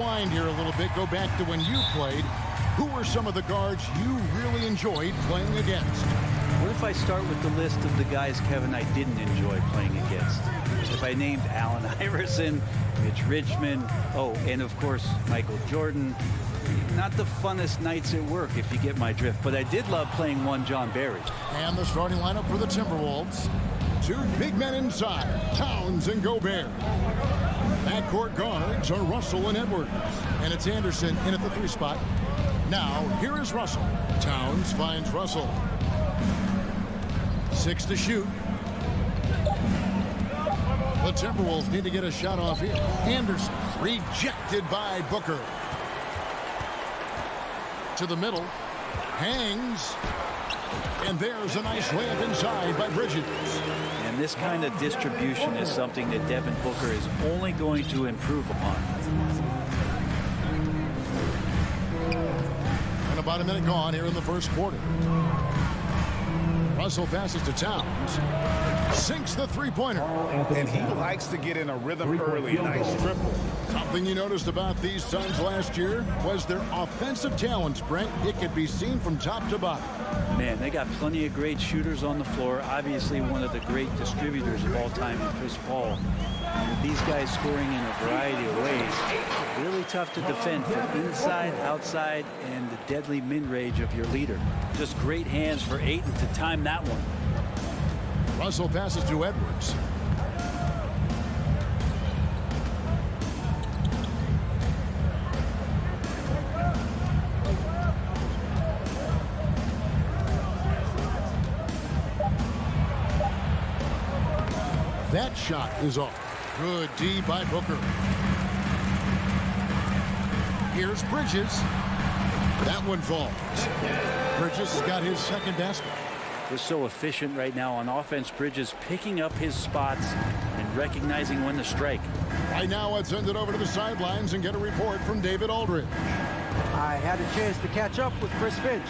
Wind here a little bit. Go back to when you played. Who were some of the guards you really enjoyed playing against? What if I start with the list of the guys, Kevin, I didn't enjoy playing against? If I named Allen Iverson, Mitch Richmond, oh, and of course, Michael Jordan. Not the funnest nights at work, if you get my drift, but I did love playing one John Barry. And the starting lineup for the Timberwolves. Two big men inside, Towns and Gobert. Backcourt guards are Russell and Edwards. And it's Anderson in at the 3 spot. Now, here is Russell. Towns finds Russell. 6 to shoot. The Timberwolves need to get a shot off here. Anderson rejected by Booker. To the middle. Hangs. And there's a nice layup inside by Bridges. And this kind of distribution is something that Devin Booker is only going to improve upon. And about a minute gone here in the first quarter. Russell passes to Towns. Sinks the three-pointer. And he likes to get in a rhythm early. Nice triple. Something you noticed about these Suns last year was their offensive talents, Brent. It could be seen from top to bottom. Man, they got plenty of great shooters on the floor. Obviously, one of the great distributors of all time in Chris Paul. And with these guys scoring in a variety of ways, really tough to defend from inside, outside, and the deadly mid-range of your leader. Just great hands for Ayton to time that one. Russell passes to Edwards. That shot is off. Good D by Booker. Here's Bridges. That one falls. Bridges has got his second basket. They're so efficient right now on offense. Bridges picking up his spots and recognizing when to strike. Right now, let's send it over to the sidelines and get a report from David Aldridge. I had a chance to catch up with Chris Finch.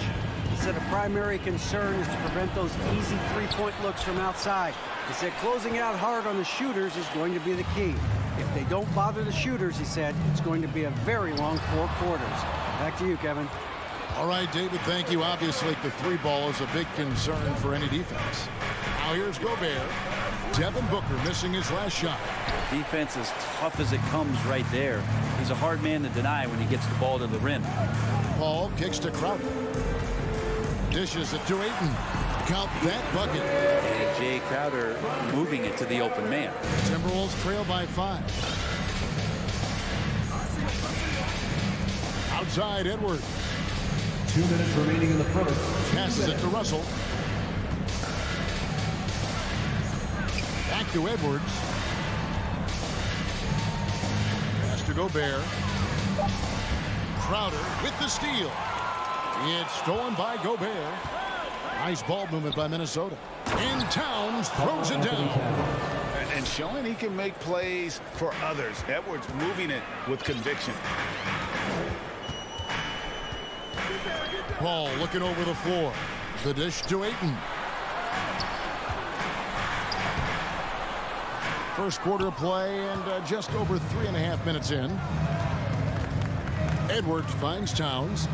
He said a primary concern is to prevent those easy three-point looks from outside. He said closing out hard on the shooters is going to be the key. If they don't bother the shooters, he said, it's going to be a very long 4 quarters. Back to you, Kevin. All right, David, thank you. Obviously, the 3 ball is a big concern for any defense. Now here's Gobert. Devin Booker missing his last shot. Defense as tough as it comes right there. He's a hard man to deny when he gets the ball to the rim. Paul kicks to Crowder. Dishes it to Ayton. Count that bucket. And Jay Crowder moving it to the open man. Timberwolves trail by 5. Outside, Edwards. 2 minutes remaining in the first. Passes it to Russell. Back to Edwards. Pass to Gobert. Crowder with the steal. It's stolen by Gobert. Nice ball movement by Minnesota. And Towns throws it down. And showing he can make plays for others. Edwards moving it with conviction. Paul looking over the floor. The dish to Ayton. First quarter of play and just over 3.5 minutes in. Edwards finds Towns.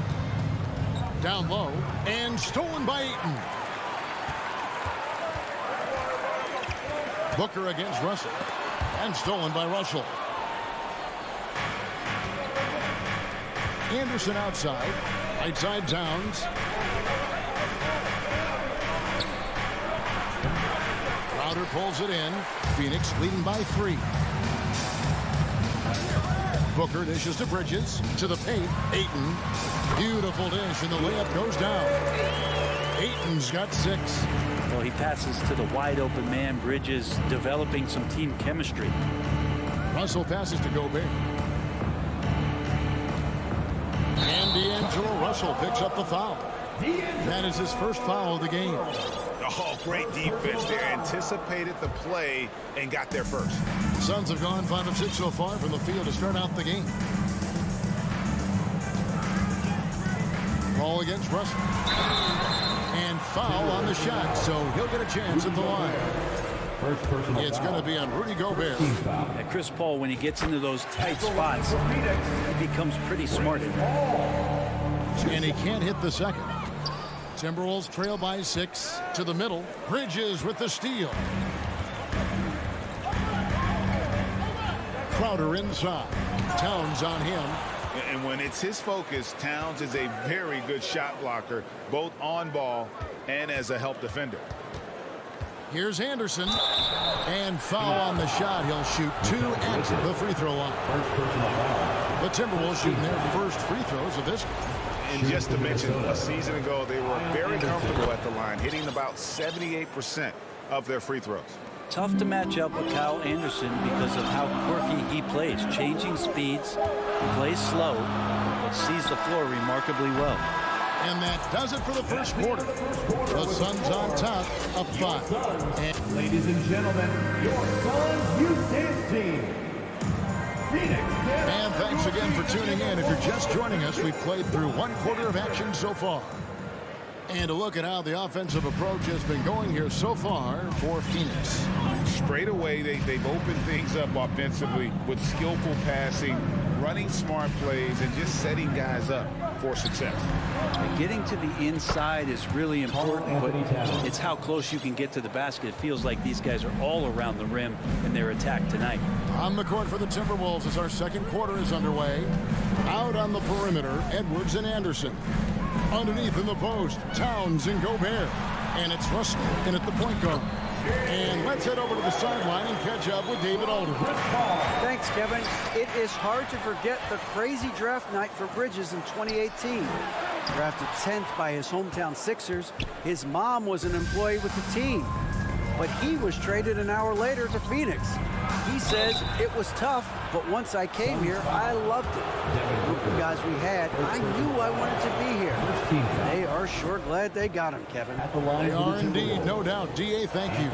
Down low and stolen by Ayton. Booker against Russell and stolen by Russell. Anderson outside. Right side Towns. Crowder pulls it in. Phoenix leading by 3. Booker dishes to Bridges. To the paint. Ayton. Beautiful dish, and the layup goes down. Ayton's got 6. Well, he passes to the wide-open man. Bridges developing some team chemistry. Russell passes to Gobert. And D'Angelo Russell picks up the foul. That is his first foul of the game. Oh, great defense there. Anticipated the play and got there first. Suns have gone 5 of 6 so far from the field to start out the game. Ball against Russell. And foul on the shot, so he'll get a chance at the line. First personal It's foul. going to be on Rudy Gobert. Team foul. And Chris Paul, when he gets into those tight spots, he becomes pretty smart. And he can't hit the second. Timberwolves trail by 6 to the middle. Bridges with the steal. Crowder inside. Towns on him. And when it's his focus, Towns is a very good shot blocker, both on ball and as a help defender. Here's Anderson. And foul on the shot. He'll shoot 2 at the free throw line. First personal foul. The Timberwolves shooting their first free throws of this one. And just to mention, a season ago, they were very comfortable at the line, hitting about 78% of their free throws. Tough to match up with Kyle Anderson because of how quirky he plays. Changing speeds, plays slow, but sees the floor remarkably well. And that does it for the first quarter. The Suns on top, up 5. And Ladies and gentlemen, your Suns Youth Dance Team. Phoenix. And thanks again for tuning in. If you're just joining us, we've played through 1 quarter of action so far. And a look at how the offensive approach has been going here so far for Phoenix. Straight away, they've opened things up offensively with skillful passing, running smart plays, and just setting guys up for success. And getting to the inside is really important, but it's how close you can get to the basket. It feels like these guys are all around the rim in their attack tonight. On the court for the Timberwolves as our second quarter is underway. Out on the perimeter, Edwards and Anderson. Underneath in the post, Towns and Gobert. And it's Russell in at the point guard. And let's head over to the sideline and catch up with David Alder. Thanks, Kevin. It is hard to forget the crazy draft night for Bridges in 2018. Drafted 10th by his hometown Sixers, his mom was an employee with the team. But he was traded an hour later to Phoenix. He says it was tough, but once I came here, I loved it. The group of guys we had, I knew I wanted to be here. They are sure glad they got him, Kevin. At the line They for the are indeed, Timberwolves. no doubt. D.A., thank you.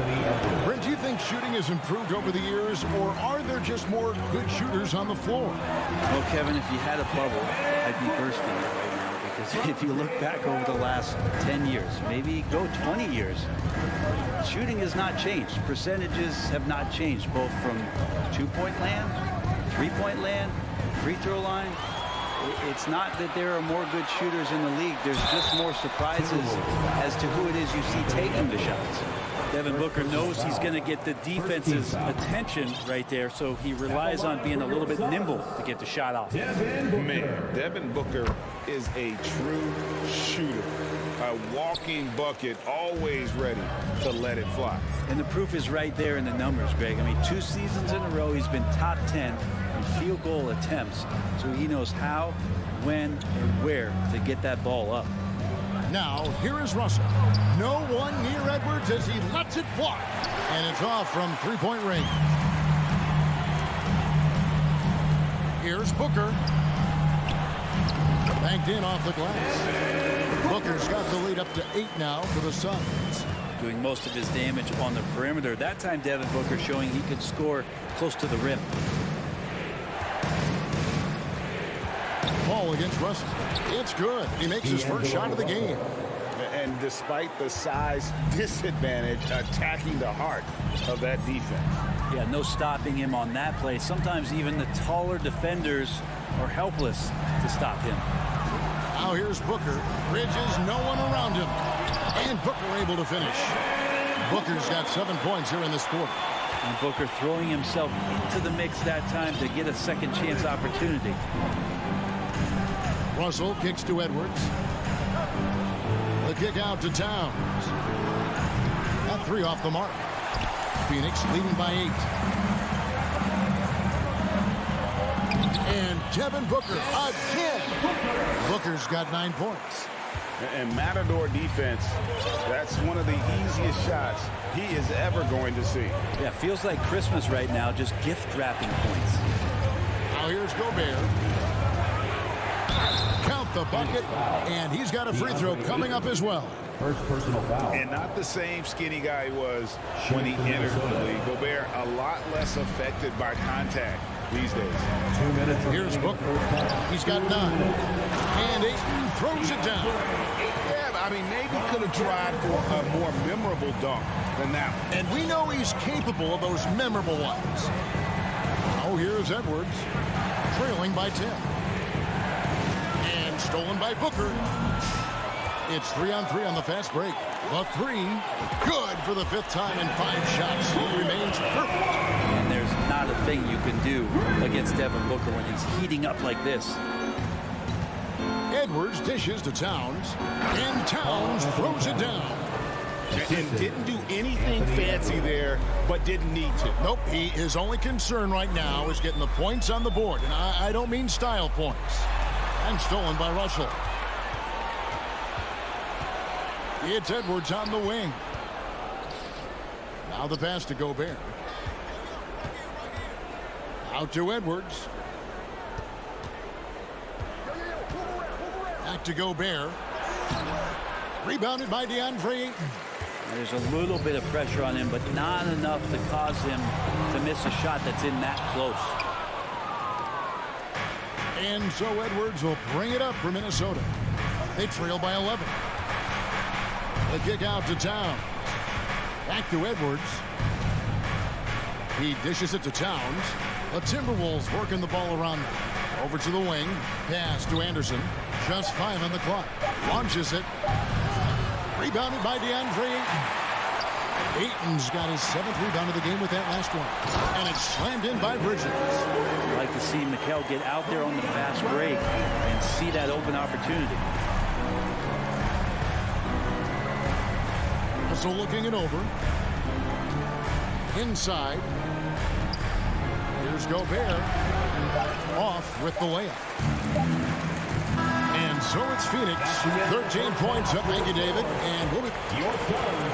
Brent, do you think shooting has improved over the years, or are there just more good shooters on the floor? Well, Kevin, if you had a bubble, I'd be bursting it right now. Because if you look back over the last 10 years, maybe go 20 years, shooting has not changed. Percentages have not changed, both from two-point land, three-point land, free throw line. It's not that there are more good shooters in the league. There's just more surprises as to who it is you see taking the shots. Devin Booker knows he's going to get the defense's attention right there, so he relies on being a little bit nimble to get the shot off. Man, Devin Booker is a true shooter. A walking bucket, always ready to let it fly. And the proof is right there in the numbers, Greg. I mean, 2 seasons in a row, he's been top 10 in field goal attempts, so he knows how, when, and where to get that ball up. Now, here is Russell. No one near Edwards as he lets it fly. And it's off from three-point range. Here's Booker. Banked in off the glass. Booker's got the lead up to 8 now for the Suns. Doing most of his damage on the perimeter. That time, Devin Booker showing he could score close to the rim. Ball against Russell. It's good. He makes his first shot of the game. And despite the size disadvantage, attacking the heart of that defense. Yeah, no stopping him on that play. Sometimes even the taller defenders are helpless to stop him. Now here's Booker. Bridges, no one around him. And Booker able to finish. Booker's got 7 points here in this quarter. And Booker throwing himself into the mix that time to get a second chance opportunity. Russell kicks to Edwards. The kick out to Towns. That 3 off the mark. Phoenix leading by 8. And Devin Booker again. Booker's got 9 points. And Matador defense, that's one of the easiest shots he is ever going to see. Yeah, feels like Christmas right now, just gift wrapping points. Now here's Gobert. Count the bucket, and he's got a free throw coming up as well. First personal foul. And not the same skinny guy he was when he entered the league. Gobert a lot less affected by contact these days. 2 minutes. Here's Booker. He's got 9. And Ayton throws it down. Yeah, I mean, maybe could have tried for a more memorable dunk than that one. And we know he's capable of those memorable ones. Oh, here's Edwards, trailing by 10. And stolen by Booker. It's 3-on-3 on the fast break. The 3, good for the 5th time in 5 shots. He remains perfect. And there's not a thing you can do against Devin Booker when he's heating up like this. Edwards dishes to Towns, and Towns throws it down. And didn't do anything fancy there, but didn't need to. Nope, his only concern right now is getting the points on the board. And I don't mean style points. And stolen by Russell. It's Edwards on the wing. Now the pass to Gobert. Out to Edwards. Back to Gobert. Rebounded by DeAndre Ayton. There's a little bit of pressure on him, but not enough to cause him to miss a shot that's in that close. And so Edwards will bring it up for Minnesota. They trail by 11. The kick out to Towns. Back to Edwards. He dishes it to Towns. The Timberwolves working the ball around now. Over to the wing. Pass to Anderson. Just 5 on the clock. Launches it. Rebounded by DeAndre Ayton. Ayton's got his 7th rebound of the game with that last one. And it's slammed in by Bridges. I'd like to see Mikal get out there on the fast break and see that open opportunity. Also looking it over. Inside. Here's Gobert. Off with the layup. And so it's Phoenix. 13 points up. Thank you, David. And we'll be... Your Suns,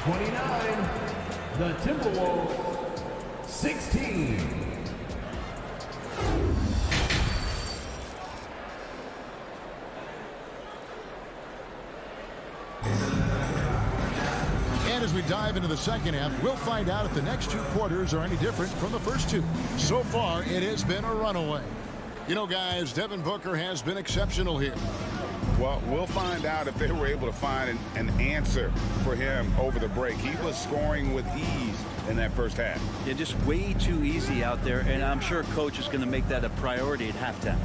29. The Timberwolves, 16. And as we dive into the second half, we'll find out if the next 2 quarters are any different from the first 2. So far, it has been a runaway. You know, guys, Devin Booker has been exceptional here. Well, we'll find out if they were able to find an answer for him over the break. He was scoring with ease in that first half. Yeah, just way too easy out there, and I'm sure Coach is going to make that a priority at halftime.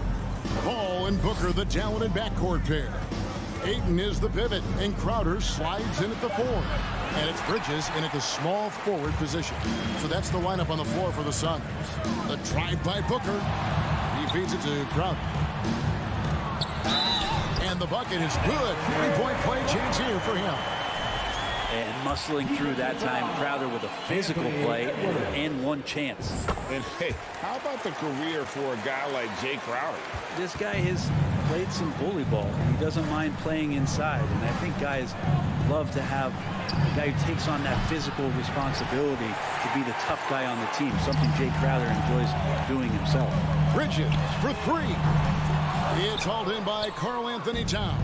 Paul and Booker, the talented backcourt pair. Ayton is the pivot, and Crowder slides in at the 4. And it's Bridges in at the small forward position. So that's the lineup on the floor for the Suns. The drive by Booker. He feeds it to Crowder. And the bucket is good. 3-point play chance here for him. And muscling through that time, Crowder with a physical play and 1 chance. And hey, how about the career for a guy like Jay Crowder? This guy has played some bully ball. He doesn't mind playing inside. And I think guys love to have a guy who takes on that physical responsibility to be the tough guy on the team, something Jay Crowder enjoys doing himself. Bridges for 3. It's hauled in by Karl Anthony Towns.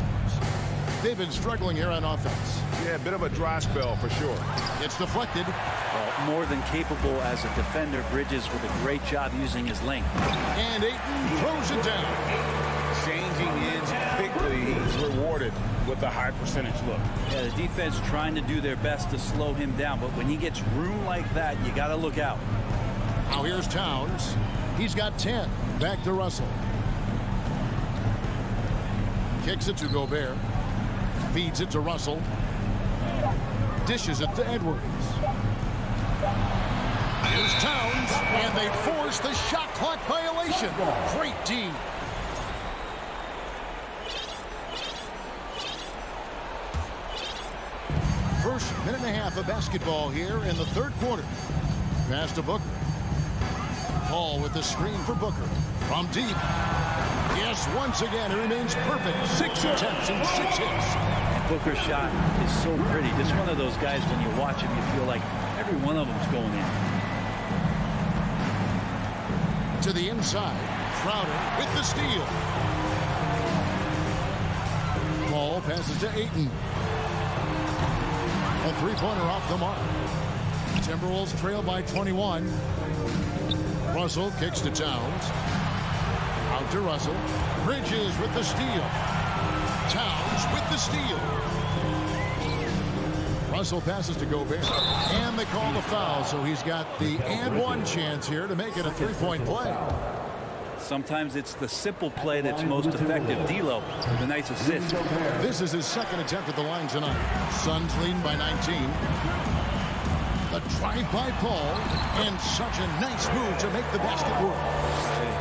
They've been struggling here on offense. Yeah, a bit of a dry spell for sure. It's deflected. Well, more than capable as a defender, Bridges with a great job using his length. And Ayton throws it down. Changing ends quickly, he's rewarded with a high percentage look. Yeah, the defense trying to do their best to slow him down, but when he gets room like that, you got to look out. Now here's Towns. He's got 10. Back to Russell. Kicks it to Gobert. Feeds it to Russell. Dishes it to Edwards. Here's Towns, and they force the shot clock violation. Great D. First minute and a half of basketball here in the 3rd quarter. Pass to Booker. Paul with the screen for Booker. From deep. Yes, once again, it remains perfect. 6 attempts and 6 hits. Booker's shot is so pretty. Just one of those guys, when you watch him, you feel like every one of them's going in. To the inside. Crowder with the steal. Paul passes to Ayton. A 3-pointer off the mark. Timberwolves trail by 21. Russell kicks to Towns. Out to Russell. Bridges with the steal. Towns with the steal. Russell passes to Gobert. And they call the foul, so he's got the and one chance here to make it a three-point play. Sometimes it's the simple play that's most effective. D'Lo with a nice assist. This is his second attempt at the line tonight. Suns leading by 19. The drive by Paul, and such a nice move to make the basket work.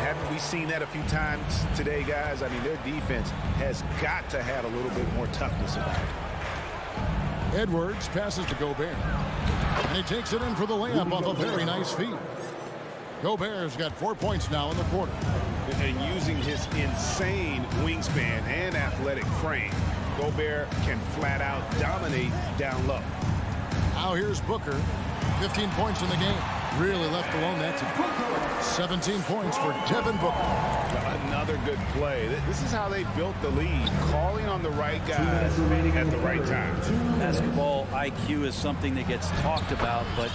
Haven't we seen that a few times today, guys? I mean, their defense has got to have a little bit more toughness about it. Edwards passes to Gobert. And he takes it in for the layup off a very nice feed. Gobert's got 4 points now in the quarter. And using his insane wingspan and athletic frame, Gobert can flat out dominate down low. Now here's Booker. 15 points in the game. Really left alone that team. 17 points for Devin Booker. Another good play. This is how they built the lead, calling on the right guys at the right time. Basketball IQ is something that gets talked about, but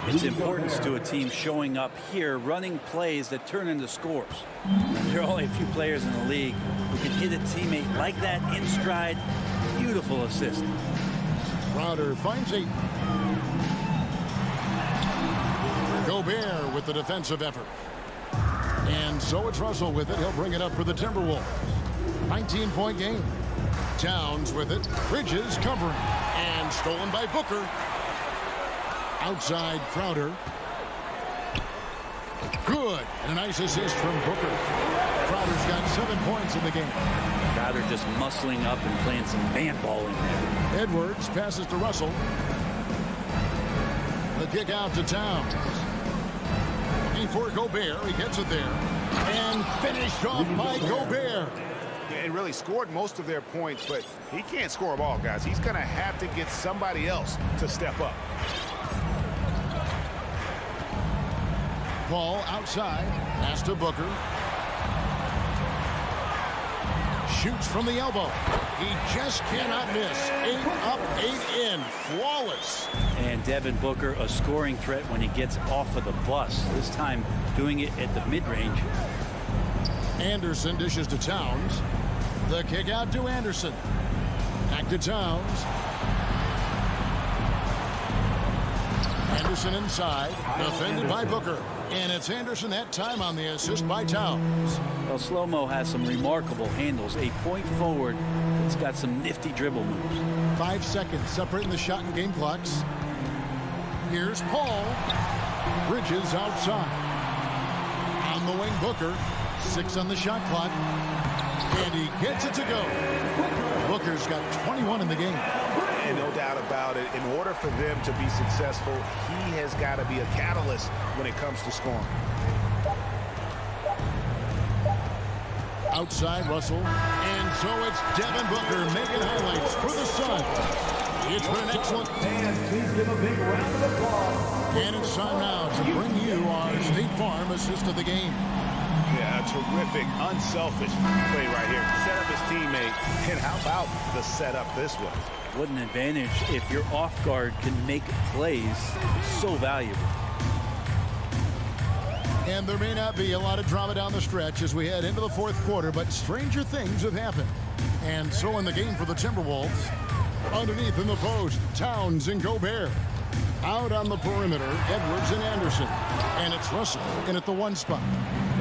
its importance to a team showing up here, running plays that turn into scores. There are only a few players in the league who can hit a teammate like that in stride. Beautiful assist. Crowder finds 8. Gobert with the defensive effort. And so it's Russell with it. He'll bring it up for the Timberwolves. 19-point game. Towns with it. Bridges covering. And stolen by Booker. Outside Crowder. Good. And a nice assist from Booker. Crowder's got 7 points in the game. Crowder just muscling up and playing some handballing. Edwards passes to Russell. The kick out to Towns. Looking for Gobert. He gets it there. And finished off by Gobert. And really scored most of their points, but he can't score them all, guys. He's going to have to get somebody else to step up. Paul outside. Pass to Booker. Shoots from the elbow. He just cannot miss. 8 up, 8 in. Flawless. And Devin Booker, a scoring threat when he gets off of the bus. This time doing it at the mid-range. Anderson dishes to Towns. The kick out to Anderson. Back to Towns. Anderson inside. Defended by Booker. And it's Anderson that time on the assist by Towns. Well, Slow-Mo has some remarkable handles. A point forward. It's got some nifty dribble moves. 5 seconds separating the shot and game clocks. Here's Paul. Bridges outside. On the wing, Booker. 6 on the shot clock. And he gets it to go. Booker's got 21 in the game. And no doubt about it, in order for them to be successful, he has got to be a catalyst when it comes to scoring. Outside Russell. And so it's Devin Booker making highlights for the Suns. It's been an excellent. And please give a big round of applause. And it's time now to bring you our State Farm assist of the game. Yeah, a terrific, unselfish play right here. Set up his teammate. And how about the setup this was? What an advantage if your off guard can make plays. So valuable. And there may not be a lot of drama down the stretch as we head into the fourth quarter, but stranger things have happened. And so in the game for the Timberwolves, underneath in the post, Towns and Gobert. Out on the perimeter, Edwards and Anderson. And it's Russell in at the 1 spot.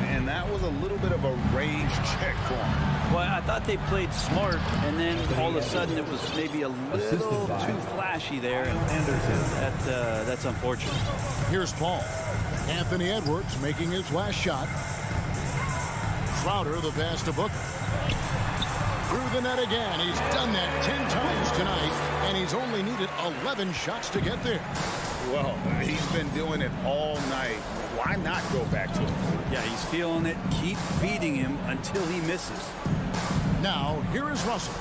And that was a little bit of a range check for him. Well, I thought they played smart, and then all of a sudden it was maybe a little too flashy there. And that's unfortunate. Here's Paul. Anthony Edwards making his last shot. Crowder, the pass to Booker. Through the net again. He's done that 10 times tonight, and he's only needed 11 shots to get there. Well, he's been doing it all night. Why not go back to it? Yeah, he's feeling it. Keep feeding him until he misses. Now, here is Russell.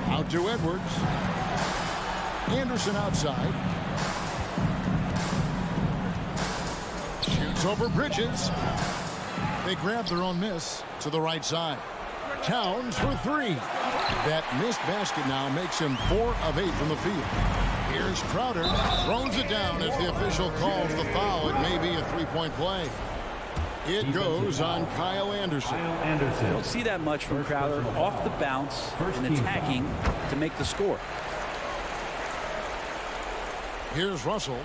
Out to Edwards. Anderson outside. Shoots over Bridges. They grab their own miss to the right side. Towns for 3. That missed basket now makes him 4 of 8 from the field. Here's Crowder. Throws it down as the official calls the foul. It may be a 3-point play. It goes on Kyle Anderson. Don't see that much from Crowder off the bounce and attacking to make the score. Here's Russell.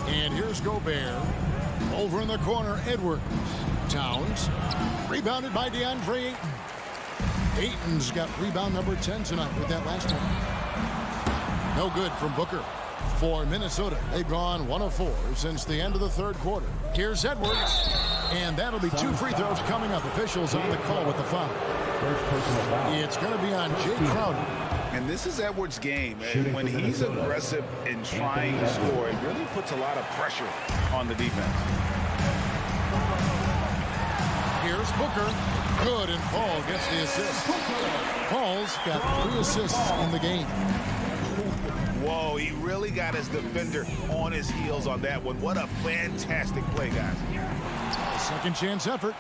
And here's Gobert. Over in the corner, Edwards. Towns. Rebounded by DeAndre Ayton. Ayton's got rebound number 10 tonight with that last one. No good from Booker. For Minnesota, they've gone 1 of 4 since the end of the third quarter. Here's Edwards. And that'll be 2 free throws coming up. Officials on the call with the foul. It's going to be on Jay Crowder. And this is Edwards' game. And when he's aggressive and trying to score, it really puts a lot of pressure on the defense. Here's Booker. Good, and Paul gets the assist. Paul's got 3 assists in the game. Whoa, he really got his defender on his heels on that one. What a fantastic play, guys. Second chance effort.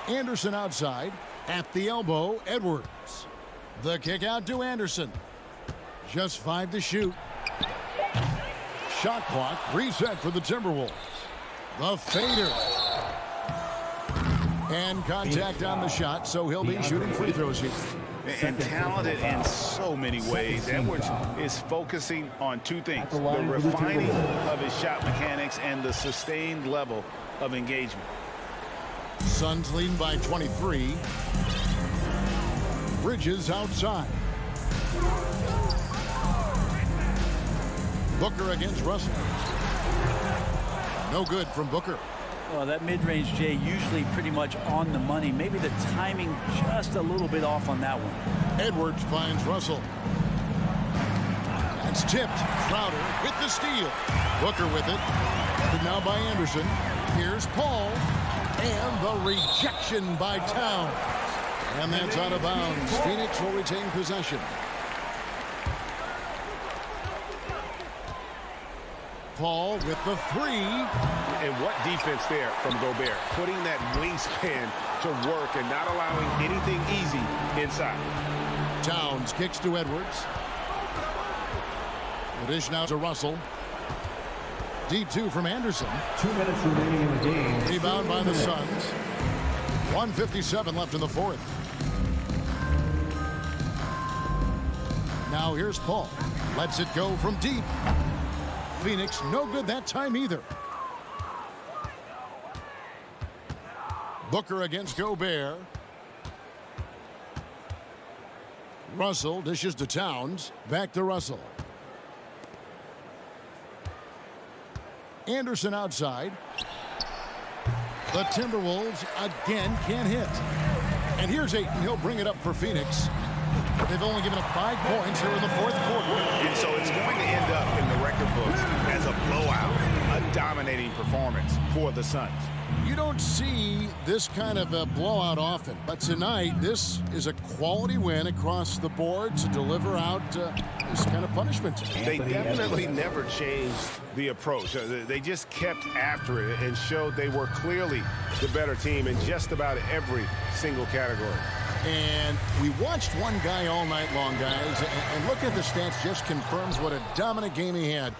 Anderson outside. At the elbow, Edwards. The kick out to Anderson. Just 5 to shoot. Shot clock reset for the Timberwolves. The fader. And contact on the shot, so he'll be shooting free throws here. And talented in so many ways. Edwards is focusing on 2 things: the refining of his shot mechanics and the sustained level of engagement. Suns leading by 23. Bridges outside. Booker against Russell. No good from Booker. Well, that mid-range, Jay, usually pretty much on the money. Maybe the timing just a little bit off on that one. Edwards finds Russell. That's tipped. Crowder with the steal. Booker with it. But now by Anderson. Here's Paul. And the rejection by Towns. And that's out of bounds. Phoenix will retain possession. Paul with the 3. And what defense there from Gobert. Putting that wingspan to work and not allowing anything easy inside. Towns kicks to Edwards. The dish now to Russell. Deep 2 from Anderson. 2 minutes remaining in the game. Rebound by the Suns. 1:57 left in the 4th. Now here's Paul. Lets it go from deep. Phoenix no good that time either. Booker against Gobert. Russell dishes to Towns. Back to Russell. Anderson outside. The Timberwolves again can't hit. And here's Ayton. He'll bring it up for Phoenix. They've only given up 5 points here in the 4th quarter. And so it's going to end up in the record books as a blowout, a dominating performance for the Suns. You don't see this kind of a blowout often, but tonight this is a quality win across the board to deliver out this kind of punishment. They definitely never changed the approach. They just kept after it and showed they were clearly the better team in just about every single category. And we watched one guy all night long, guys, and look at the stats, just confirms what a dominant game he had.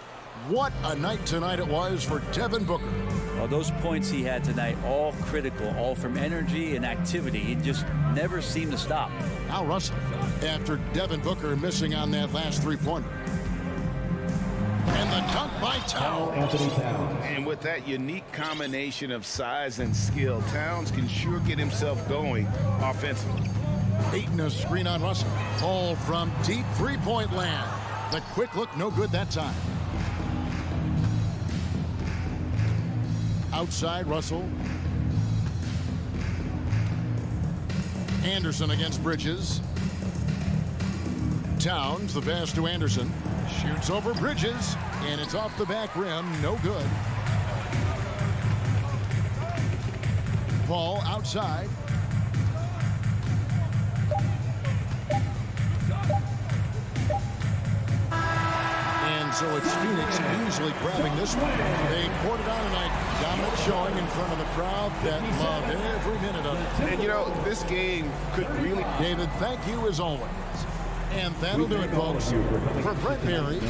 What a night tonight it was for Devin Booker. Well, those points he had tonight, all critical, all from energy and activity. He just never seemed to stop. Now Russell, after Devin Booker missing on that last 3-pointer. And the dunk by Towns. And with that unique combination of size and skill, Towns can sure get himself going offensively. Ayton a screen on Russell. Ball from deep 3-point land. The quick look no good that time. Outside Russell. Anderson against Bridges. Towns, the pass to Anderson. Shoots over Bridges, and it's off the back rim. No good. Paul outside. And so it's Phoenix easily grabbing this one. They poured it on tonight. Dominant showing in front of the crowd that loved every minute of it. And, you know, this game could really... David, thank you as always. And that'll do it, folks. For Brent Berry.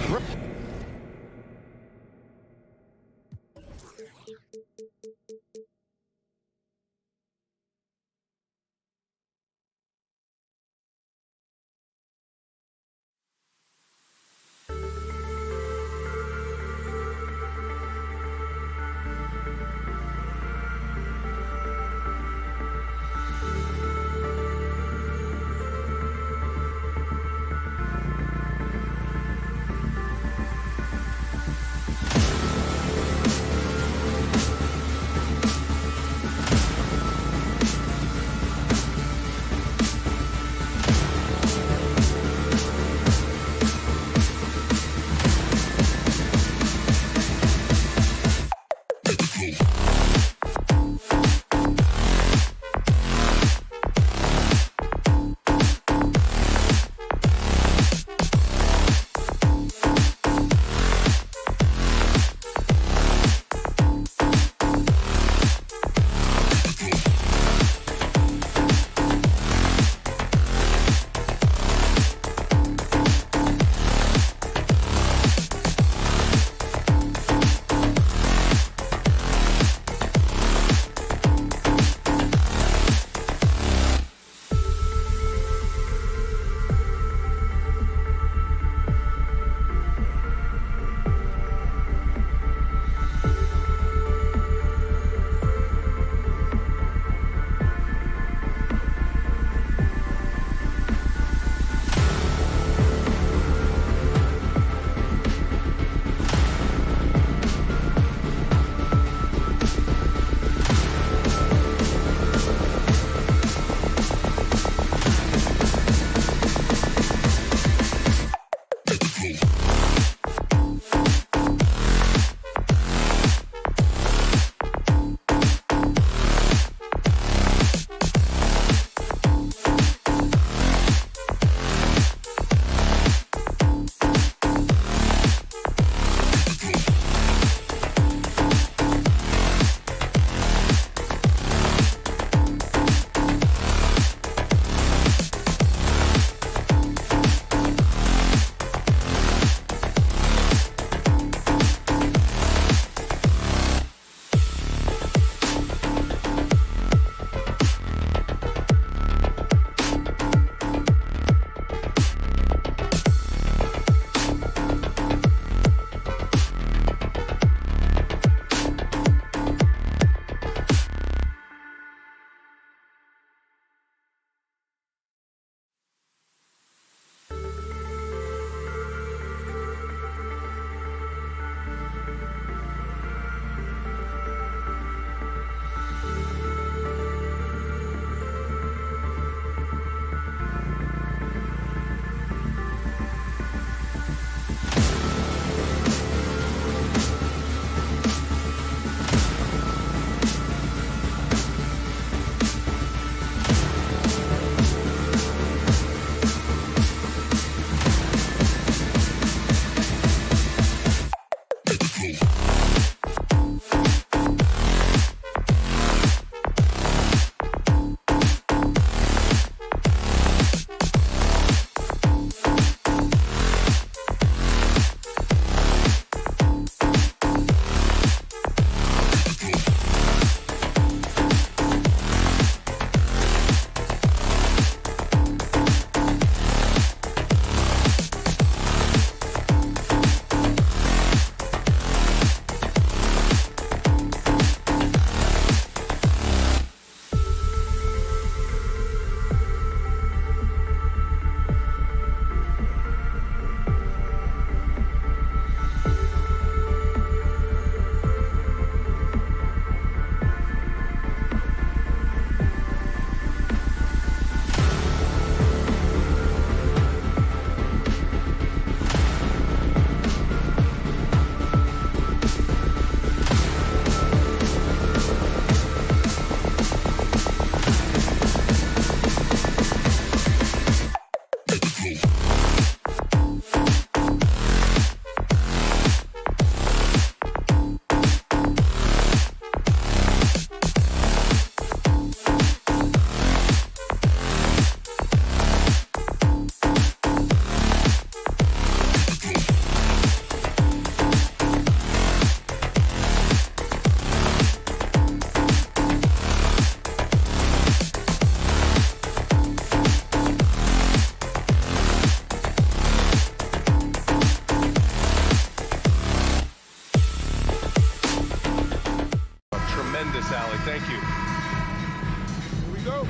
go.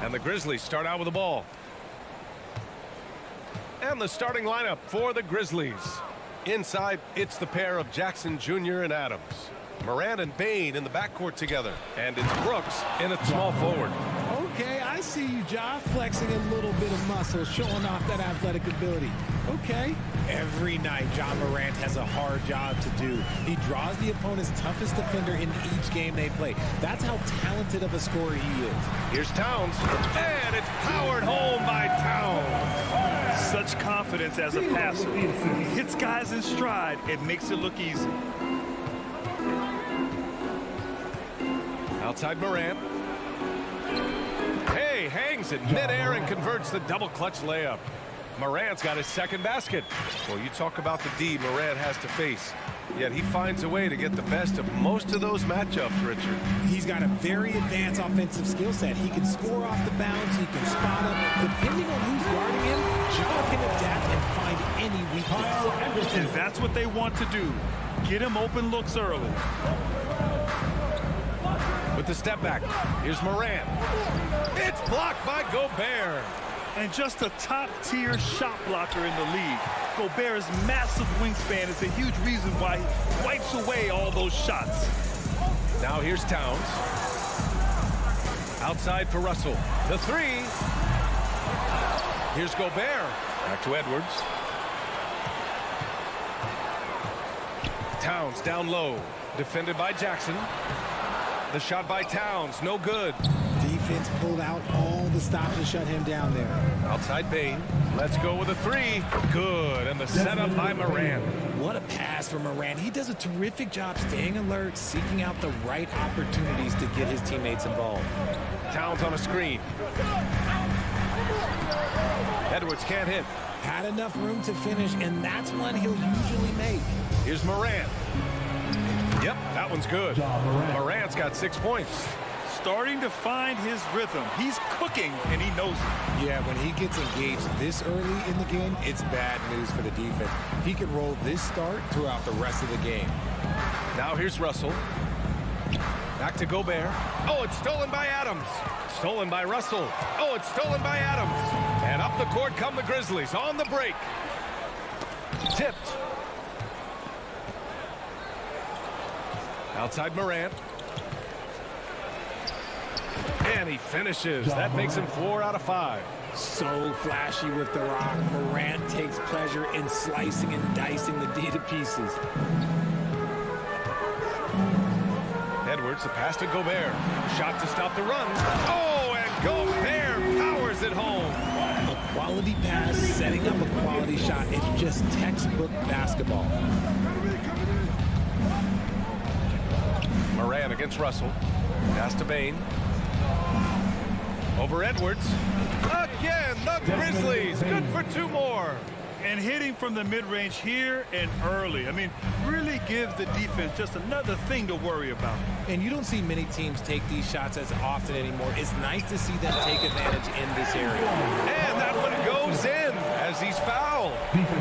And the Grizzlies start out with the ball. And the starting lineup for the Grizzlies. Inside, it's the pair of Jackson Jr. and Adams. Morant and Bain in the backcourt together. And it's Brooks in at small forward. Okay, I see you, Ja, flexing a little bit of muscle, showing off that athletic ability. Okay. Every night, Ja Morant has a hard job to do. He draws the opponent's toughest defender in each game they play. That's how talented of a scorer he is. Here's Towns, and it's powered home by Towns. Such confidence as a passer. He hits guys in stride. It makes it look easy. Outside Morant. Hey, hangs in midair and converts the double clutch layup. Morant's got his second basket. Well, you talk about the D Morant has to face. Yet he finds a way to get the best of most of those matchups, Richard. He's got a very advanced offensive skill set. He can score off the bounce. He can spot up. Depending on who's guarding him, Ja can adapt and find any weakness. And that's what they want to do. Get him open looks early. With the step back, here's Morant. It's blocked by Gobert. And just a top-tier shot blocker in the league. Gobert's massive wingspan is a huge reason why he wipes away all those shots. Now here's Towns. Outside for Russell. The three. Here's Gobert. Back to Edwards. Towns down low. Defended by Jackson. The shot by Towns, no good. Defense pulled out all the stops to shut him down there. Outside Bain. Let's go with a three. Good. And the setup by Morant. What a pass from Morant. He does a terrific job staying alert, seeking out the right opportunities to get his teammates involved. Towns on a screen. Edwards can't hit. Had enough room to finish, and that's one he'll usually make. Here's Morant. Yep, that one's good. Morant's got 6 points. Starting to find his rhythm. He's cooking, and he knows it. Yeah, when he gets engaged this early in the game, it's bad news for the defense. He can roll this start throughout the rest of the game. Now here's Russell. Back to Gobert. Oh, it's stolen by Adams. Stolen by Russell. Oh, it's stolen by Adams. And up the court come the Grizzlies on the break. Tipped. Outside Morant. And he finishes. That makes him 4 out of 5. So flashy with the rock. Morant takes pleasure in slicing and dicing the D to pieces. Edwards, the pass to Gobert. Shot to stop the run. Oh, and Gobert powers it home. A quality pass, setting up a quality shot. It's just textbook basketball. Morant against Russell. Pass to Bain. Over Edwards. Again, the Grizzlies. Good for 2 more. And hitting from the mid-range here and early. I mean, really give the defense just another thing to worry about. And you don't see many teams take these shots as often anymore. It's nice to see them take advantage in this area. And that one goes in as he's fouled.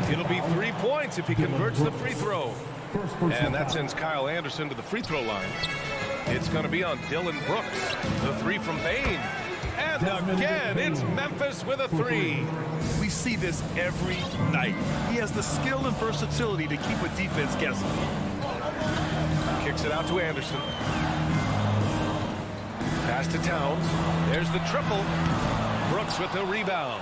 It'll be 3 points if he converts the free throw. And that sends Kyle Anderson to the free throw line. It's going to be on Dylan Brooks. The three from Bain. And again, it's Memphis with a three. We see this every night. He has the skill and versatility to keep a defense guessing. Kicks it out to Anderson. Pass to Towns. There's the triple. Brooks with the rebound.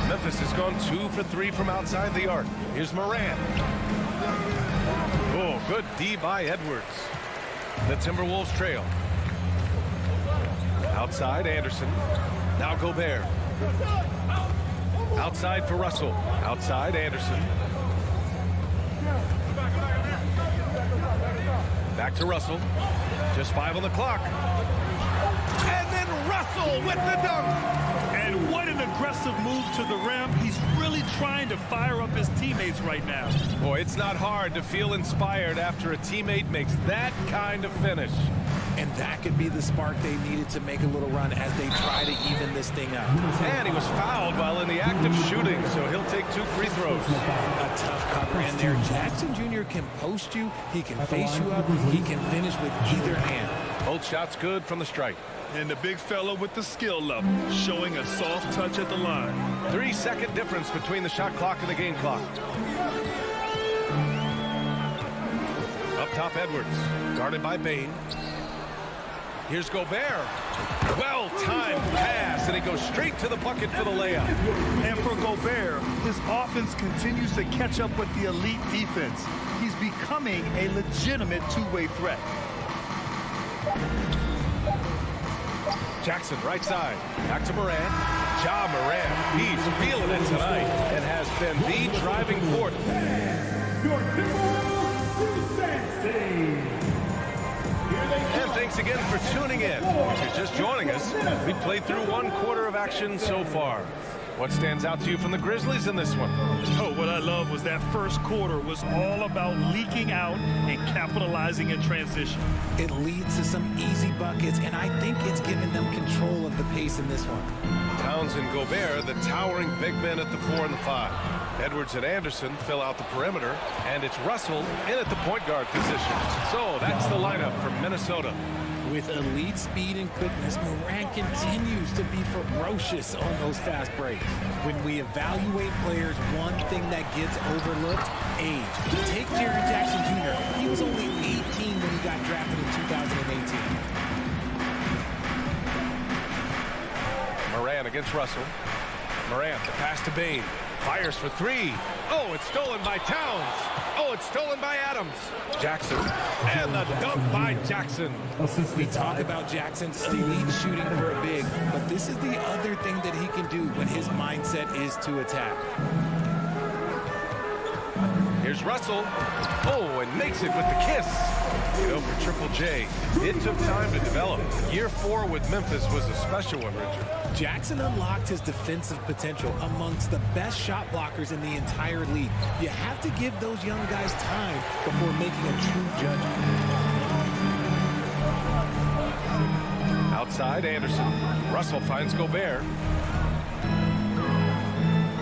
Memphis has gone 2 for 3 from outside the arc. Here's Morant. Oh, good D by Edwards. The Timberwolves trail. Outside, Anderson. Now Gobert. Outside for Russell. Outside, Anderson. Back to Russell. Just 5 on the clock. And then Russell with the dunk. And what an aggressive move to the rim. He's really trying to fire up his teammates right now. Boy, it's not hard to feel inspired after a teammate makes that kind of finish. And that could be the spark they needed to make a little run as they try to even this thing up. And he was fouled while in the act of shooting, so he'll take 2 free throws. A tough cover in there. Jackson Jr. can post you, he can face you up, he can finish with either hand. Both shots good from the stripe. And the big fella with the skill level, showing a soft touch at the line. 3-second difference between the shot clock and the game clock. Up top, Edwards, guarded by Bane. Here's Gobert. Well-timed pass, and he goes straight to the bucket for the layup. And for Gobert, his offense continues to catch up with the elite defense. He's becoming a legitimate two-way threat. Jackson, right side. Back to Morant. Ja Morant, he's feeling it tonight and has been the driving force. Your Timberwolves dancing. And thanks again for tuning in. If you're just joining us, we've played through 1 quarter of action so far. What stands out to you from the Grizzlies in this one? Oh, what I love was that first quarter was all about leaking out and capitalizing in transition. It leads to some easy buckets, and I think it's given them control of the pace in this one. Towns and Gobert, the towering big men at the 4 and the 5. Edwards and Anderson fill out the perimeter, and it's Russell in at the point guard position. So that's the lineup from Minnesota. With elite speed and quickness, Morant continues to be ferocious on those fast breaks. When we evaluate players, one thing that gets overlooked, age. Take Jaren Jackson Jr. He was only 18 when he got drafted in 2018. Morant against Russell. Morant, the pass to Bane. Fires for 3. Oh, it's stolen by Towns. Oh, it's stolen by Adams. Jackson. And the dunk by Jackson. We talk about Jackson's elite shooting for a big, but this is the other thing that he can do when his mindset is to attack. Here's Russell. Oh, and makes it with the kiss. Go for Triple J. It took time to develop. Year 4 with Memphis was a special one, Richard. Jackson unlocked his defensive potential amongst the best shot blockers in the entire league. You have to give those young guys time before making a true judgment. Outside, Anderson. Russell finds Gobert.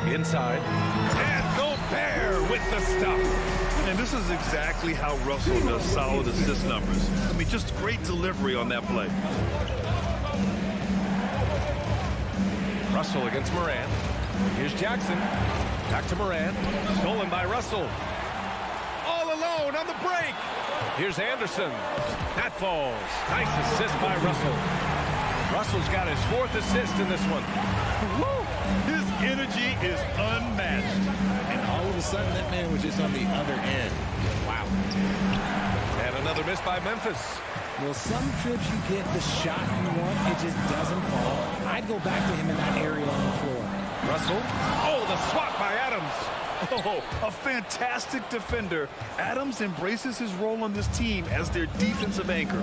Inside. And Gobert with the stuff. And this is exactly how Russell does solid assist numbers. I mean, just great delivery on that play. Russell against Morant. Here's Jackson. Back to Morant. Stolen by Russell. All alone on the break. Here's Anderson. That falls. Nice assist by Russell. Russell's got his 4th assist in this one. Woo! His energy is unmatched. And all of a sudden, that man was just on the other end. Wow. And another miss by Memphis. Well, some trips you get the shot you want, it just doesn't fall. I'd go back to him in that area on the floor. Russell. Oh, the swat by Adams. Oh, a fantastic defender. Adams embraces his role on this team as their defensive anchor.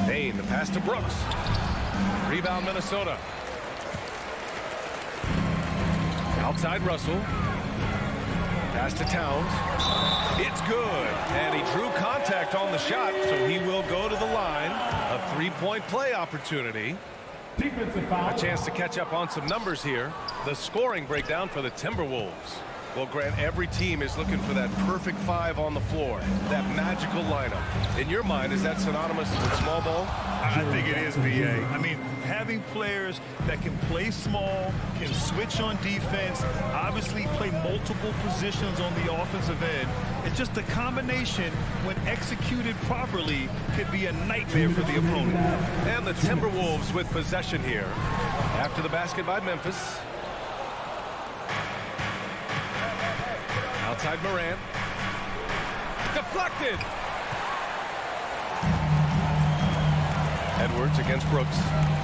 Bane, the pass to Brooks. Rebound, Minnesota. Outside Russell. Pass to Towns. It's good. And he drew contact on the shot, so he will go to the line. A 3-point play opportunity. A chance to catch up on some numbers here. The scoring breakdown for the Timberwolves. Well, Grant, every team is looking for that perfect 5 on the floor, that magical lineup. In your mind, is that synonymous with small ball? I think it is, BA. I mean, having players that can play small, can switch on defense, obviously play multiple positions on the offensive end. It's just a combination, when executed properly, could be a nightmare for the opponent. And the Timberwolves with possession here. After the basket by Memphis. Outside Morant. Deflected. Edwards against Brooks.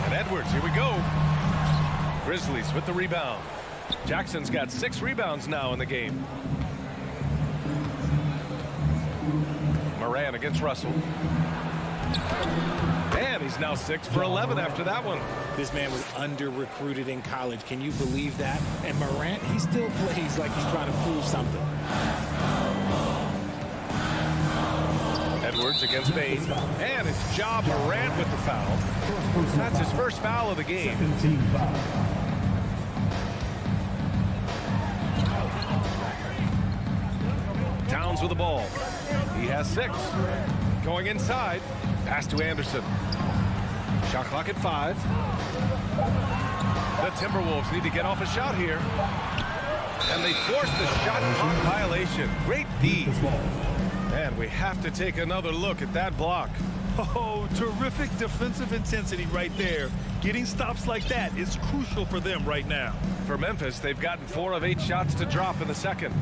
And Edwards, here we go. Grizzlies with the rebound. Jackson's got 6 rebounds now in the game. Morant against Russell. And he's now 6 for 11 after that one. This man was under-recruited in college. Can you believe that? And Morant, he still plays like he's trying to prove something. Edwards Towns against Bain. And it's Ja Morant with the foul. That's his first foul of the game. Towns with the ball. He has 6. Going inside. Pass to Anderson. Shot clock at 5. The Timberwolves need to get off a shot here. And they force the shot clock violation. Great D. And we have to take another look at that block. Oh, terrific defensive intensity right there. Getting stops like that is crucial for them right now. For Memphis, they've gotten 4 of 8 shots to drop in the second.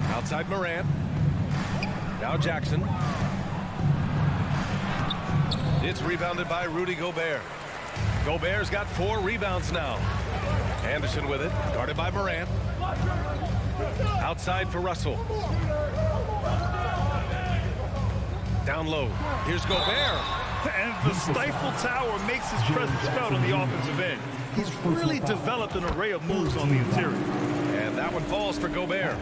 Outside Morant. Now Jackson. It's rebounded by Rudy Gobert. Gobert's got 4 rebounds now. Anderson with it, guarded by Morant. Outside for Russell. Down low. Here's Gobert. And the stifle tower makes his presence felt on the offensive end. He's really developed an array of moves on the interior. And that one falls for Gobert.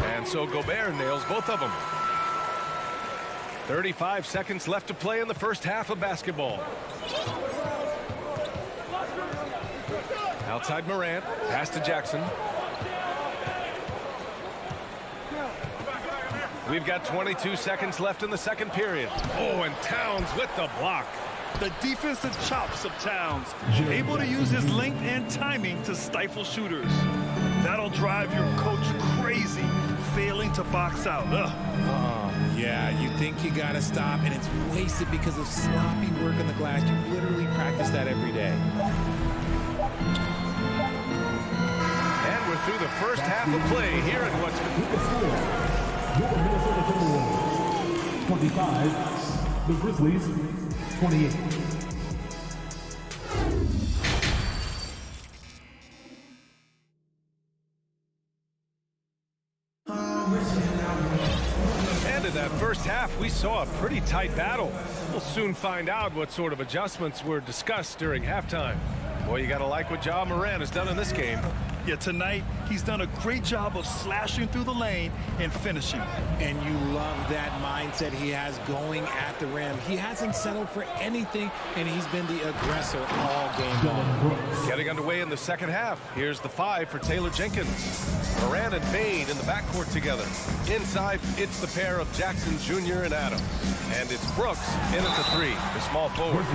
And so Gobert nails both of them. 35 seconds left to play in the first half of basketball. Outside Morant, pass to Jackson. We've got 22 seconds left in the second period. Oh, and Towns with the block. The defensive chops of Towns, able to use his length and timing to stifle shooters. That'll drive your coach crazy, failing to box out. Yeah, you think you got to stop, and it's wasted because of sloppy work on the glass. You literally practice that every day. And we're through the first half of play here at what's Your Minnesota Timberwolves, 25. The Grizzlies, 28. And in that first half, we saw a pretty tight battle. We'll soon find out what sort of adjustments were discussed during halftime. Boy, you got to like what Ja Morant has done in this game. Yeah, tonight, he's done a great job of slashing through the lane and finishing. And you love that mindset he has going at the rim. He hasn't settled for anything, and he's been the aggressor all game long. Getting underway in the second half. Here's the 5 for Taylor Jenkins. Morant and Bain in the backcourt together. Inside, it's the pair of Jackson Jr. and Adams. And it's Brooks in at the 3, the small forward.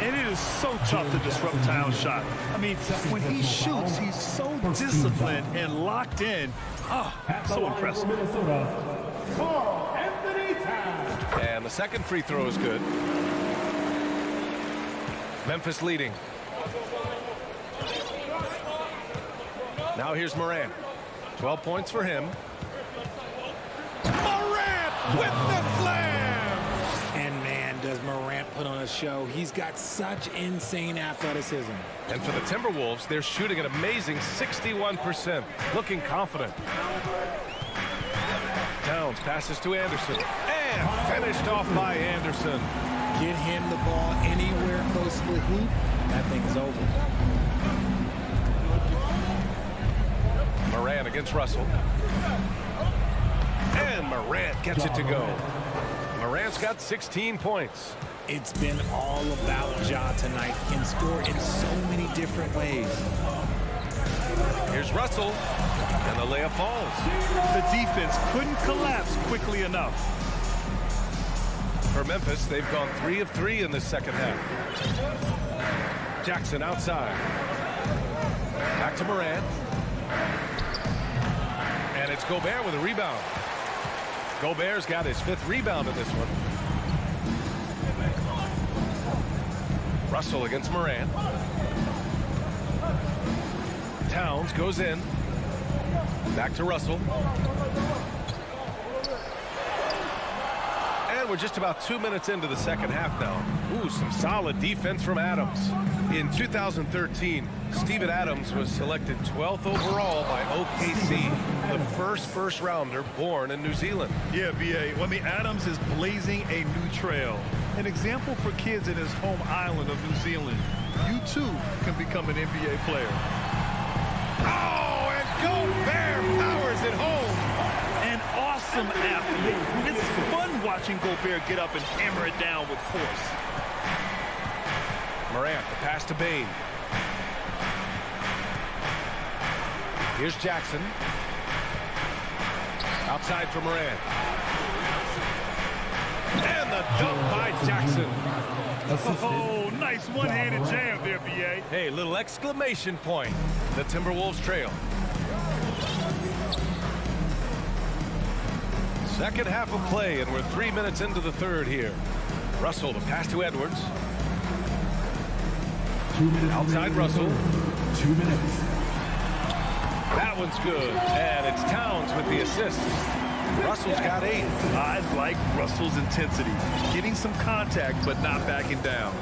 And it is so tough to disrupt Towns' shot. I mean, when he shoots, he's so disciplined and locked in. So impressive. And the second free throw is good. Memphis leading. Now here's Morant. 12 points for him. Morant with the slam! And man, does Morant put on a show. He's got such insane athleticism. And for the Timberwolves, they're shooting an amazing 61%, looking confident. Towns passes to Anderson. And finished off by Anderson. Get him the ball anywhere close to the hoop, that thing is over. Morant against Russell. And Morant gets it to go. Morant's got 16 points. It's been all about Ja tonight. Can score in so many different ways. Here's Russell. And the layup falls. The defense couldn't collapse quickly enough. For Memphis, they've gone 3 of 3 in this second half. Jackson outside. Back to Morant. And it's Gobert with a rebound. Gobert's got his 5th rebound in this one. Russell against Morant. Towns goes in. Back to Russell. And we're just about 2 minutes into the second half now. Ooh, some solid defense from Adams. In 2013, Steven Adams was selected 12th overall by OKC, the first rounder born in New Zealand. Yeah, B.A. Well, I mean, Adams is blazing a new trail. An example for kids in his home island of New Zealand. You, too, can become an NBA player. Oh, and Gobert powers it home. awesome athlete. It's fun watching Gobert get up and hammer it down with force. Morant, the pass to Bane. Here's Jackson. Outside for Morant. And the dunk by Jackson. Oh, nice one-handed jam there, B.A. Hey, little exclamation point. The Timberwolves trail. Second half of play, and we're 3 minutes into the third here. Russell, the pass to Edwards. 2 minutes. Outside Russell. 2 minutes. That one's good. And it's Towns with the assist. Russell's got 8. I like Russell's intensity. Getting some contact, but not backing down.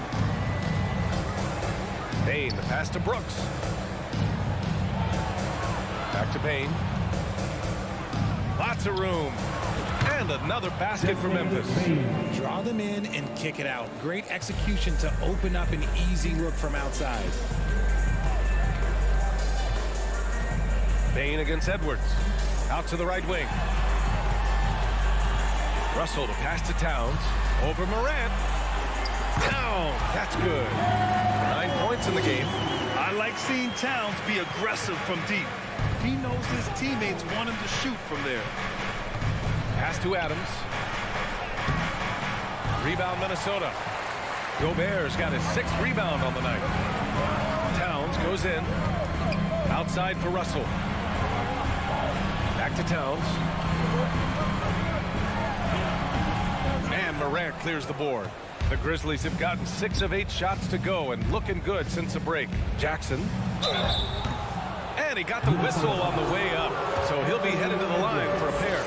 Bane, the pass to Brooks. Back to Bane. Lots of room. And another basket for Memphis. Draw them in and kick it out. Great execution to open up an easy look from outside. Bane against Edwards. Out to the right wing. Russell to pass to Towns. Over Morant. Towns. That's good. 9 points in the game. I like seeing Towns be aggressive from deep. He knows his teammates want him to shoot from there. Pass to Adams. Rebound Minnesota. Gobert's got his 6th rebound on the night. Towns goes in. Outside for Russell. Back to Towns. And Morant clears the board. The Grizzlies have gotten 6 of 8 shots to go and looking good since the break. Jackson. And he got the whistle on the way up, so he'll be headed to the line for a pair.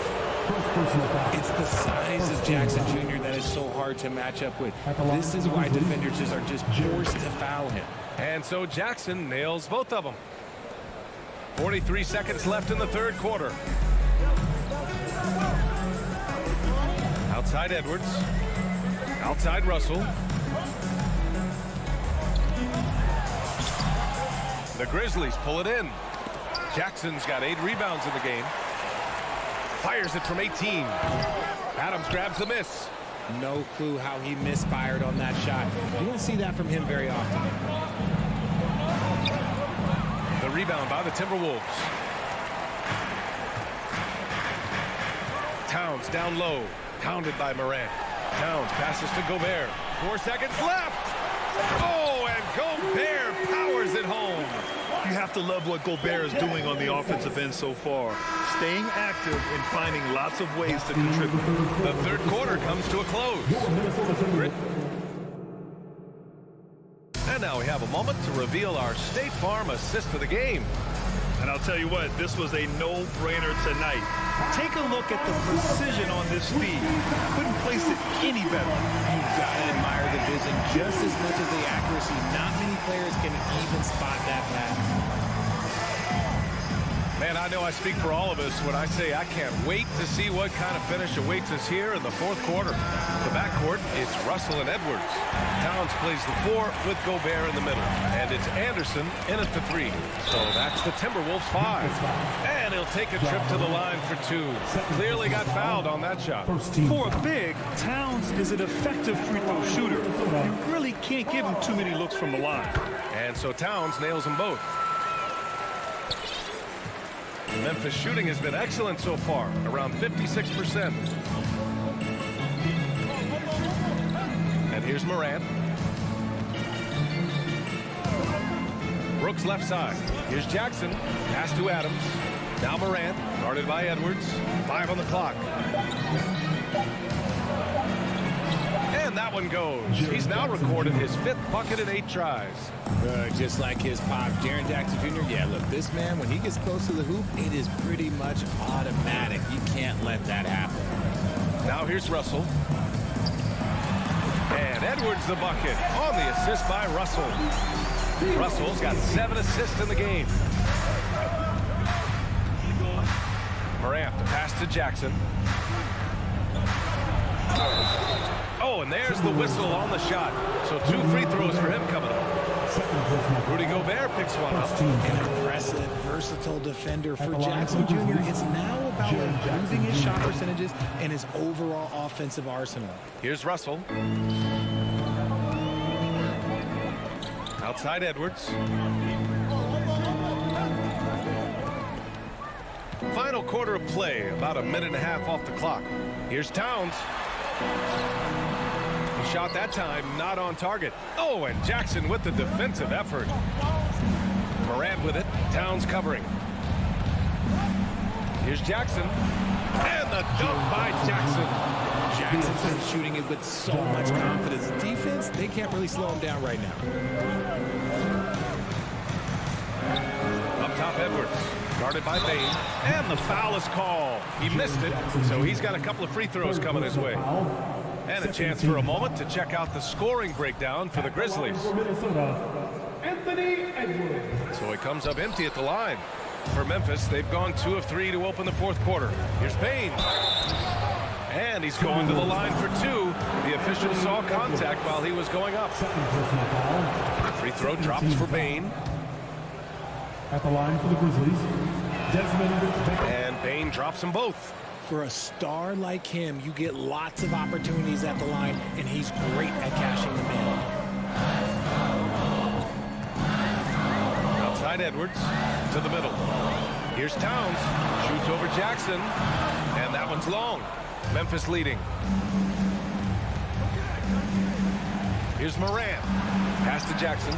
It's the size of Jackson Jr. that is so hard to match up with. This is why defenders are just forced to foul him. And so Jackson nails both of them. 43 seconds left in the third quarter. Outside Edwards. Outside Russell. The Grizzlies pull it in. Jackson's got 8 rebounds in the game. Fires it from 18. Adams grabs the miss. No clue how he misfired on that shot. You don't see that from him very often. The rebound by the Timberwolves. Towns down low. Pounded by Morant. Towns passes to Gobert. 4 seconds left. Oh, and Gobert powers it home. You have to love what Gobert is doing on the offensive end so far. Staying active and finding lots of ways to contribute. The third quarter comes to a close. And now we have a moment to reveal our State Farm assist of the game. And I'll tell you what, this was a no-brainer tonight. Take a look at the precision on this feed. Couldn't place it any better. You've got to admire the vision just as much as the accuracy. Not many players can even spot that pass. Man, I know I speak for all of us when I say I can't wait to see what kind of finish awaits us here in the fourth quarter. The backcourt, it's Russell and Edwards. Towns plays the 4 with Gobert in the middle. And it's Anderson in at the 3. So that's the Timberwolves 5. And he'll take a trip to the line for 2. Clearly got fouled on that shot. For a big, Towns is an effective free throw shooter. You really can't give him too many looks from the line. And so Towns nails them both. Memphis shooting has been excellent so far, around 56%. And here's Morant. Brooks left side. Here's Jackson. Pass to Adams. Now Morant, guarded by Edwards. 5 on the clock. And that one goes. He's now recorded his 5th bucket in 8 tries. Just like his pop, Jaren Jackson Jr. Yeah, look, this man, when he gets close to the hoop, it is pretty much automatic. You can't let that happen. Now here's Russell. And Edwards the bucket on the assist by Russell. Russell's got 7 assists in the game. Morant, the pass to Jackson. Oh, and there's the whistle on the shot. So 2 free throws for him coming up. Rudy Gobert picks one up. An impressive, versatile defender for Jackson Jr. It's now about improving his shot percentages and his overall offensive arsenal. Here's Russell. Outside Edwards. Final quarter of play, about a minute and a half off the clock. Here's Towns. He shot that time, not on target. Oh, and Jackson with the defensive effort. Morant with it, Towns covering. Here's Jackson. And the dunk by Jackson. Jackson's been shooting it with so much confidence. Defense, they can't really slow him down right now. Up top, Edwards. Guarded by Bain. And the foul is called. He missed it, so he's got a couple of free throws coming his way. And a chance for a moment to check out the scoring breakdown for the Grizzlies. Anthony Edwards. So he comes up empty at the line. For Memphis, they've gone 2 of 3 to open the fourth quarter. Here's Bain. And he's going to the line for 2. The official saw contact while he was going up. Free throw drops for Bain. At the line for the Grizzlies, and Bain drops them both. For a star like him, you get lots of opportunities at the line, and he's great at cashing them in. Outside Edwards to the middle. Here's Towns. Shoots over Jackson. And that one's long. Memphis leading. Here's Morant. Pass to Jackson.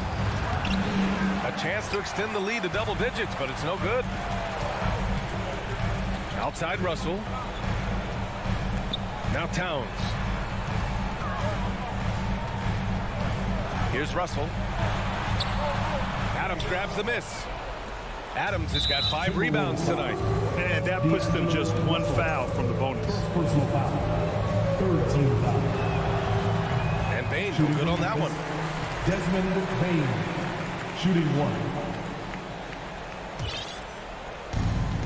A chance to extend the lead to double digits, but it's no good. Outside Russell. Now Towns. Here's Russell. Adams grabs the miss. Adams has got 5 rebounds tonight. And that puts them just 1 foul from the bonus. personal foul. 3rd team foul. And Bain good on that one. Desmond Bain, shooting 1.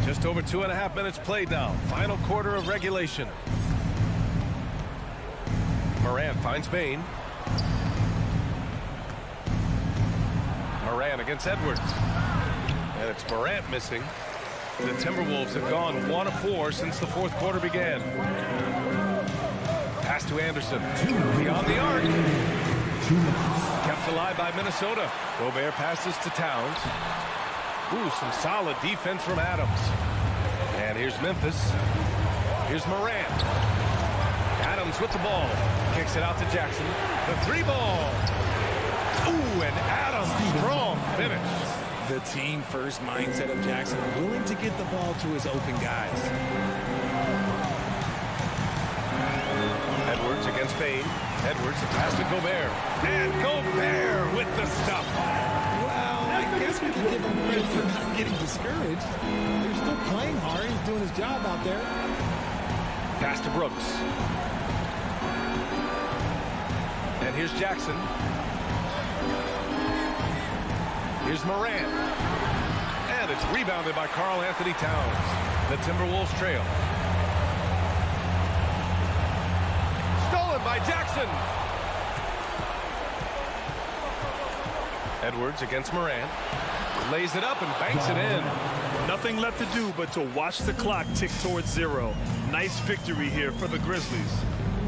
Just over 2.5 minutes played now. Final quarter of regulation. Morant finds Bain. Morant against Edwards. And it's Morant missing. The Timberwolves have gone 1 of 4 since the fourth quarter began. Pass to Anderson. Beyond the arc. Kept alive by Minnesota. Gobert passes to Towns. Ooh, some solid defense from Adams. And here's Memphis. Here's Morant. Adams with the ball. Kicks it out to Jackson. The 3-ball. Ooh, and Adams, strong finish. The team-first mindset of Jackson, willing to get the ball to his open guys. Edwards against Bain. Edwards, a pass to Gobert. And Gobert with the stuff. Well, I guess we can give him credit for not getting discouraged. He's still playing hard. He's doing his job out there. Pass to Brooks. And here's Jackson. Here's Morant. And it's rebounded by Karl Anthony Towns. The Timberwolves trail. Stolen by Jackson. Edwards against Morant. Lays it up and banks it in. Nothing left to do but to watch the clock tick towards 0. Nice victory here for the Grizzlies.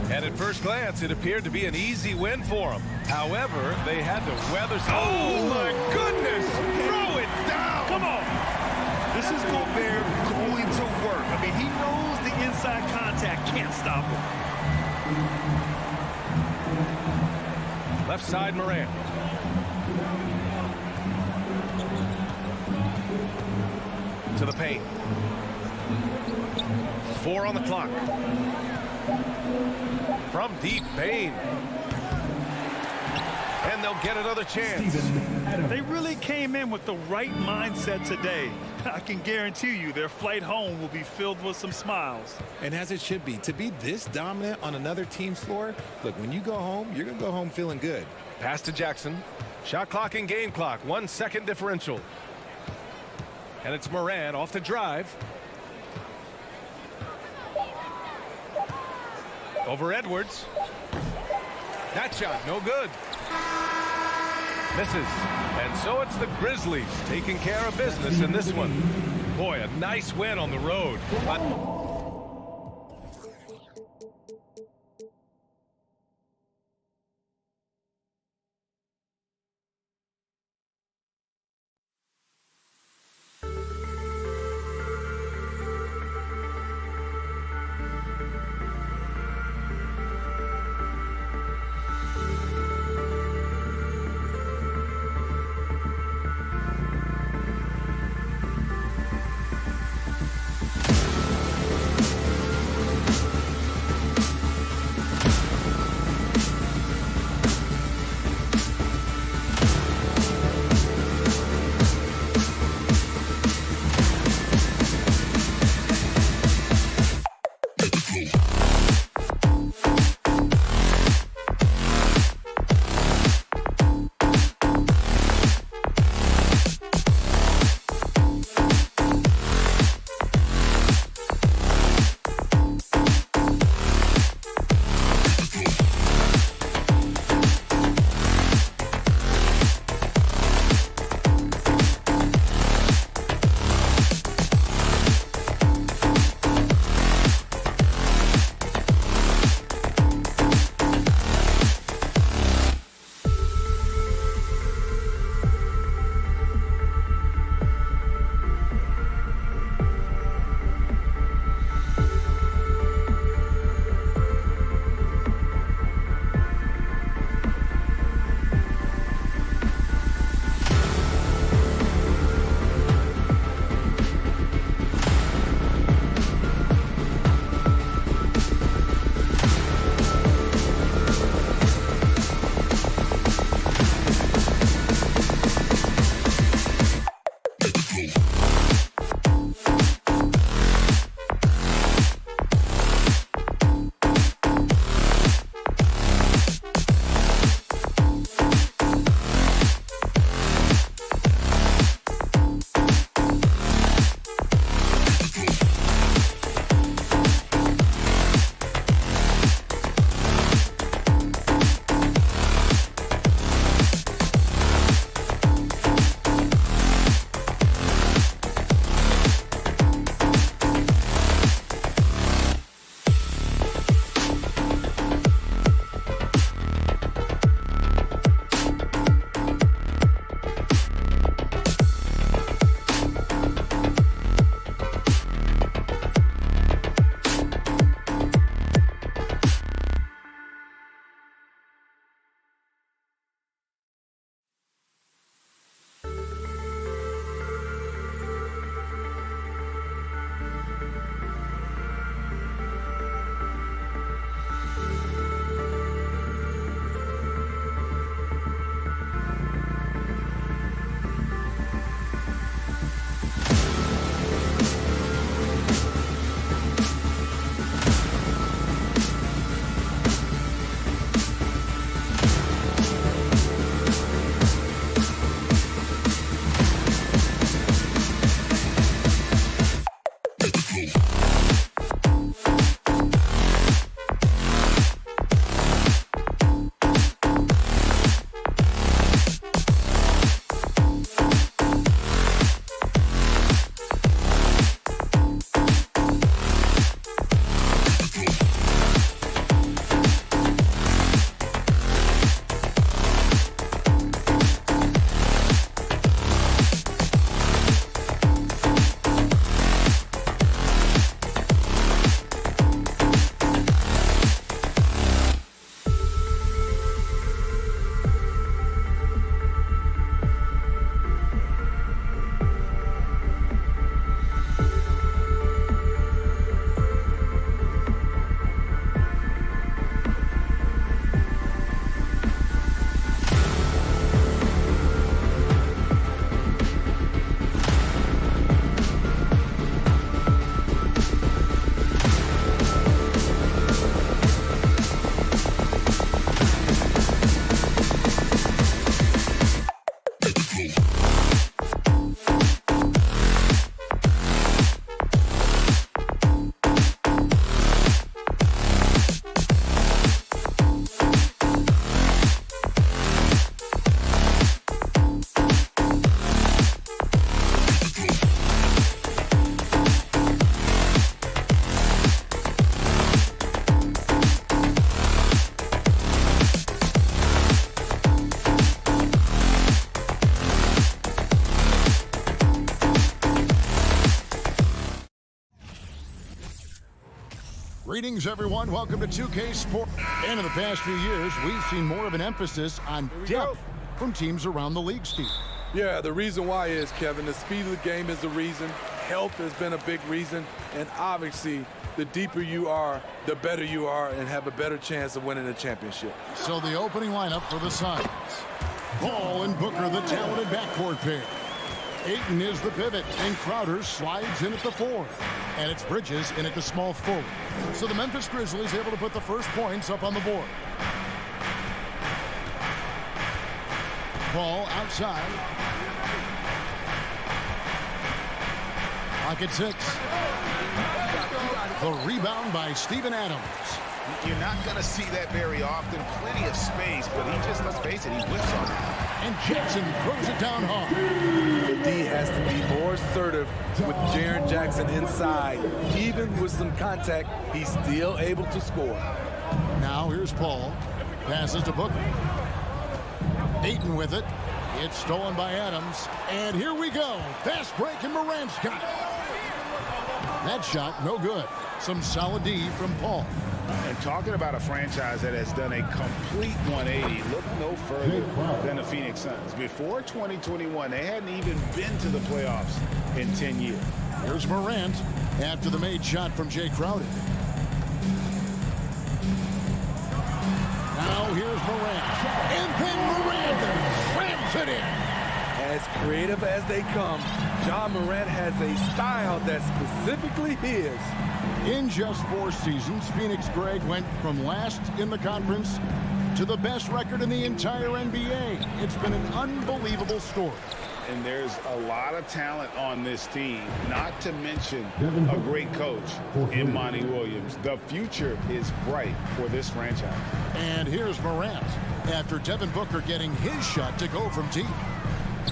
And at first glance, it appeared to be an easy win for them. However, they had to weather... Oh, my goodness! Throw it down! Come on! This is Gobert going to work. I mean, he knows the inside contact can't stop him. Left side, Morant. To the paint. 4 on the clock. From deep, Bain. And they'll get another chance. They really came in with the right mindset today. I can guarantee you their flight home will be filled with some smiles. And as it should be. To be this dominant on another team's floor, look, when you go home, you're going to go home feeling good. Pass to Jackson. Shot clock and game clock. 1 second differential. And it's Morant off the drive. Over Edwards. That shot, no good. Misses. And so it's the Grizzlies taking care of business in this one. Boy, a nice win on the road. But Greetings, everyone. Welcome to 2K Sports. And in the past few years, we've seen more of an emphasis on depth from teams around the league, Steve. Yeah, the reason why is, Kevin, the speed of the game is the reason. Health has been a big reason. And obviously, the deeper you are, the better you are and have a better chance of winning a championship. So the opening lineup for the Suns. Ball and Booker, the talented backcourt pair. Ayton is the pivot, and Crowder slides in at the 4. And it's Bridges in at the small forward. So the Memphis Grizzlies able to put the first points up on the board. Ball outside. Pocket 6. The rebound by Steven Adams. You're not going to see that very often. Plenty of space, but he just, let's face it, he whips on it. And Jackson throws it down hard. The D has to be more assertive with Jaren Jackson inside. Even with some contact, he's still able to score. Now here's Paul. Passes to Booker. Ayton with it. It's stolen by Adams. And here we go. Fast break, and Morant's got it. That shot, no good. Some solid D from Paul. And talking about a franchise that has done a complete 180, look no further than the Phoenix Suns. Before 2021, they hadn't even been to the playoffs in 10 years. Here's Morant after the made shot from Jay Crowder. Now here's Morant. And then Morant slams it in. As creative as they come, Ja Morant has a style that's specifically his. In just 4 seasons, Phoenix Greg went from last in the conference to the best record in the entire NBA. It's been an unbelievable story. And there's a lot of talent on this team, not to mention a great coach in Monty Williams. The future is bright for this franchise. And here's Morant after Devin Booker getting his shot to go from deep.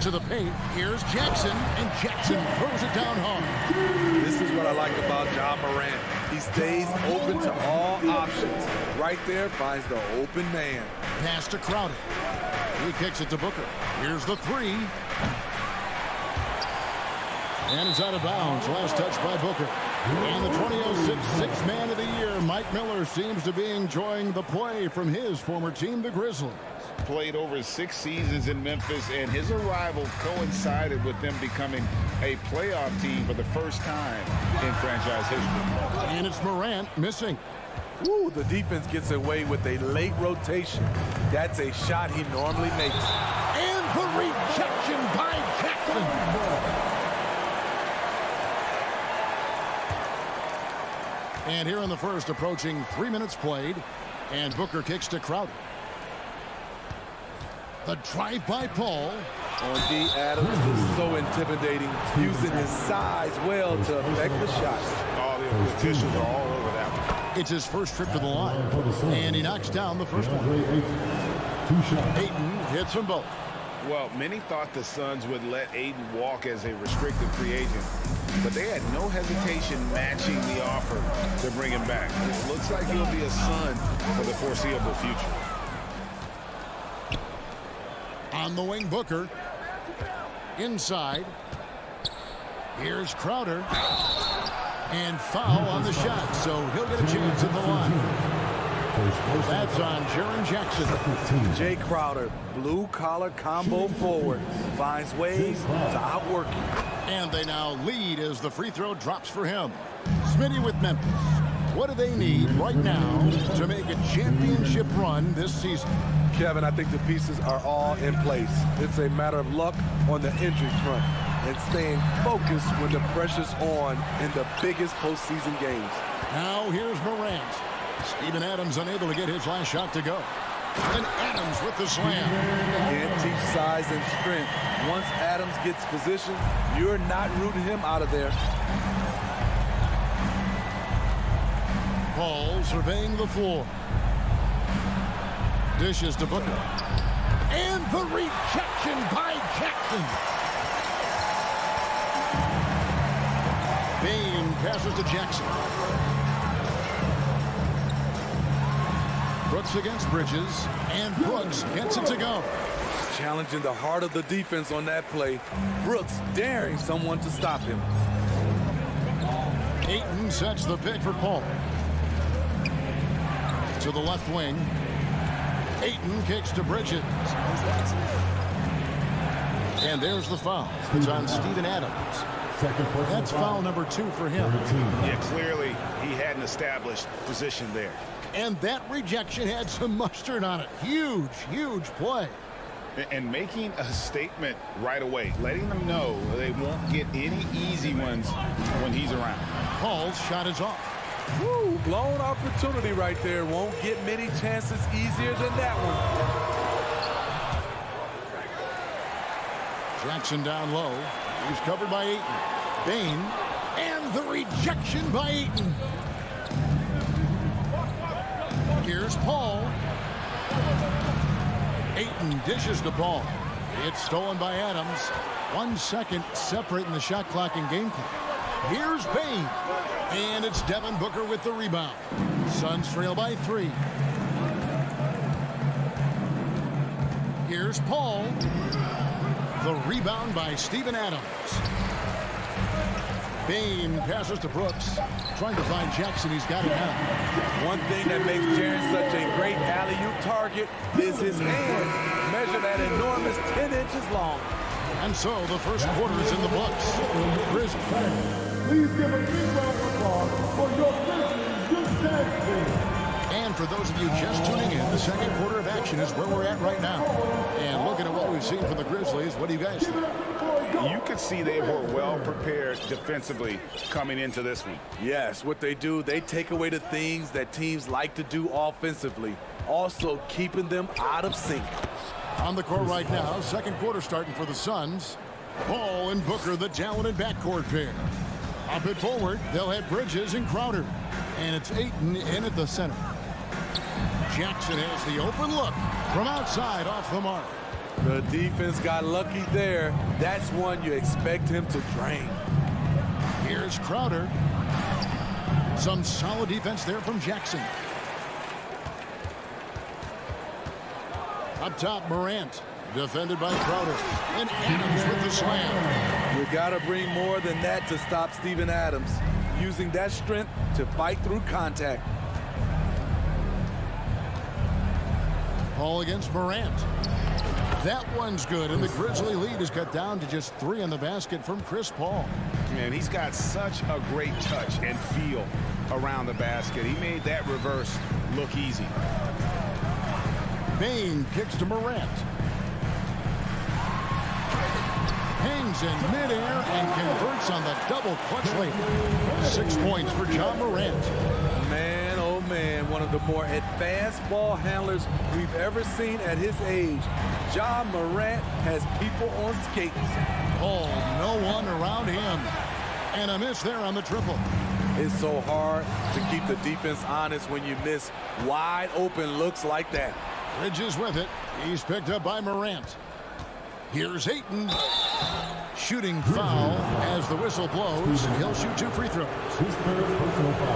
To the paint, here's Jackson, and Jackson throws it down hard. This is what I like about Ja Morant. He stays open to all options. Right there, finds the open man. Pass to Crowder. He kicks it to Booker. Here's the 3. And it's out of bounds. Last touch by Booker. And the 2006 Sixth Man of the Year, Mike Miller, seems to be enjoying the play from his former team, the Grizzlies. Played over 6 seasons in Memphis, and his arrival coincided with them becoming a playoff team for the first time in franchise history. And it's Morant missing. Ooh, the defense gets away with a late rotation. That's a shot he normally makes. And the rejection by Jackson. And here in the first, approaching 3 minutes played, and Booker kicks to Crowder. The drive by Paul. On D, Adams is so intimidating, using his size well to affect the shot. All the officials are all over that one. It's his first trip to the line, and he knocks down the first one. Ayton hits them both. Well, many thought the Suns would let Ayton walk as a restricted free agent, but they had no hesitation matching the offer to bring him back. It looks like he'll be a Sun for the foreseeable future. On the wing, Booker. Inside. Here's Crowder. And foul on the shot, so he'll get a chance at the line. That's on Jaren Jackson. Jay Crowder, blue-collar combo forward, finds ways to outwork you. And they now lead as the free throw drops for him. Smitty with Memphis. What do they need right now to make a championship run this season? Kevin, I think the pieces are all in place. It's a matter of luck on the injury front and staying focused when the pressure's on in the biggest postseason games. Now here's Morant. Steven Adams unable to get his last shot to go. And Adams with the slam. Can't teach size and strength. Once Adams gets position, you're not rooting him out of there. Paul surveying the floor. Dishes to Booker. And the rejection by Jackson. Bain passes to Jackson. Brooks against Bridges. And Brooks gets it to go. Challenging the heart of the defense on that play. Brooks daring someone to stop him. Ayton sets the pick for Paul. to the left wing. Ayton kicks to Bridges. And there's the foul. It's on Steven Adams. That's foul number 2 for him. Yeah, clearly he had an established position there. And that rejection had some mustard on it. Huge, huge play. And making a statement right away, letting them know they won't get any easy ones when he's around. Paul's shot is off. Woo, blown opportunity right there. Won't get many chances easier than that one. Jackson down low. He's covered by Ayton. Bain. And the rejection by Ayton. Here's Paul. Ayton dishes the ball. It's stolen by Adams. 1 second separating the shot clock and game clock. Here's Bain. And it's Devin Booker with the rebound. Suns trail by 3. Here's Paul. The rebound by Steven Adams. Bain passes to Brooks. Trying to find Jackson. He's got it now. One thing that makes Jaren such a great alley-oop target is his hands. Measured at enormous 10 inches long. And so the first quarter is in the books. Grizzlies. Please give a big round of applause for your Grizzlies Youth Dance Team. And for those of you just tuning in, the second quarter of action is where we're at right now. And looking at what we've seen from the Grizzlies, what do you guys think? You could see they were well prepared defensively coming into this one. Yes, what they do, they take away the things that teams like to do offensively, also keeping them out of sync. On the court right now, second quarter starting for the Suns. Paul and Booker, the talented backcourt pair. Up it forward, they'll have Bridges and Crowder. And it's Ayton in at the center. Jackson has the open look from outside off the mark. The defense got lucky there. That's one you expect him to drain. Here's Crowder. Some solid defense there from Jackson. Up top, Morant. Defended by Crowder. And Adams with the slam. You got to bring more than that to stop Steven Adams. Using that strength to fight through contact. Paul against Morant. That one's good, and the Grizzly lead is cut down to just 3 in the basket from Chris Paul. Man, he's got such a great touch and feel around the basket. He made that reverse look easy. Bain kicks to Morant. Hangs in midair and converts on the double clutch lane. 6 points for John Morant. Man, oh man, one of the more advanced ball handlers we've ever seen at his age. John Morant has people on skates. Oh, no one around him. And a miss there on the triple. It's so hard to keep the defense honest when you miss wide open looks like that. Bridges with it. He's picked up by Morant. Here's Ayton. Shooting foul as the whistle blows. He'll shoot 2 free throws.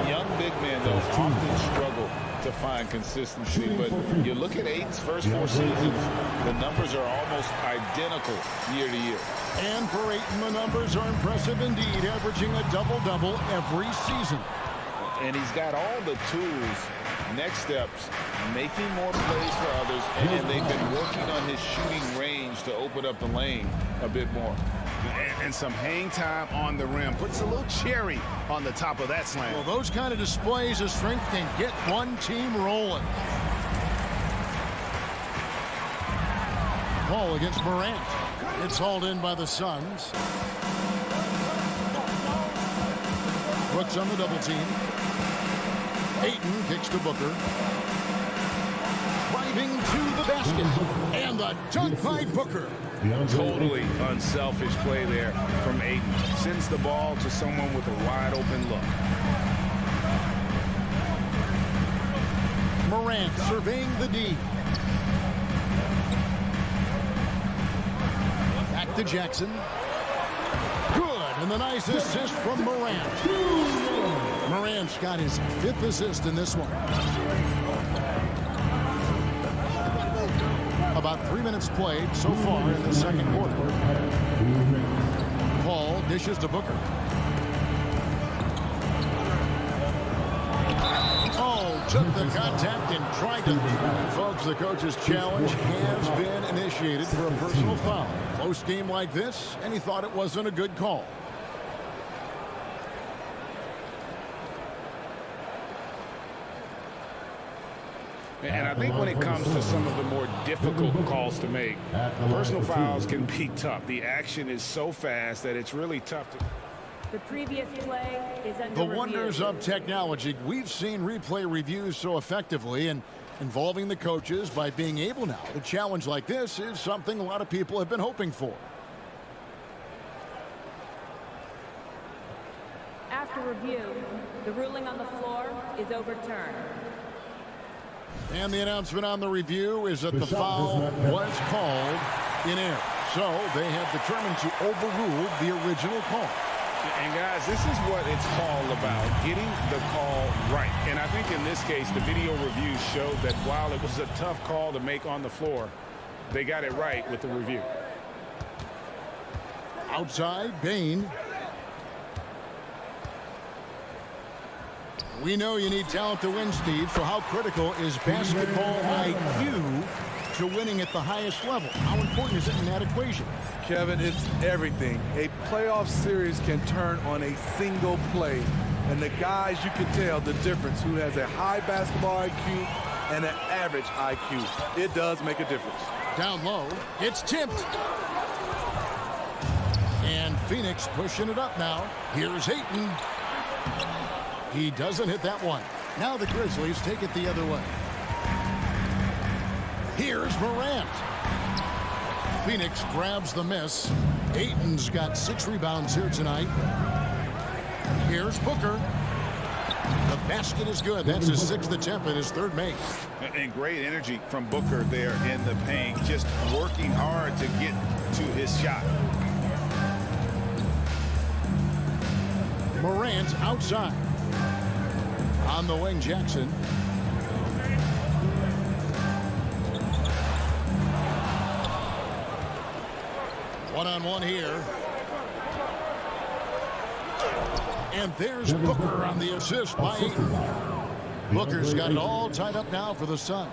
Young big men, though, often struggle to find consistency. But you look at Ayton's first 4 seasons, the numbers are almost identical year to year. And for Ayton, the numbers are impressive indeed, averaging a double-double every season. And he's got all the tools. Next steps, making more plays for others, and they've been working on his shooting range to open up the lane a bit more. And some hang time on the rim. Puts a little cherry on the top of that slam. Well, those kind of displays of strength can get one team rolling. Paul against Morant. It's hauled in by the Suns. Brooks on the double team. Ayton kicks to Booker. Driving to the basket. And the dunk by Booker. Totally unselfish play there from Ayton. Sends the ball to someone with a wide open look. Morant surveying the D. Back to Jackson. Good, and the nice assist from Morant. Morant's got his 5th assist in this one. About 3 minutes played so far in the second quarter. Paul dishes to Booker. Oh, took the contact and tried to. Folks, the coach's challenge has been initiated for a personal foul. Close game like this, and he thought it wasn't a good call. And I think when it comes to some of the more difficult calls to make, personal fouls can be tough. The action is so fast that it's really tough to... The previous play is under The review. wonders of technology. We've seen replay reviews so effectively, and involving the coaches by being able now to challenge like this is something a lot of people have been hoping for. After review, the ruling on the floor is overturned. And the announcement on the review is that the foul was called in error. So they have determined to overrule the original call. And guys, this is what it's all about, getting the call right. And I think in this case, the video review showed that while it was a tough call to make on the floor, they got it right with the review. Outside, Bain. We know you need talent to win, Steve, so how critical is basketball IQ to winning at the highest level? How important is it in that equation? Kevin, it's everything. A playoff series can turn on a single play. And the guys, you can tell the difference who has a high basketball IQ and an average IQ. It does make a difference. Down low, it's tipped. And Phoenix pushing it up now. Here's Ayton. He doesn't hit that one. Now the Grizzlies take it the other way. Here's Morant. Phoenix grabs the miss. Ayton's got 6 rebounds here tonight. Here's Booker. The basket is good. That's his 6th attempt at his 3rd make. And great energy from Booker there in the paint, just working hard to get to his shot. Morant outside. On the wing, Jackson. One-on-one here. And there's Booker on the assist by Ayton. Booker's got it all tied up now for the Suns.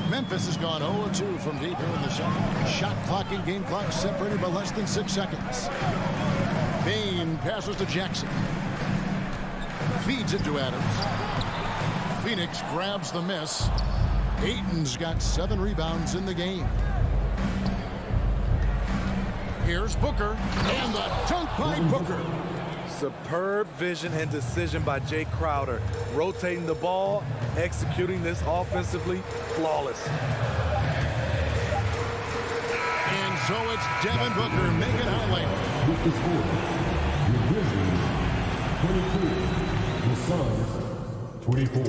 Memphis has gone 0-2 from deep here in the second. Shot clock and game clock separated by less than 6 seconds. Bain passes to Jackson. Feeds it to Adams. Phoenix grabs the miss. Ayton's got 7 rebounds in the game. Here's Booker, and the dunk by Booker. Superb vision and decision by Jay Crowder. Rotating the ball, executing this offensively, flawless. And so it's Devin Booker making highlight. With the score, the Grizzlies 22, the Suns 24.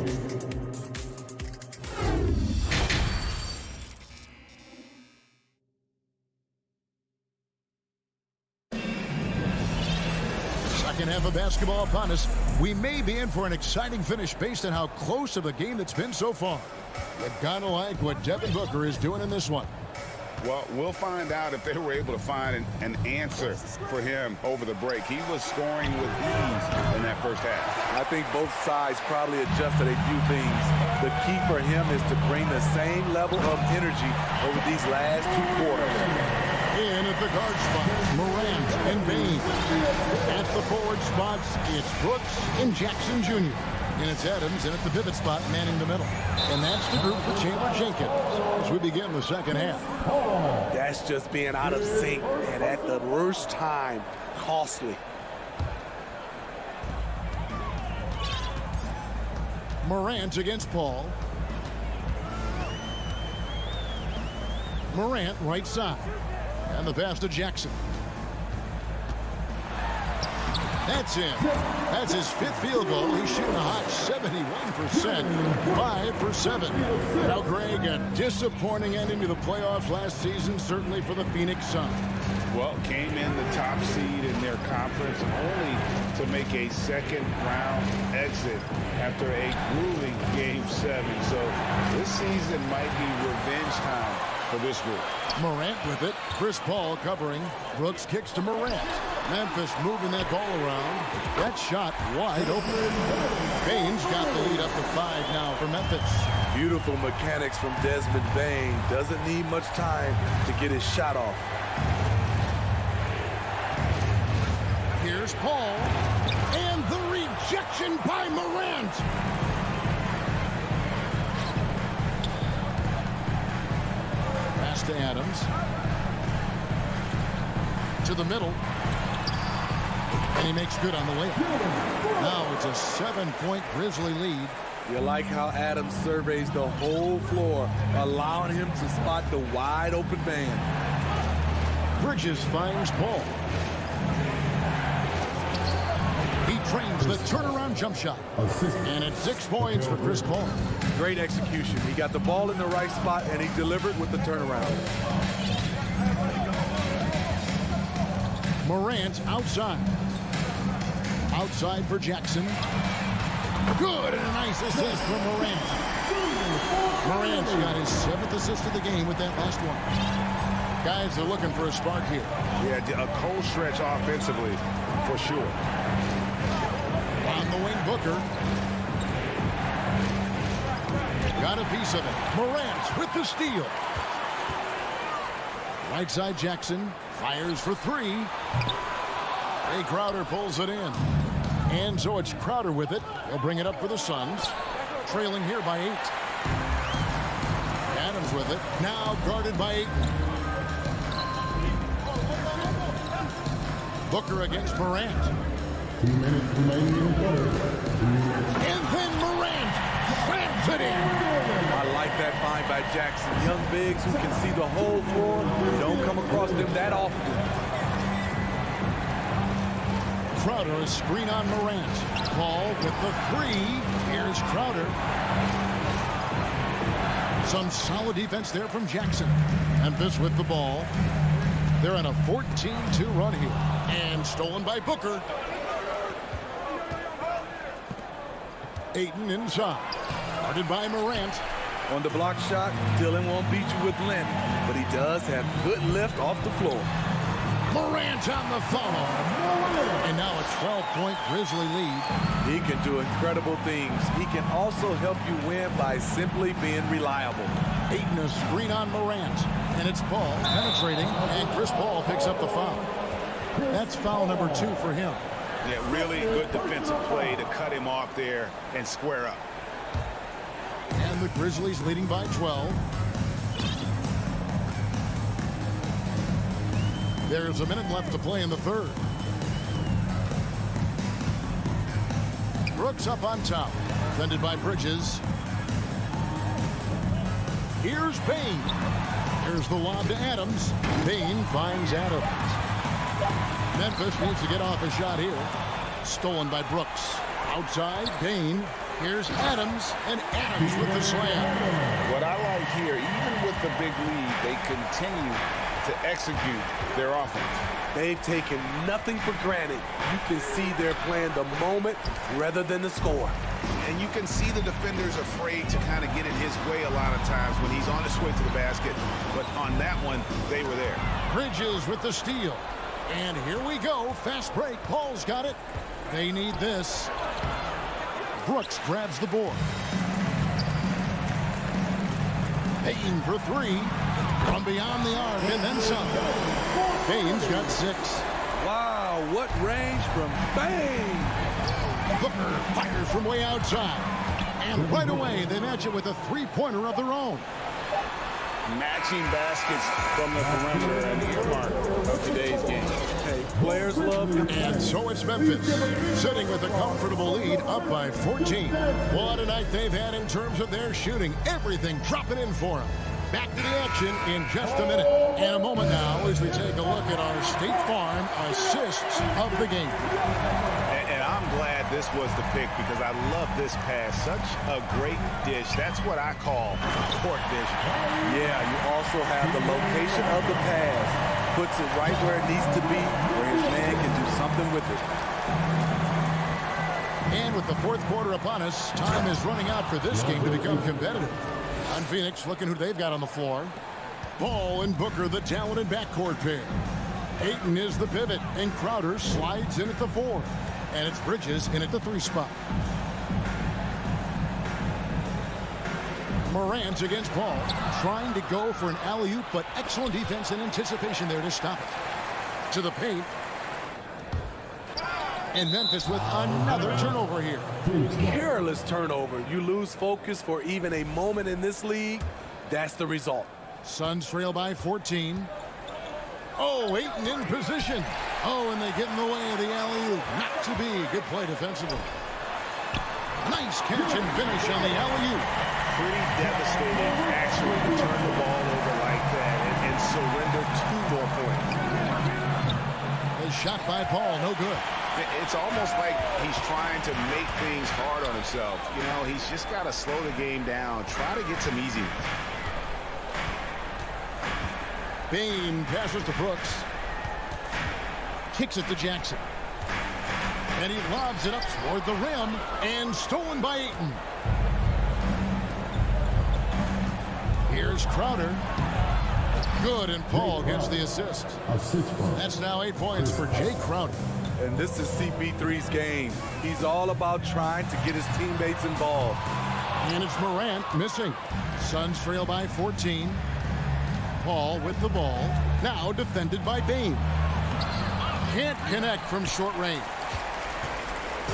Second half of basketball upon us. We may be in for an exciting finish based on how close of a game that's been so far. You've got to like what Devin Booker is doing in this one. Well, we'll find out if they were able to find an answer for him over the break. He was scoring with ease in that first half. I think both sides probably adjusted a few things. The key for him is to bring the same level of energy over these last 2 quarters. In at the guard spots, Morant and Bain. At the forward spots, it's Brooks and Jackson Jr. And it's Adams in at the pivot spot, manning the middle. And that's the group for Chandler Jenkins as we begin the second half. That's just being out of sync and at the worst time, costly. Morant against Paul. Morant right side. And the pass to Jackson. That's in. That's his 5th field goal. He's shooting a hot 71%. 5 for 7. Now, Greg, a disappointing ending to the playoffs last season, certainly for the Phoenix Suns. Well, came in the top seed in their conference only to make a second-round exit after a grueling Game 7. So this season might be revenge time for this group. Morant with it. Chris Paul covering. Brooks kicks to Morant. Memphis moving that ball around. That shot wide open. Bain's got the lead up to 5 now for Memphis. Beautiful mechanics from Desmond Bane. Doesn't need much time to get his shot off. Here's Paul. And the rejection by Morant. Pass to Adams. To the middle. And he makes good on the layup. Now it's a 7-point Grizzly lead. You like how Adams surveys the whole floor, allowing him to spot the wide open man. Bridges finds Paul. He trains the turnaround jump shot. And it's 6 points for Chris Paul. Great execution. He got the ball in the right spot, and he delivered with the turnaround. Morant outside. Outside for Jackson. Good, and a nice assist from Morant. Morant's got his 7th assist of the game with that last one. Guys are looking for a spark here. Yeah, a cold stretch offensively, for sure. On the wing, Booker. Got a piece of it. Morant with the steal. Right side, Jackson. Fires for 3. Ray Crowder pulls it in. And so it's Crowder with it. He'll bring it up for the Suns. Trailing here by 8. Adams with it. Now guarded by 8. Booker against Morant. 2 minutes remaining in the quarter. And then Morant slams it in. I like that find by Jackson. Young bigs who can see the whole floor. Don't come across them that often. Crowder, a screen on Morant. Paul with the 3. Here's Crowder. Some solid defense there from Jackson. Memphis with the ball. They're on a 14-2 run here. And stolen by Booker. Ayton inside. Guarded by Morant. On the block shot, Dylan won't beat you with length, but he does have good lift off the floor. Morant on the follow. And now a 12-point Grizzly lead. He can do incredible things. He can also help you win by simply being reliable. Ayton a screen on Morant. And it's Paul penetrating. And Chris Paul picks up the foul. That's foul number 2 for him. Yeah, really good defensive play to cut him off there and square up. And the Grizzlies leading by 12. There's a minute left to play in the third. Brooks up on top. Defended by Bridges. Here's Bane. Here's the lob to Adams. Bane finds Adams. Memphis needs to get off a shot here. Stolen by Brooks. Outside, Bane. Here's Adams, and Adams with the slam. What I like here, even with the big lead, they continue to execute their offense. They've taken nothing for granted. You can see they're playing the moment rather than the score. And you can see the defenders afraid to kind of get in his way a lot of times when he's on his way to the basket. But on that one, they were there. Bridges with the steal. And here we go. Fast break. Paul's got it. They need this. Brooks grabs the board. Payton for 3. From beyond the arc and then some. Payton's got 6. Wow, what range from Bane. Booker fires from way outside. And right away, they match it with a 3-pointer of their own. Matching baskets from the perimeter and the earmark of today's game. Hey, players love him. And so it's Memphis, sitting with a comfortable lead, up by 14. What a night they've had in terms of their shooting. Everything dropping in for them. Back to the action in just a minute. In a moment now as we take a look at our State Farm assists of the game. And I'm glad this was the pick because I love this pass. Such a great dish. That's what I call court vision. Yeah, you also have the location of the pass. Puts it right where it needs to be, where his man can do something with it. And with the fourth quarter upon us, time is running out for this game to become competitive. On Phoenix, looking who they've got on the floor. Paul and Booker, the talented backcourt pair. Ayton is the pivot, and Crowder slides in at the 4. And it's Bridges in at the 3 spot. Morant against Paul, trying to go for an alley-oop, but excellent defense and anticipation there to stop it. To the paint. And Memphis with another turnover here. Careless turnover. You lose focus for even a moment in this league. That's the result. Suns trail by 14. Oh, Ayton in position. Oh, and they get in the way of the alley-oop. Not to be. Good play defensively. Nice catch and finish on the alley-oop. Pretty devastating, actually, to turn the ball over like that and surrender 2 more points. A shot by Paul, no good. It's almost like he's trying to make things hard on himself. You know, he's just got to slow the game down, try to get some easiness. Bain passes to Brooks. Kicks it to Jackson. And he lobs it up toward the rim and stolen by Ayton. Here's Crowder. Good, and Paul gets the assist. That's now 8 points for Jay Crowder. And this is CP3's game. He's all about trying to get his teammates involved. And it's Morant missing. Suns trail by 14. Paul with the ball. Now defended by Bain. Can't connect from short range.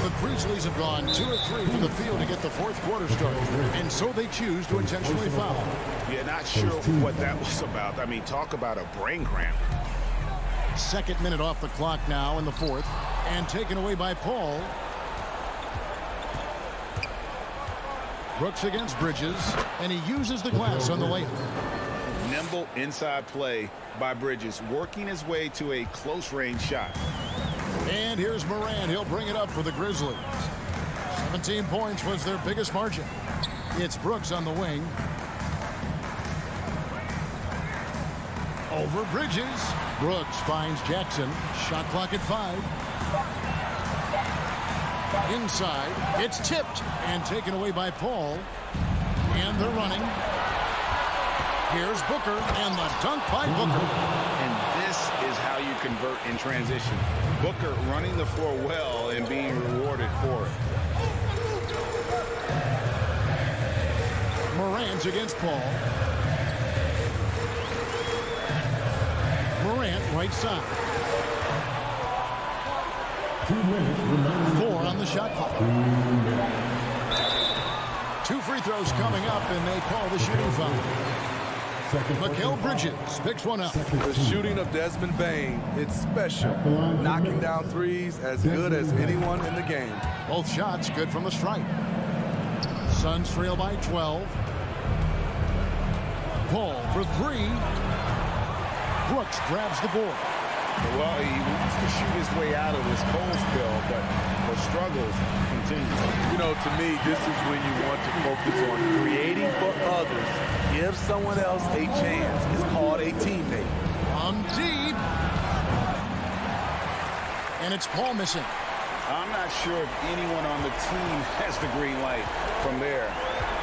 The Grizzlies have gone 2 of 3 from the field to get the 4th quarter started, and so they choose to intentionally foul. Yeah, not sure what that was about. I mean, talk about a brain cramp. 2nd minute off the clock now in the 4th, and taken away by Paul. Brooks against Bridges, and he uses the glass on the layup. Nimble inside play by Bridges, working his way to a close-range shot. And here's Morant. He'll bring it up for the Grizzlies. 17 points was their biggest margin. It's Brooks on the wing. Over Bridges. Brooks finds Jackson. Shot clock at 5. Inside. It's tipped and taken away by Paul. And they're running. Here's Booker, and the dunk by Booker. And this is how you convert in transition. Booker running the floor well and being rewarded for it. Morant against Paul. Morant right side. 2 minutes remaining. 4 on the shot clock. 2 free throws coming up, and they call the shooting foul. Mikal Bridges picks one up. The shooting of Desmond Bain, it's special. Knocking down threes as good as anyone in the game. Both shots good from the stripe. Suns trail by 12. Paul for 3. Brooks grabs the board. Well, he wants to shoot his way out of this cold spell, but the struggles continue. You know, to me, this is when you want to focus on creating for others. Give someone else a chance. It's called a teammate. On deep. And it's Paul missing. I'm not sure if anyone on the team has the green light from there.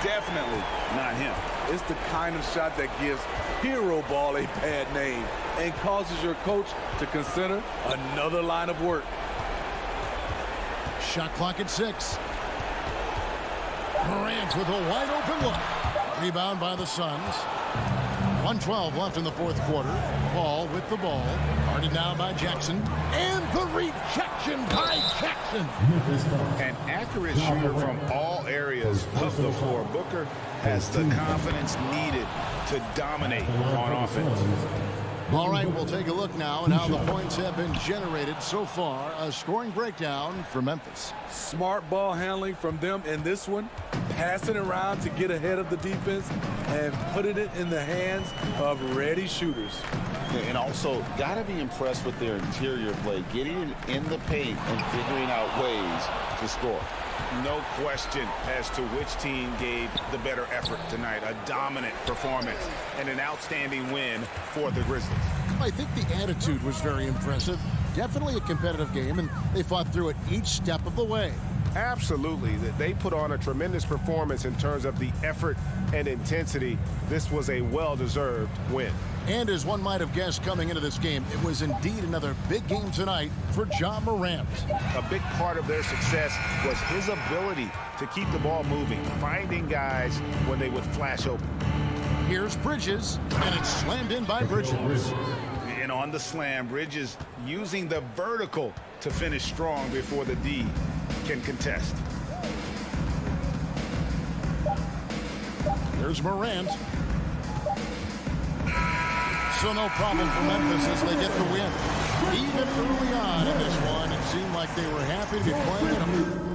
Definitely not him. It's the kind of shot that gives hero ball a bad name and causes your coach to consider another line of work. Shot clock at 6. Morant with a wide open look. Rebound by the Suns. 1:12 left in the 4th quarter. Paul with the ball. Guarded now by Jackson. And the rejection by Jackson. An accurate shooter from all areas of the floor. Booker has the confidence needed to dominate on offense. All right, we'll take a look now at how the points have been generated so far. A scoring breakdown for Memphis. Smart ball handling from them in this one. Passing around to get ahead of the defense and putting it in the hands of ready shooters. And also, got to be impressed with their interior play, getting it in the paint and figuring out ways to score. No question as to which team gave the better effort tonight. A dominant performance and an outstanding win for the Grizzlies. I think the attitude was very impressive. Definitely a competitive game, and they fought through it each step of the way. Absolutely. They put on a tremendous performance in terms of the effort and intensity. This was a well-deserved win. And as one might have guessed coming into this game, it was indeed another big game tonight for Ja Morant. A big part of their success was his ability to keep the ball moving, finding guys when they would flash open. Here's Bridges, and it's slammed in by Bridges. And on the slam, Bridges using the vertical to finish strong before the D can contest. Here's Morant. So no problem for Memphis as they get the win. Even early on in this one, it seemed like they were happy to be playing in a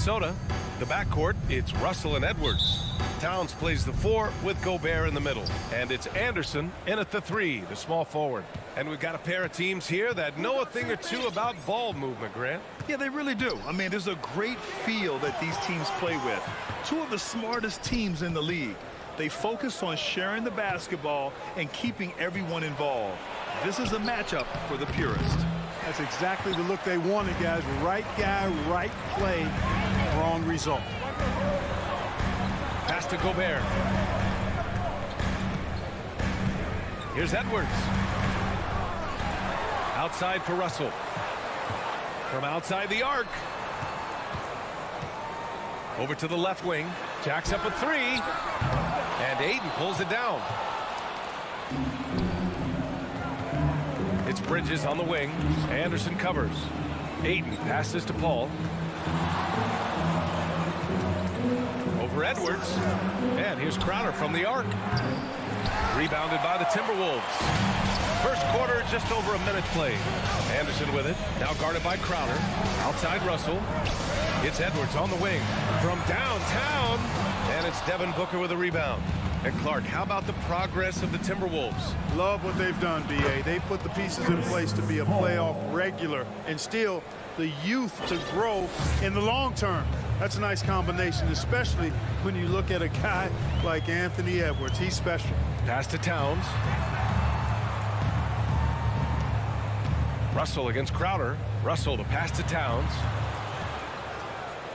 Minnesota, the backcourt, it's Russell and Edwards. Towns plays the 4 with Gobert in the middle. And it's Anderson in at the 3, the small forward. And we've got a pair of teams here that know a thing or two about ball movement, Grant. Yeah, they really do. I mean, there's a great feel that these teams play with. Two of the smartest teams in the league. They focus on sharing the basketball and keeping everyone involved. This is a matchup for the purist. That's exactly the look they wanted, guys. Right guy, right play, wrong result. Pass to Gobert. Here's Edwards. Outside for Russell. From outside the arc. Over to the left wing. Jacks up a 3. And Ayton pulls it down. It's Bridges on the wing. Anderson covers. Ayton passes to Paul. Over Edwards. And here's Crowder from the arc. Rebounded by the Timberwolves. First quarter, just over a minute played. Anderson with it. Now guarded by Crowder. Outside Russell. It's Edwards on the wing. From downtown. And it's Devin Booker with a rebound. And Clark, how about the progress of the Timberwolves? Love what they've done, B.A. They put the pieces in place to be a playoff regular and still the youth to grow in the long term. That's a nice combination, especially when you look at a guy like Anthony Edwards. He's special. Pass to Towns. Russell against Crowder. Russell, the pass to Towns.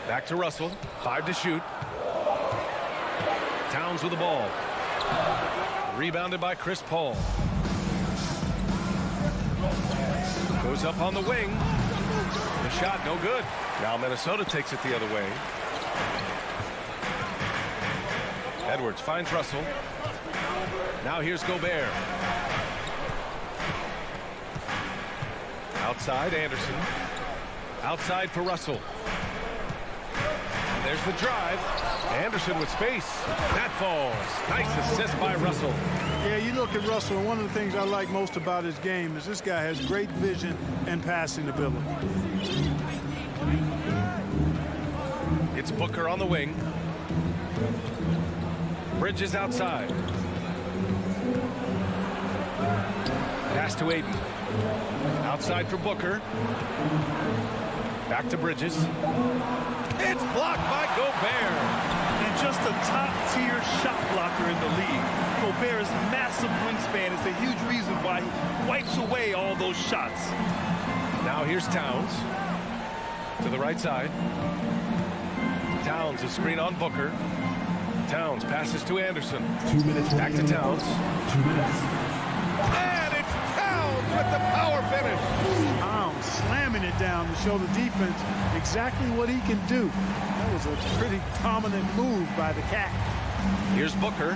Back to Russell. 5 to shoot. Towns with the ball. Rebounded by Chris Paul. Goes up on the wing. The shot no good. Now Minnesota takes it the other way. Edwards finds Russell. Now here's Gobert. Outside Anderson. Outside for Russell. And there's the drive. Anderson with space. That falls. Nice assist by Russell. Yeah, you look at Russell, and one of the things I like most about his game is this guy has great vision and passing ability. It's Booker on the wing. Bridges outside. Pass to Ayton. Outside for Booker. Back to Bridges. It's blocked by Gobert. And just a top-tier shot blocker in the league. Gobert's massive wingspan is a huge reason why he wipes away all those shots. Now here's Towns. To the right side. Towns, a screen on Booker. Towns passes to Anderson. 2 minutes. Back to Towns. 2 minutes. And it's Towns with the power finish. Towns slamming it down to show the defense exactly what he can do. That was a pretty dominant move by the Cat. Here's Booker.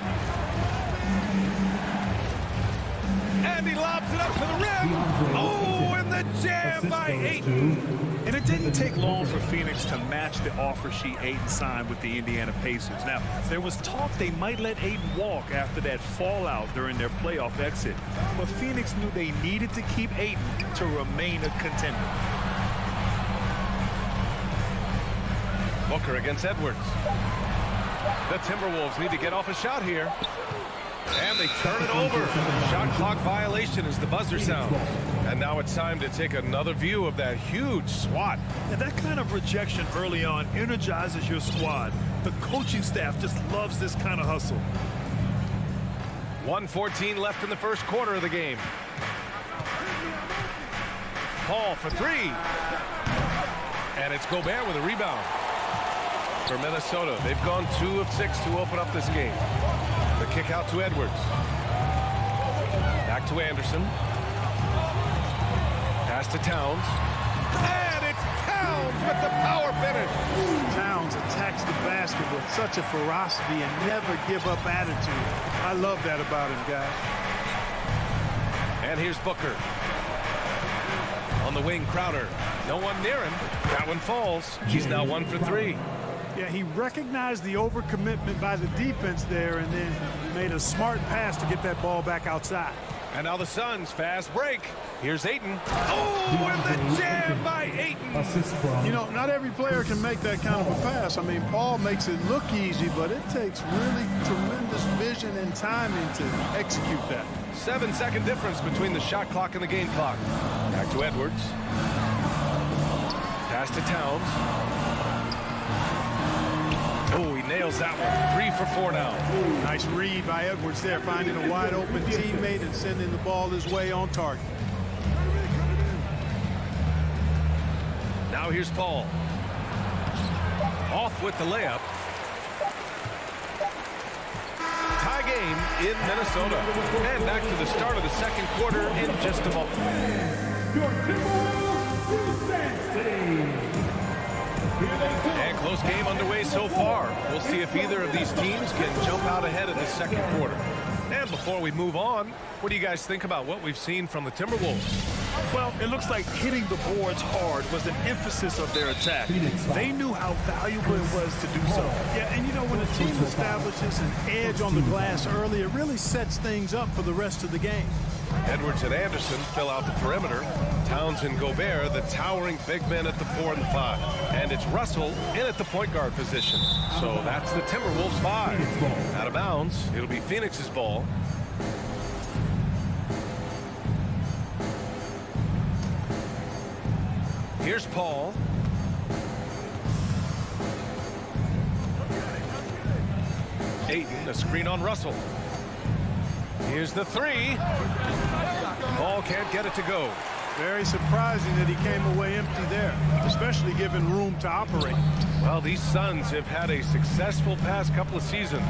And he lobs it up to the rim. Oh, and the jam by Ayton. And it didn't take long for Phoenix to match the offer sheet Ayton signed with the Indiana Pacers. Now, there was talk they might let Ayton walk after that fallout during their playoff exit. But Phoenix knew they needed to keep Ayton to remain a contender. Booker against Edwards. The Timberwolves need to get off a shot here. And they turn it over. Shot clock violation as the buzzer sounds. And now it's time to take another view of that huge swat. And that kind of rejection early on energizes your squad. The coaching staff just loves this kind of hustle. 1:14 left in the first quarter of the game. Paul for 3. And it's Gobert with a rebound. For Minnesota, they've gone 2 of 6 to open up this game. The kick out to Edwards. Back to Anderson. Pass to Towns. And it's Towns with the power finish. Towns attacks the basket with such a ferocity and never give up attitude. I love that about him, guys. And here's Booker. On the wing, Crowder. No one near him. That one falls. He's now 1 for 3. Yeah, he recognized the overcommitment by the defense there and then made a smart pass to get that ball back outside. And now the Suns fast break. Here's Ayton. Oh, and the jam by Ayton. You know, not every player can make that kind of a pass. I mean, Paul makes it look easy, but it takes really tremendous vision and timing to execute that. 7-second difference between the shot clock and the game clock. Back to Edwards. Pass to Towns. Oh, he nails that one. 3 for 4 now. Nice read by Edwards there, finding a wide open teammate and sending the ball his way on target. Now here's Paul. Off with the layup. Tie game in Minnesota. And back to the start of the second quarter in just a moment. Your Timberwolves defense team. And close game underway so far. We'll see if either of these teams can jump out ahead of the second quarter. And before we move on, what do you guys think about what we've seen from the Timberwolves? Well, it looks like hitting the boards hard was an emphasis of their attack. They knew how valuable it was to do so. Yeah, and you know, when a team establishes an edge on the glass early, it really sets things up for the rest of the game. Edwards and Anderson fill out the perimeter. Towns and Gobert, the towering big men at the 4 and the 5. And it's Russell in at the point guard position. So that's the Timberwolves 5. Out of bounds. It'll be Phoenix's ball. Here's Paul. Ayton, a screen on Russell. Here's the 3. Paul can't get it to go. Very surprising that he came away empty there, especially given room to operate. Well, these Suns have had a successful past couple of seasons.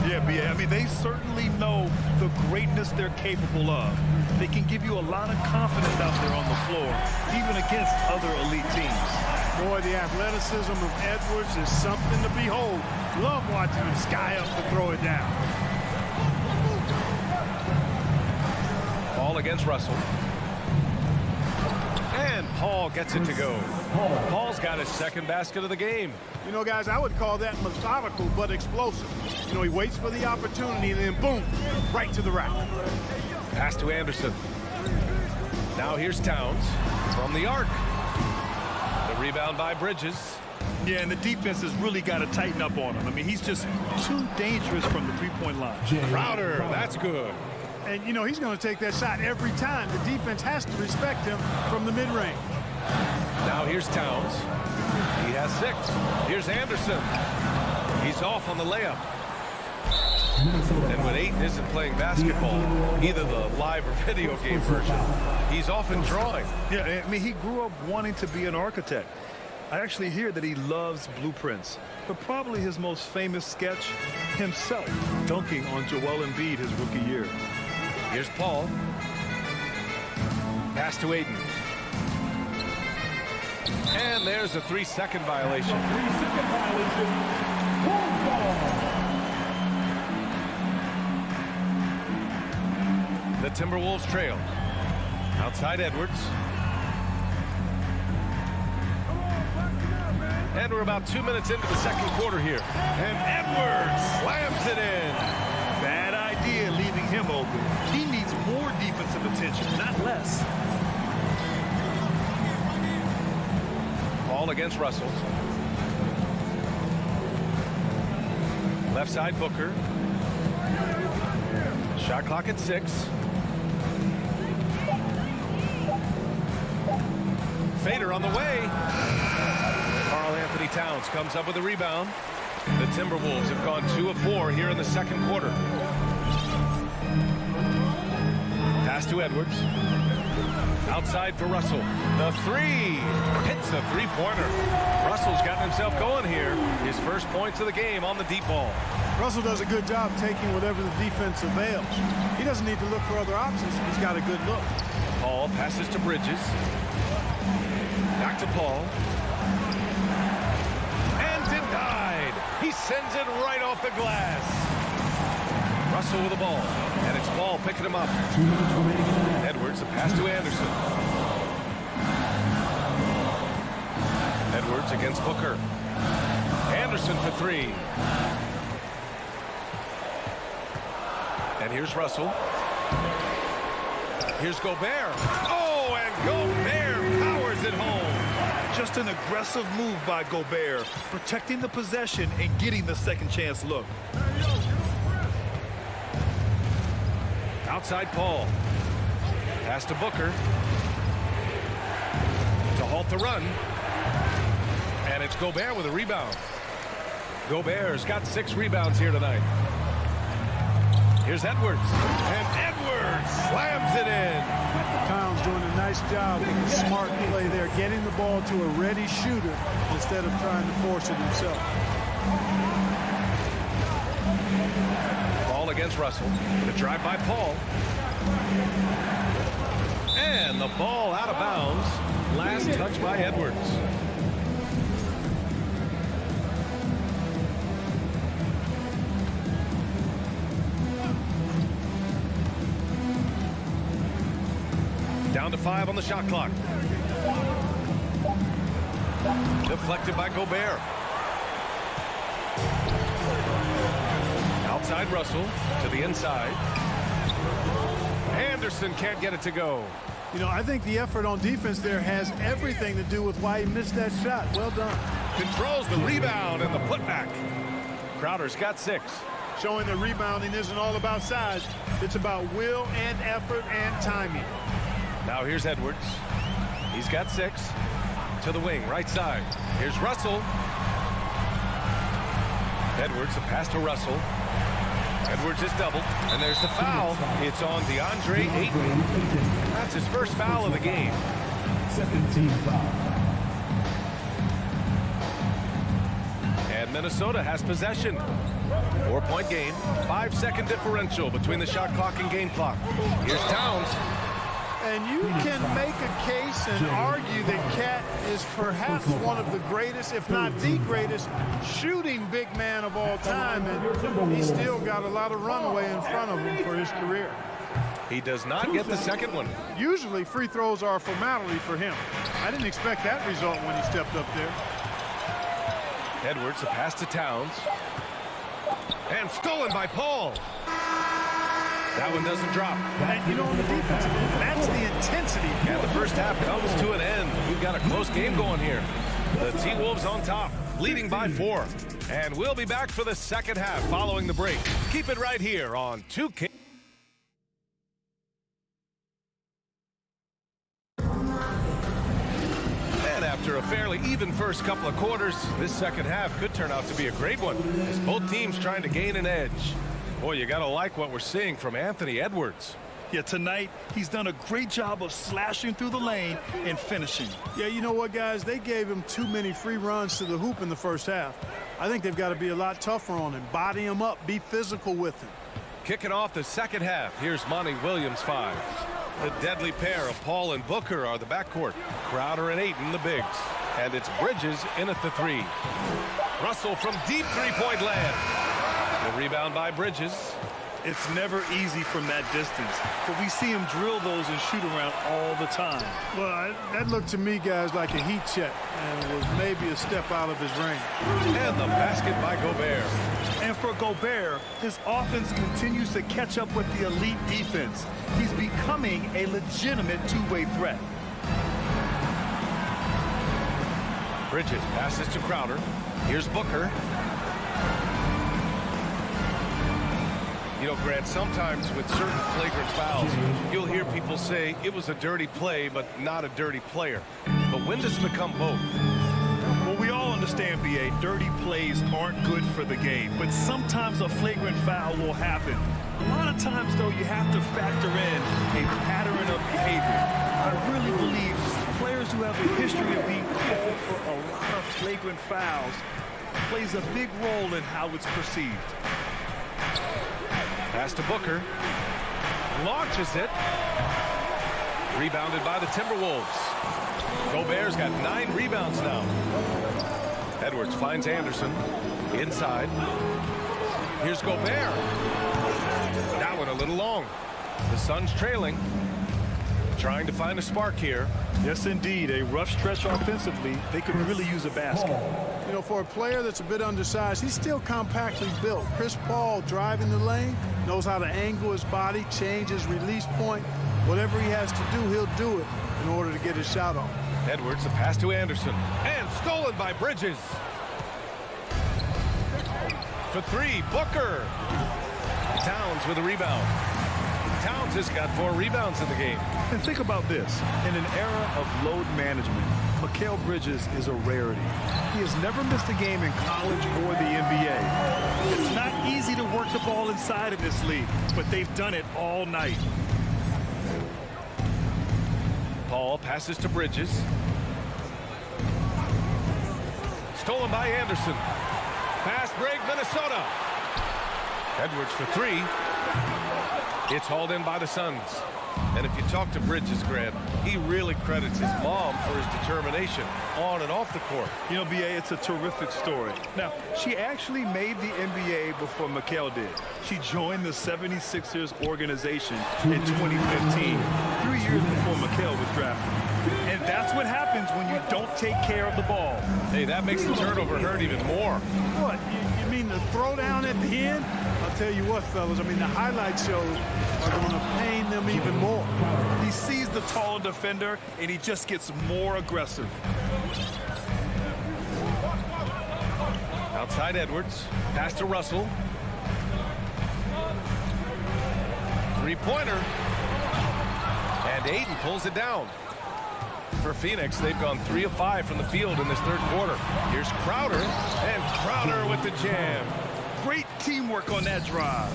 Yeah, B.A. I mean, they certainly know the greatness they're capable of. They can give you a lot of confidence out there on the floor, even against other elite teams. Boy, the athleticism of Edwards is something to behold. Love watching him sky up to throw it down. Ball against Russell. And Paul gets it to go. Paul's got his second basket of the game. You know, guys, I would call that methodical but explosive. You know, he waits for the opportunity and then boom, right to the rack. Pass to Anderson. Now here's Towns from the arc. The rebound by Bridges. Yeah, and the defense has really got to tighten up on him. I mean, he's just too dangerous from the three-point line. Crowder, that's good. And, you know, he's going to take that shot every time. The defense has to respect him from the mid-range. Now here's Towns. He has 6. Here's Anderson. He's off on the layup. And when Ayton isn't playing basketball, either the live or video game version, he's often drawing. Yeah, I mean, he grew up wanting to be an architect. I actually hear that he loves blueprints. But probably his most famous sketch, himself dunking on Joel Embiid his rookie year. Here's Paul. Pass to Ayton. And there's a 3-second violation. 3-second violation. The Timberwolves trail. Outside Edwards. And we're about 2 minutes into the second quarter here. And Edwards slams it in. Bad idea leaving him open. He needs more defensive attention, not less. Ball against Russell. Left side Booker. Shot clock at 6. Fader on the way. Karl-Anthony Towns comes up with a rebound. The Timberwolves have gone 2 of 4 here in the second quarter. Pass to Edwards. Outside for Russell. The 3 hits a 3-pointer. Russell's gotten himself going here. His first points of the game on the deep ball. Russell does a good job taking whatever the defense avails. He doesn't need to look for other options if he's got a good look. Paul passes to Bridges. Back to Paul. And denied. He sends it right off the glass. Russell with the ball. And it's Paul picking him up. Edwards, a pass to Anderson. Edwards against Booker. Anderson for 3. And here's Russell. Here's Gobert. Oh, and Gobert powers it home. Just an aggressive move by Gobert, protecting the possession and getting the second chance look. Outside Paul. Pass to Booker. To halt the run. And it's Gobert with a rebound. Gobert's got 6 rebounds here tonight. Here's Edwards. And Edwards slams it in. Towns doing a nice job with a smart play there, getting the ball to a ready shooter instead of trying to force it himself. Ball against Russell. The drive by Paul. And the ball out of bounds. Last touch by Edwards. Down to 5 on the shot clock. Deflected by Gobert. Outside Russell to the inside. Anderson can't get it to go. You know, I think the effort on defense there has everything to do with why he missed that shot. Well done. Controls the rebound and the putback. Crowder's got 6. Showing that rebounding isn't all about size. It's about will and effort and timing. Now here's Edwards. He's got 6. To the wing, right side. Here's Russell. Edwards, a pass to Russell. Edwards is doubled, and there's the foul. It's on DeAndre Ayton. That's his first foul of the game. Second team foul. And Minnesota has possession. 4-point game, 5-second differential between the shot clock and game clock. Here's Towns. And you can make a case and argue that Cat is perhaps one of the greatest, if not the greatest, shooting big man of all time. And he's still got a lot of runway in front of him for his career. He does not get the second one. Usually free throws are a formality for him. I didn't expect that result when he stepped up there. Edwards, a pass to Towns. And stolen by Paul. That one doesn't drop. And you know, on the defense, that's the intensity. And the first half comes to an end. We've got a close game going here. The T-Wolves on top, leading by 4. And we'll be back for the second half following the break. Keep it right here on 2K. And after a fairly even first couple of quarters, this second half could turn out to be a great one, as both teams trying to gain an edge. Boy, you gotta like what we're seeing from Anthony Edwards. Yeah, tonight he's done a great job of slashing through the lane and finishing. Yeah, you know what, guys? They gave him too many free runs to the hoop in the first half. I think they've got to be a lot tougher on him. Body him up. Be physical with him. Kicking off the second half, here's Monty Williams 5. The deadly pair of Paul and Booker are the backcourt. Crowder and Ayton the bigs. And it's Bridges in at the 3. Russell from deep three-point land. The rebound by Bridges. It's never easy from that distance, but we see him drill those and shoot around all the time. Well, that looked to me, guys, like a heat check, and was maybe a step out of his range. And the basket by Gobert. And for Gobert, his offense continues to catch up with the elite defense. He's becoming a legitimate two-way threat. Bridges passes to Crowder. Here's Booker. You know, Grant, sometimes with certain flagrant fouls, you'll hear people say it was a dirty play, but not a dirty player. But when does it become both? Well, we all understand, B.A., dirty plays aren't good for the game, but sometimes a flagrant foul will happen. A lot of times, though, you have to factor in a pattern of behavior. I really believe players who have a history of being called for a lot of flagrant fouls plays a big role in how it's perceived. Pass to Booker. Launches it. Rebounded by the Timberwolves. Gobert's got 9 rebounds now. Edwards finds Anderson. Inside. Here's Gobert. That one a little long. The Suns trailing. Trying to find a spark here. Yes, indeed. A rough stretch offensively. They could really use a basket. You know, for a player that's a bit undersized, he's still compactly built. Chris Paul driving the lane, knows how to angle his body, change his release point. Whatever he has to do, he'll do it in order to get his shot off. Edwards, the pass to Anderson. And stolen by Bridges. For three, Booker. Towns with a rebound. Towns has got 4 rebounds in the game. And think about this. In an era of load management, Mikal Bridges is a rarity. He has never missed a game in college or the NBA. It's not easy to work the ball inside of this league, but they've done it all night. Paul passes to Bridges. Stolen by Anderson. Fast break, Minnesota. Edwards for 3. It's hauled in by the Suns. And if you talk to Bridges, Grant, he really credits his mom for his determination on and off the court. You know, B.A., it's a terrific story. Now, she actually made the NBA before Mikal did. She joined the 76ers organization in 2015, 3 years before Mikal was drafted. And that's what happens when you don't take care of the ball. Hey, that makes the turnover hurt even more. What? You mean the throwdown at the end? I'll tell you what, fellas. I mean, the highlight shows are going to pain them even more. He sees the taller defender, and he just gets more aggressive. Outside Edwards. Pass to Russell. Three-pointer. And Ayton pulls it down. For Phoenix, they've gone 3 of 5 from the field in this third quarter. Here's Crowder, and Crowder with the jam. Great teamwork on that drive,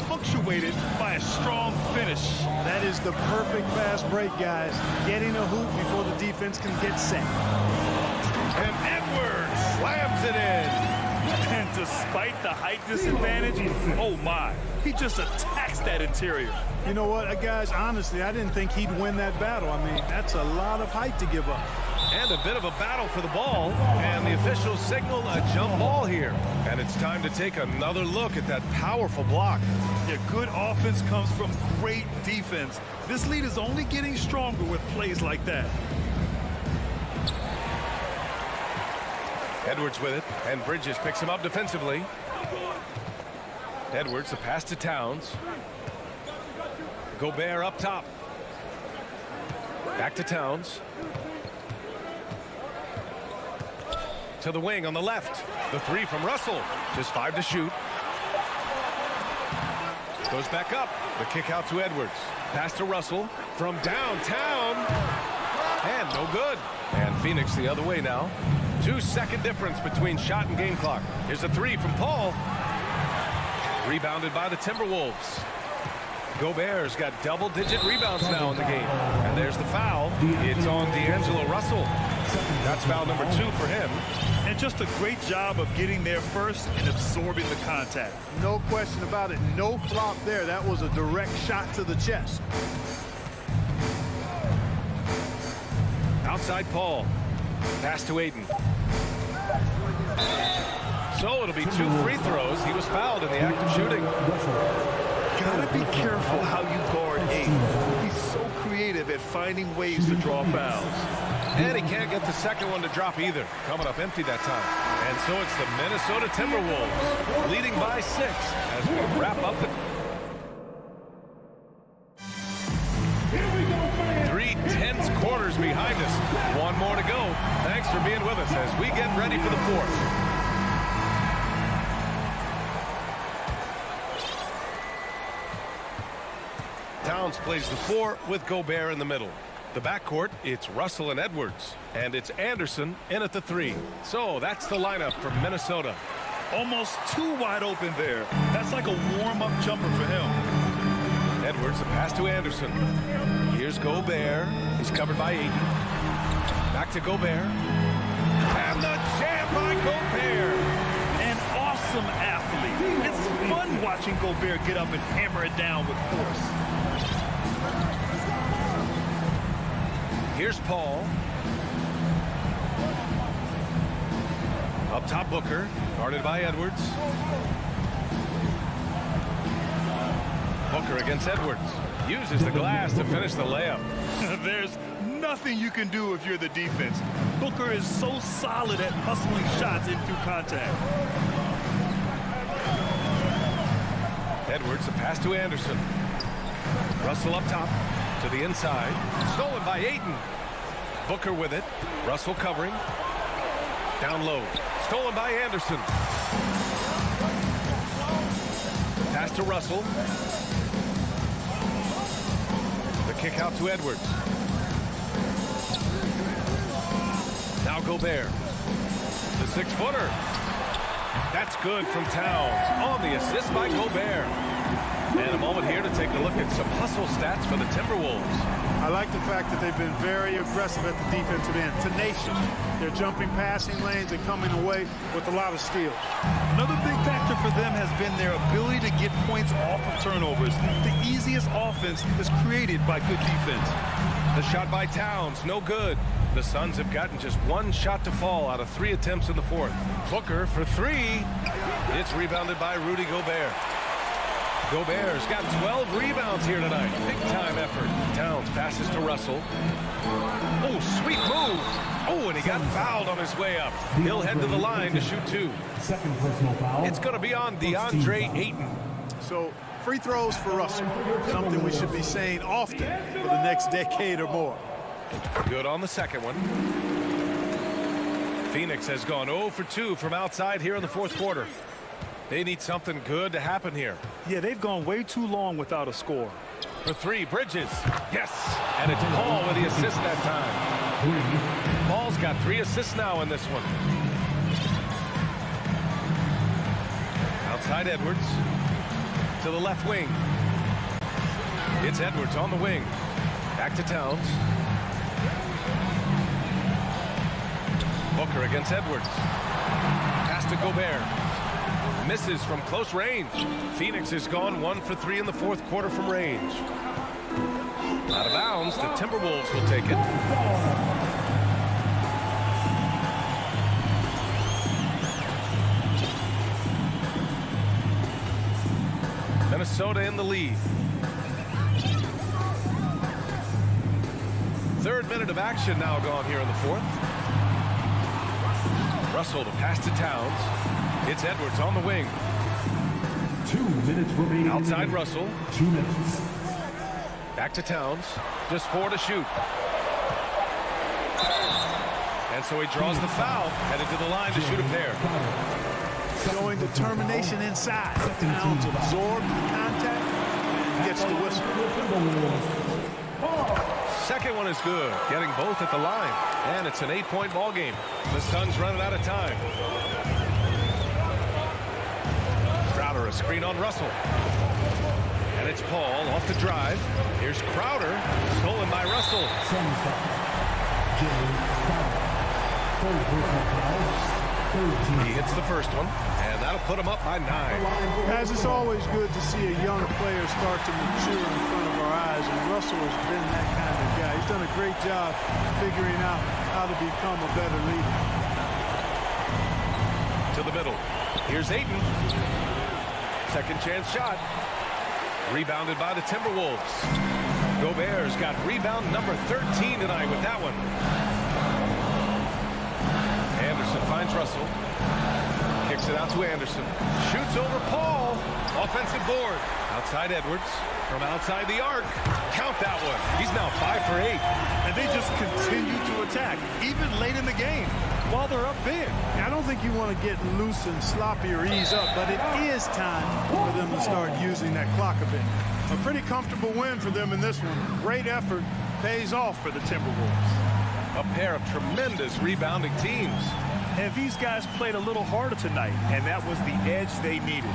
punctuated by a strong finish. That is the perfect fast break, guys. Getting a hoop before the defense can get set. And Edwards slams it in. And despite the height disadvantage, oh my, he just attacks that interior. You know what, guys, honestly, I didn't think he'd win that battle. I mean, that's a lot of height to give up. And a bit of a battle for the ball. And the officials signal a jump ball here. And it's time to take another look at that powerful block. Yeah, good offense comes from great defense. This lead is only getting stronger with plays like that. Edwards with it, and Bridges picks him up defensively. Edwards, the pass to Towns. Gobert up top. Back to Towns. To the wing on the left. The 3 from Russell. Just 5 to shoot. Goes back up. The kick out to Edwards. Pass to Russell from downtown. And no good. And Phoenix the other way now. 2-second difference between shot and game clock. Here's a 3 from Paul. Rebounded by the Timberwolves. Gobert's got double-digit rebounds now in the game. And there's the foul. It's on D'Angelo Russell. That's foul number 2 for him. And just a great job of getting there first and absorbing the contact. No question about it. No flop there. That was a direct shot to the chest. Outside Paul. Pass to Ayton. So it'll be 2 free throws. He was fouled in the act of shooting. Gotta be careful how you guard Ayton. He's so creative at finding ways to draw fouls. And he can't get the second one to drop either. Coming up empty that time. And so it's the Minnesota Timberwolves leading by 6 as we wrap up the 3 tense quarters behind us. 1 more to go. Thanks for being with us as we get ready for the 4th. Towns plays the 4 with Gobert in the middle. The backcourt, it's Russell and Edwards. And it's Anderson in at the 3. So that's the lineup for Minnesota. Almost too wide open there. That's like a warm-up jumper for him. Edwards, a pass to Anderson. Here's Gobert. He's covered by Ayton. Back to Gobert. And the jam by Gobert. An awesome athlete. It's fun watching Gobert get up and hammer it down with force. Here's Paul. Up top, Booker. Guarded by Edwards. Booker against Edwards. Uses the glass to finish the layup. There's nothing you can do if you're the defense. Booker is so solid at hustling shots in through contact. Edwards, a pass to Anderson. Russell up top. To the inside. Stolen by Ayton. Booker with it. Russell covering. Down low. Stolen by Anderson. Pass to Russell. The kick out to Edwards. Now Gobert. The 6-footer. That's good from Towns on the assist by Gobert. And a moment here to take a look at some hustle stats for the Timberwolves. I like the fact that they've been very aggressive at the defensive end, tenacious. They're jumping passing lanes and coming away with a lot of steals. Another big factor for them has been their ability to get points off of turnovers. The easiest offense is created by good defense. The shot by Towns, no good. The Suns have gotten just one shot to fall out of 3 attempts in the fourth. Booker for 3. It's rebounded by Rudy Gobert. Gobert's got 12 rebounds here tonight. Big-time effort. Towns passes to Russell. Oh, sweet move. Oh, and he got fouled on his way up. He'll head to the line to shoot 2. Second personal foul. It's going to be on DeAndre Ayton. So, free throws for Russell. Something we should be saying often for the next decade or more. Good on the second one. Phoenix has gone 0 for 2 from outside here in the fourth quarter. They need something good to happen here. Yeah, they've gone way too long without a score. For 3, Bridges. Yes. And it's Paul with the assist that time. Paul's got 3 assists now in this one. Outside Edwards. To the left wing. It's Edwards on the wing. Back to Towns. Booker against Edwards. Pass to Gobert. Misses from close range. Phoenix has gone 1 for 3 in the fourth quarter from range. Out of bounds, the Timberwolves will take it. Minnesota in the lead. 3rd minute of action now gone here in the fourth. Russell to pass to Towns. It's Edwards on the wing. 2 minutes remaining. Outside Russell. 2 minutes. Back to Towns. Just 4 to shoot. And so he draws the foul. Headed to the line to shoot a pair. Showing determination inside. Towns absorbs the contact and gets the whistle. Second one is good. Getting both at the line. And it's an 8-point ball game. The Suns running out of time. Crowder, a screen on Russell. And it's Paul off the drive. Here's Crowder, stolen by Russell. He hits the first one, and that'll put him up by 9. As it's always good to see a young player start to mature in front of our eyes, and Russell has been that kind of guy. He's done a great job figuring out how to become a better leader. To the middle. Here's Ayton. Second chance shot. Rebounded by the Timberwolves. Gobert's got rebound number 13 tonight with that one. Anderson finds Russell. Kicks it out to Anderson. Shoots over Paul. Offensive board. Outside Edwards. From outside the arc. Count that one. He's now 5 for 8. And they just continue to attack, even late in the game, while they're up big. I don't think you want to get loose and sloppy or ease up, but it is time for them to start using that clock a bit. A pretty comfortable win for them in this one. Great effort pays off for the Timberwolves. A pair of tremendous rebounding teams. And these guys played a little harder tonight, and that was the edge they needed.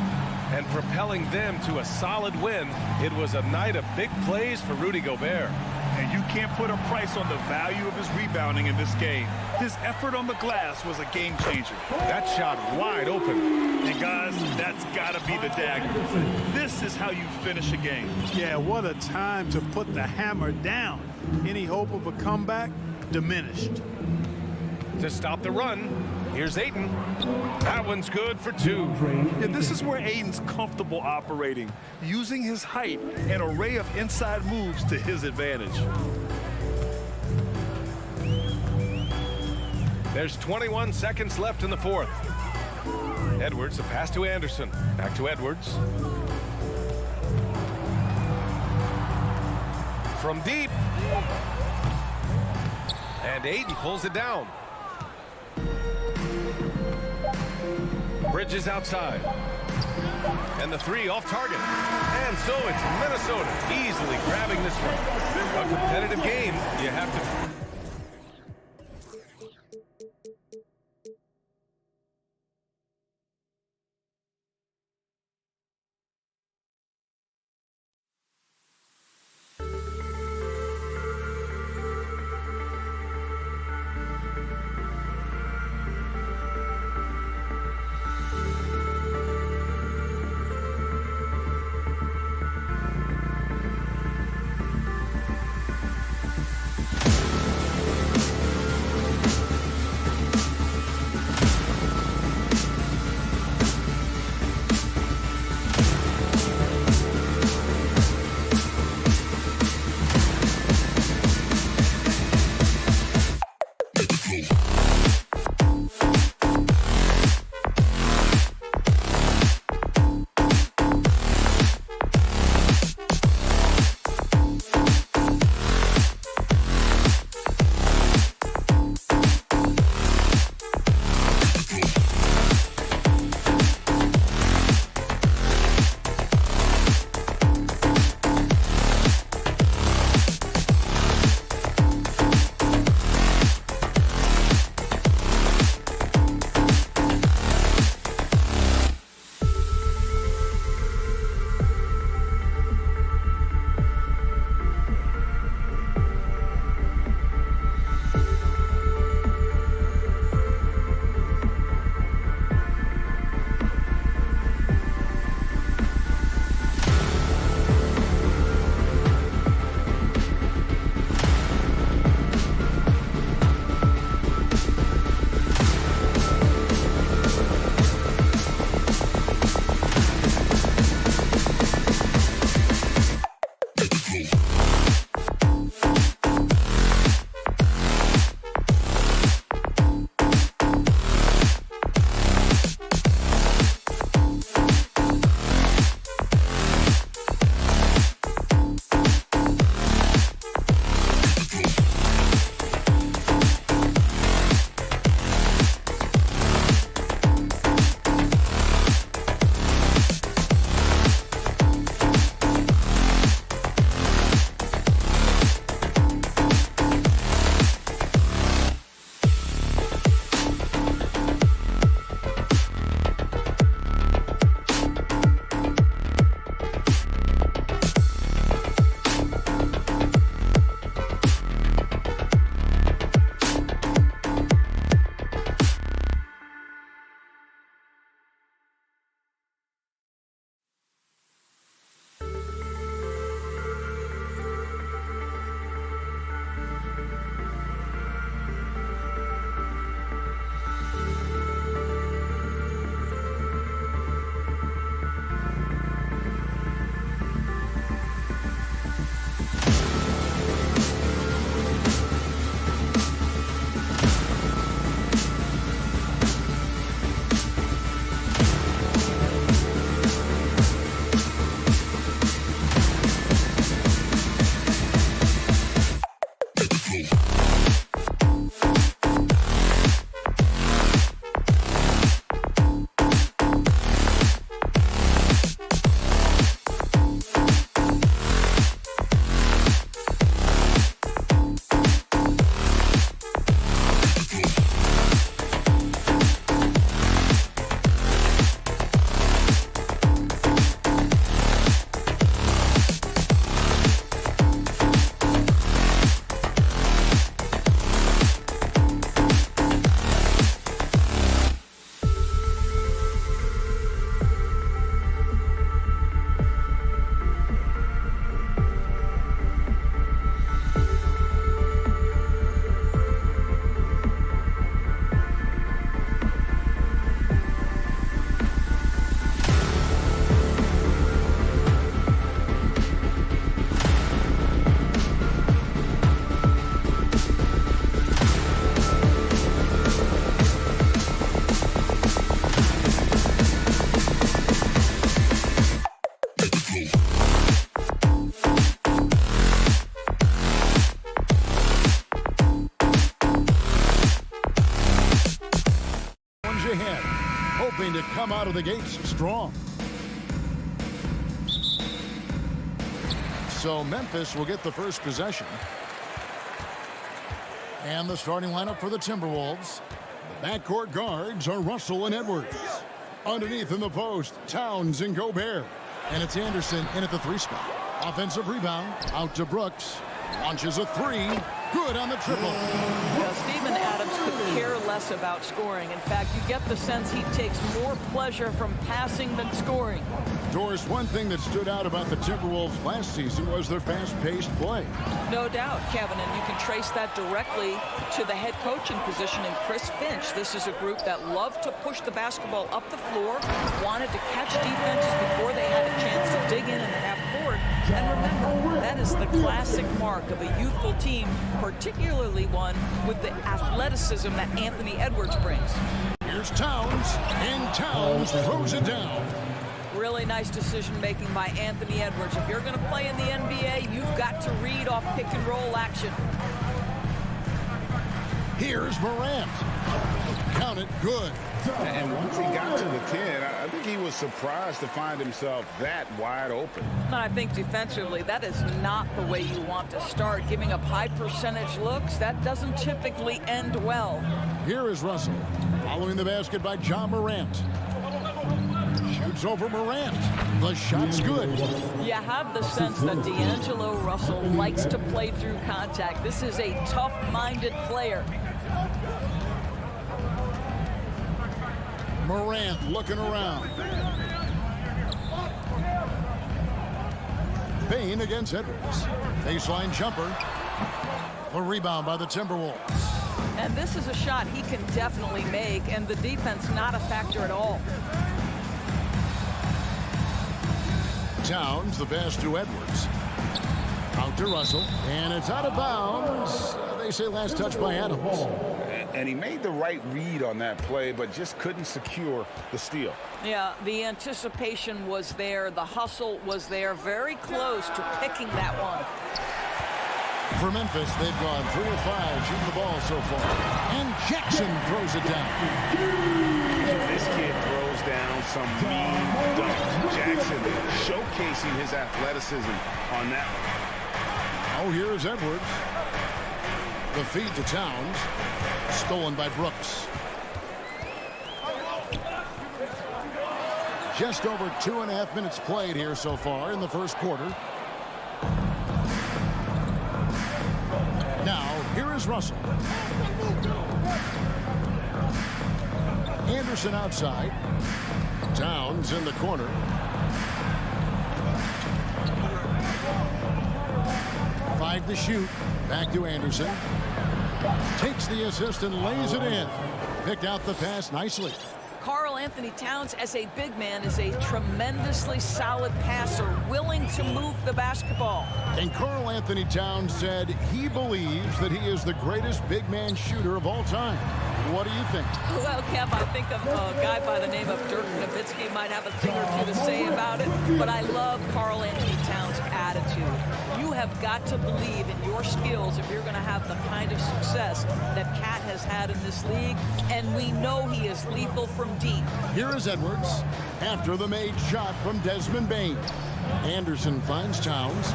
And propelling them to a solid win, it was a night of big plays for Rudy Gobert. And you can't put a price on the value of his rebounding in this game. His effort on the glass was a game changer. That shot wide open. And guys, that's got to be the dagger. This is how you finish a game. Yeah, what a time to put the hammer down. Any hope of a comeback diminished. To stop the run, here's Ayton. That one's good for 2. And this is where Ayton's comfortable operating, using his height and array of inside moves to his advantage. There's 21 seconds left in the fourth. Edwards, a pass to Anderson. Back to Edwards. from deep. And Aiden pulls it down. Bridges outside. And the three off target. And so it's Minnesota easily grabbing this one. A competitive game, you have to... hoping to come out of the gates strong. So Memphis will get the first possession. And the starting lineup for the Timberwolves. The backcourt guards are Russell and Edwards. Underneath in the post, Towns and Gobert. And it's Anderson in at the 3 spot. Offensive rebound, out to Brooks. Launches a 3. Good on the triple. Well, Steven Adams could care less about scoring. In fact, you get the sense he takes more pleasure from passing than scoring. Doris, one thing that stood out about the Timberwolves last season was their fast-paced play. No doubt, Kevin, and you can trace that directly to the head coaching position in Chris Finch. This is a group that loved to push the basketball up the floor, wanted to catch defenses before they had a chance to dig in the half court. And remember, that is the classic mark of a youthful team, particularly one with the athleticism that Anthony Edwards brings. Here's Towns, and Towns throws it down. Really nice decision-making by Anthony Edwards. If you're going to play in the NBA, you've got to read off pick-and-roll action. Here's Morant. Count it, good. And once he got to the 10, I think he was surprised to find himself that wide open. And I think defensively, that is not the way you want to start. Giving up high percentage looks, that doesn't typically end well. Here is Russell, following the basket by John Morant. Shoots over Morant. The shot's good. You have the sense that D'Angelo Russell likes to play through contact. This is a tough-minded player. Morant looking around. Bain against Edwards. Baseline jumper. A rebound by the Timberwolves. And this is a shot he can definitely make, and the defense not a factor at all. Towns, the pass to Edwards. Out to Russell, and it's out of bounds. They say last touch by Adams. And he made the right read on that play, but just couldn't secure the steal. Yeah, the anticipation was there. The hustle was there. Very close to picking that one. For Memphis, they've gone 3 of 5 shooting the ball so far. And Jackson throws it down. This kid throws down some mean dunks. Jackson showcasing his athleticism on that one. Oh, here's Edwards. The feed to Towns. Stolen by Brooks. Just over 2.5 minutes played here so far in the first quarter. Now, here is Russell. Anderson outside. Towns in the corner. Five to shoot. Back to Anderson. Takes the assist and lays it in. Picked out the pass nicely. Karl Anthony Towns, as a big man, is a tremendously solid passer, willing to move the basketball. And Karl Anthony Towns said he believes that he is the greatest big man shooter of all time. What do you think? Well, Kev, I think of a guy by the name of Dirk Nowitzki might have a thing or two to say about it, but I love Karl Anthony Towns' attitude. You have got to believe in your skills if you're going to have the kind of success that Cat has had in this league, and we know he is lethal from deep. Here is Edwards after the made shot from Desmond Bain. Anderson finds Towns.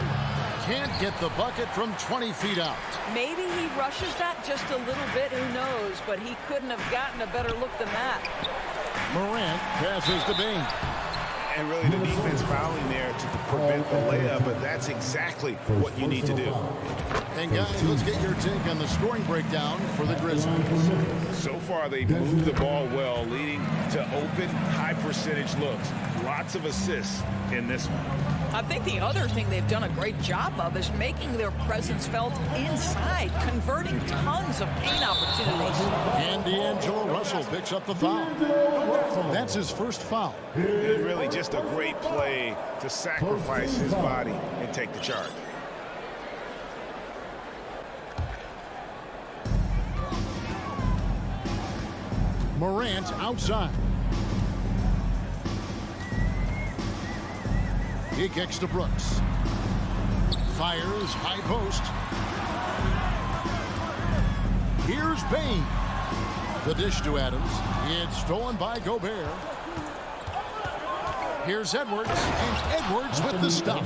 Can't get the bucket from 20 feet out. Maybe he rushes that just a little bit, who knows, but he couldn't have gotten a better look than that. Morant passes to Bain. And really the defense fouling there to prevent the layup, but that's exactly what you need to do. And guys, let's get your take on the scoring breakdown for the Grizzlies. So far, they've moved the ball well, leading to open, high-percentage looks. Lots of assists in this one. I think the other thing they've done a great job of is making their presence felt inside, converting tons of paint opportunities. And D'Angelo Russell picks up the foul. That's his first foul. And really just a great play to sacrifice his body and take the charge. Morant outside. He kicks to Brooks. Fires high post. Here's Bain. The dish to Adams. It's stolen by Gobert. Here's Edwards, and Edwards with the stuff.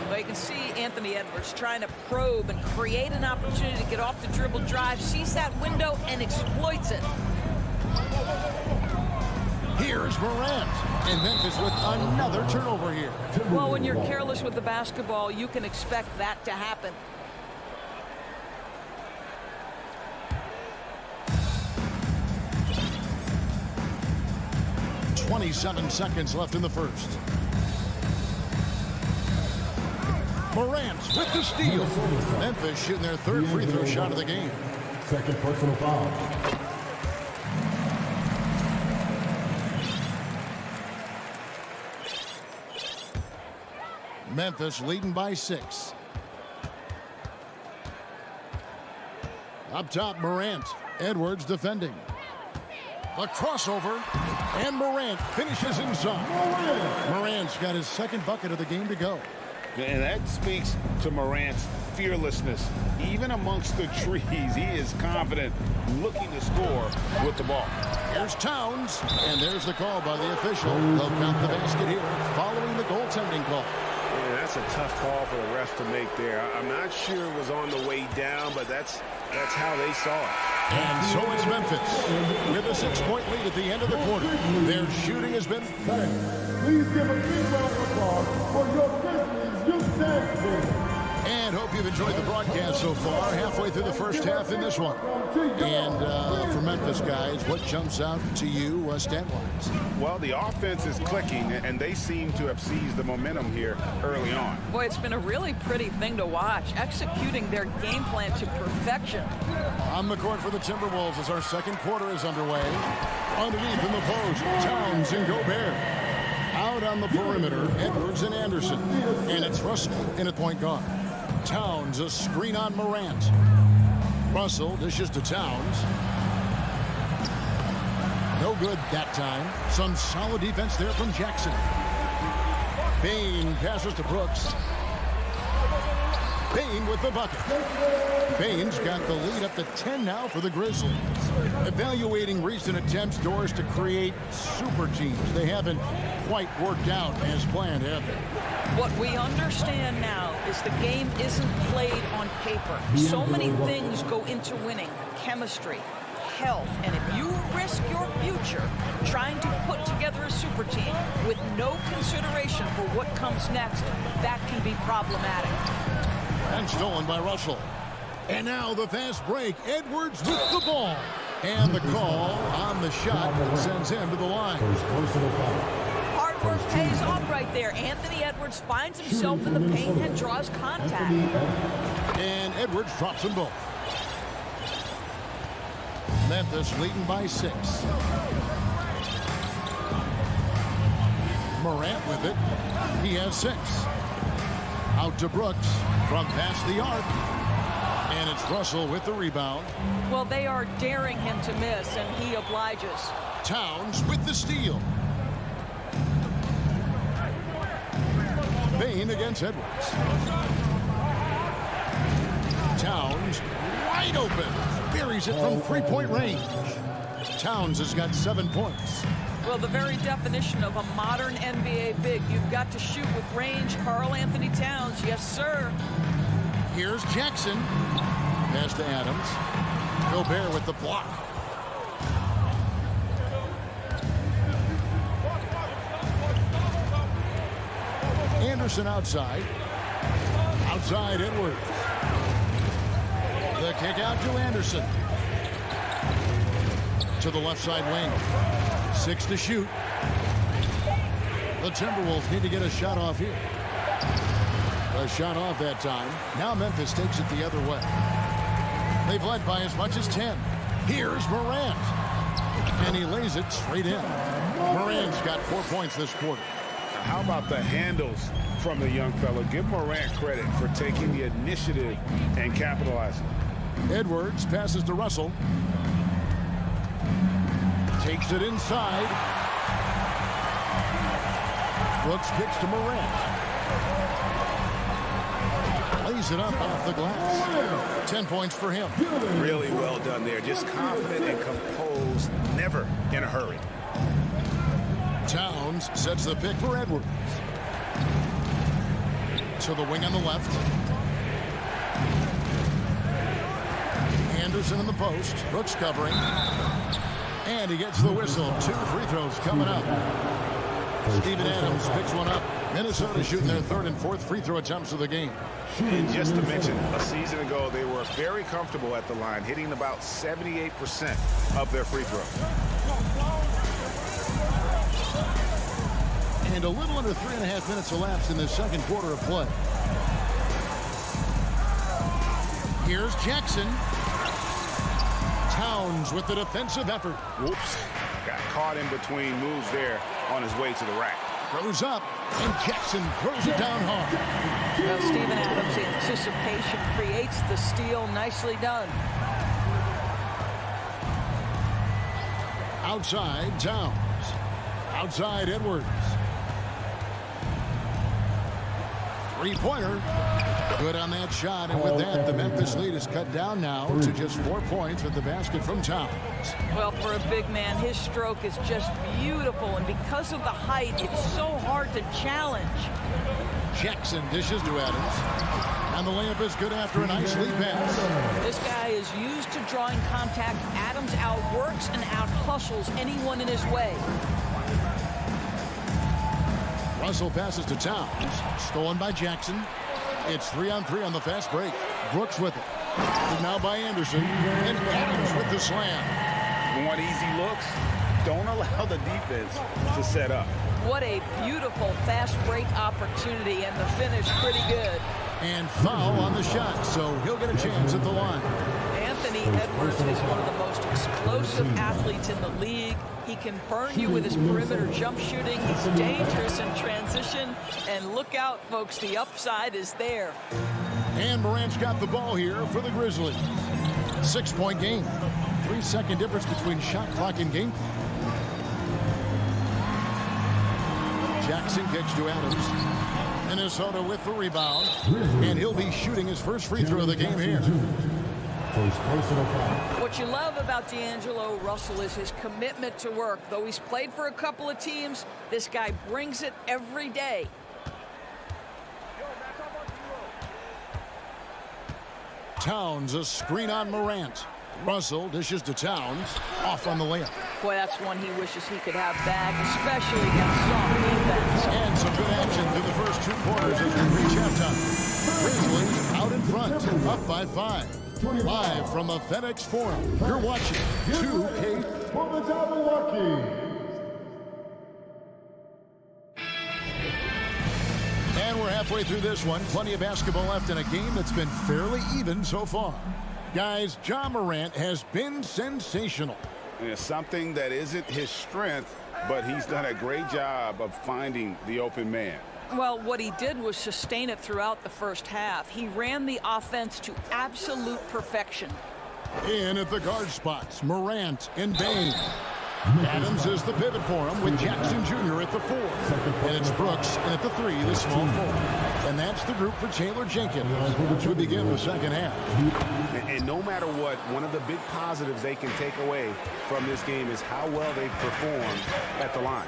Well, you can see Anthony Edwards trying to probe and create an opportunity to get off the dribble drive, sees that window, and exploits it. Here's Morant, and Memphis with another turnover here. Well, when you're careless with the basketball, you can expect that to happen. .27 seconds left in the first. Morant with the steal. Memphis shooting their third free throw shot of the game. Second personal foul. Memphis leading by 6. Up top, Morant. Edwards defending. The crossover, and Morant finishes inside. Morant's got his second bucket of the game to go. And that speaks to Morant's fearlessness. Even amongst the trees, he is confident, looking to score with the ball. Here's Towns, and there's the call by the official. They'll count the basket here, following the goaltending call. Yeah, that's a tough call for the refs to make there. I'm not sure it was on the way down, but that's how they saw it. And so it's Memphis with a 6-point lead at the end of the quarter. Their shooting has been... Please give a big round of applause for your Grizzlies youth dance team. And hope you've enjoyed the broadcast so far. Halfway through the first half in this one. And for Memphis guys, what jumps out to you stat-wise? Well, the offense is clicking, and they seem to have seized the momentum here early on. Boy, it's been a really pretty thing to watch, executing their game plan to perfection. On the court for the Timberwolves as our second quarter is underway. Underneath in the post, Towns and Gobert. Out on the perimeter, Edwards and Anderson. And it's Russell in at point guard. Towns, a screen on Morant. Russell dishes to Towns. No good that time. Some solid defense there from Jackson. Bain passes to Brooks. Bain with the bucket. Bain's got the lead up to 10 now for the Grizzlies. Evaluating recent attempts, Doors, to create super teams. They haven't quite worked out as planned, have they? What we understand now is the game isn't played on paper. So many things go into winning. Chemistry, health, and if you risk your future trying to put together a super team with no consideration for what comes next, that can be problematic. And stolen by Russell. And now the fast break. Edwards with the ball. And the call on the shot that sends him to the line. Hard work pays off right there. Anthony Edwards finds himself in the paint and draws contact. And Edwards drops them both. Memphis leading by 6. Morant with it. He has 6. Out to Brooks from past the arc. And it's Russell with the rebound. Well, they are daring him to miss, and he obliges. Towns with the steal. Bain against Edwards. Towns wide open. Buries it from three-point range. Towns has got 7 points. Well, the very definition of a modern NBA big. You've got to shoot with range. Karl Anthony Towns, yes, sir. Here's Jackson. Pass to Adams. Gobert with the block. Anderson outside. Outside Edwards. The kick out to Anderson. To the left side wing. 6 to shoot. The Timberwolves need to get a shot off here. A shot off that time. Now Memphis takes it the other way. They've led by as much as 10. Here's Morant. And he lays it straight in. Morant's got 4 points this quarter. How about the handles from the young fella? Give Morant credit for taking the initiative and capitalizing. Edwards passes to Russell. Takes it inside. Brooks kicks to Morant. lays it up off the glass. 10 points for him. Really well done there. Just confident and composed, never in a hurry. Towns sets the pick for Edwards. To the wing on the left. Anderson in the post. Brooks covering. And he gets the whistle. 2 free throws coming up. Steven Adams picks one up. Minnesota shooting their 3rd and 4th free throw attempts of the game. And just to mention, a season ago, they were very comfortable at the line, hitting about 78% of their free throws. And a little under 3.5 minutes elapsed in the second quarter of play. Here's Jackson. Towns with the defensive effort. Whoops. Got caught in between moves there on his way to the rack. Throws up, and Jackson throws it down hard. Well, Steven Adams' anticipation creates the steal. Nicely done. Outside, Towns. Outside, Edwards. Three-pointer. Good on that shot, and with that, the Memphis lead is cut down now to just 4 points with the basket from Towns. Well, for a big man, his stroke is just beautiful, and because of the height, it's so hard to challenge. Jackson dishes to Adams, and the layup is good after a nice lead pass. This guy is used to drawing contact. Adams outworks and out-hustles anyone in his way. Russell passes to Towns, stolen by Jackson. It's 3-on-3 on the fast break. Brooks with it. And now by Anderson. And Adams with the slam. You want easy looks? Don't allow the defense to set up. What a beautiful fast break opportunity, and the finish pretty good. And foul on the shot, so he'll get a chance at the line. Anthony Edwards is one of the most explosive athletes in the league. He can burn you with his perimeter jump shooting. He's dangerous in transition. And look out, folks, the upside is there. And Morant's got the ball here for the Grizzlies. 6-point game. 3-second difference between shot clock and game clock. Jackson kicks to Adams. Minnesota with the rebound. And he'll be shooting his first free throw of the game here. What you love about D'Angelo Russell is his commitment to work. Though he's played for a couple of teams, this guy brings it every day. Towns, a screen on Morant. Russell dishes to Towns, off on the layup. Boy, that's one he wishes he could have back, especially against soft defense. And some good action through the first 2 quarters as we reach halftime. Grizzlies out in front, up by 5. Live from the FedEx Forum, you're watching 2K. For the Jabberwocky. And we're halfway through this one. Plenty of basketball left in a game that's been fairly even so far. Guys, Ja Morant has been sensational. And it's something that isn't his strength, but he's done a great job of finding the open man. Well, what he did was sustain it throughout the first half. He ran the offense to absolute perfection. In at the guard spots, Morant and Bain. Adams is the pivot for him with Jackson Jr. at the 4. And it's Brooks and at the 3, the small 4. And that's the group for Taylor Jenkins to begin the second half. And no matter what, one of the big positives they can take away from this game is how well they performed at the line.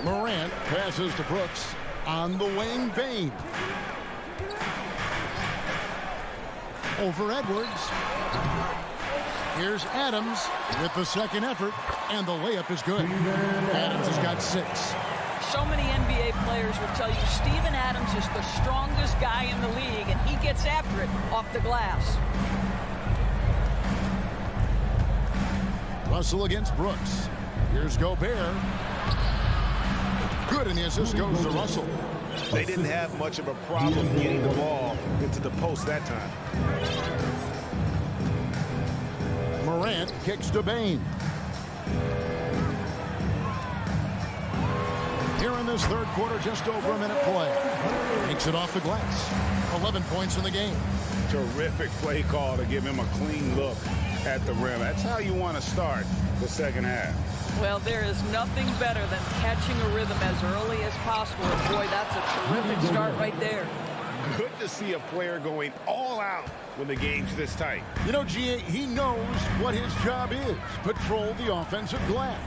Morant passes to Brooks. On the wing, Bain. Over Edwards. Here's Adams with the second effort, and the layup is good. Adams has got 6. So many NBA players will tell you Steven Adams is the strongest guy in the league, and he gets after it off the glass. Russell against Brooks. Here's Gobert. Good, and the assist goes to Russell. They didn't have much of a problem getting the ball into the post that time. Morant kicks to Bain. Here in this third quarter, just over a minute play. Takes it off the glass. 11 points in the game. Terrific play call to give him a clean look at the rim. That's how you want to start the second half. Well, there is nothing better than catching a rhythm as early as possible. And boy, that's a terrific start right there. Good to see a player going all out when the game's this tight. You know, GA, he knows what his job is. Patrol the offensive glass.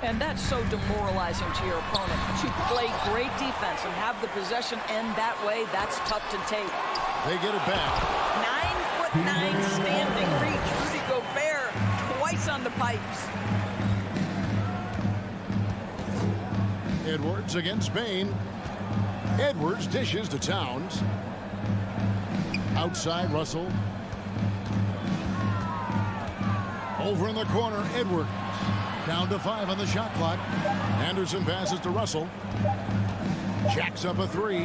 And that's so demoralizing to your opponent. To play great defense and have the possession end that way, that's tough to take. They get it back. 9'9" standing reach. Rudy Gobert twice on the pipes. Edwards against Bain. Edwards dishes to Towns. Outside, Russell. Over in the corner, Edwards. Down to 5 on the shot clock. Anderson passes to Russell. Jacks up a 3.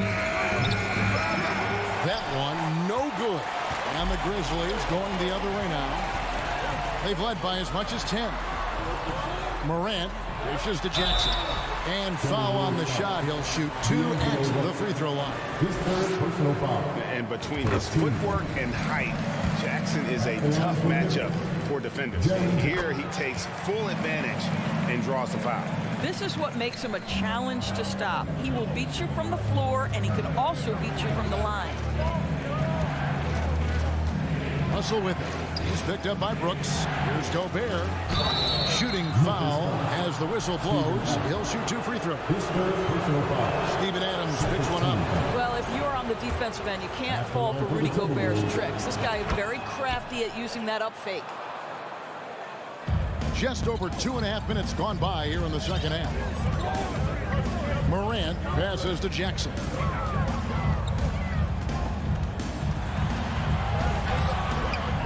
That one, no good. And the Grizzlies going the other way now. They've led by as much as 10. Morant dishes to Jackson. And foul on the shot. He'll shoot 2 at the free throw line. His third personal foul. And between his footwork and height, Jackson is a tough matchup for defenders. Here he takes full advantage and draws the foul. This is what makes him a challenge to stop. He will beat you from the floor, and he can also beat you from the line. Russell with it. He's picked up by Brooks. Here's Gobert. Shooting foul as the whistle blows. He'll shoot 2 free throws. Steven Adams picks one up. Well, if you're on the defensive end, you can't fall for Rudy Gobert's tricks. This guy is very crafty at using that up fake. Just over 2.5 minutes gone by here in the second half. Morant passes to Jackson.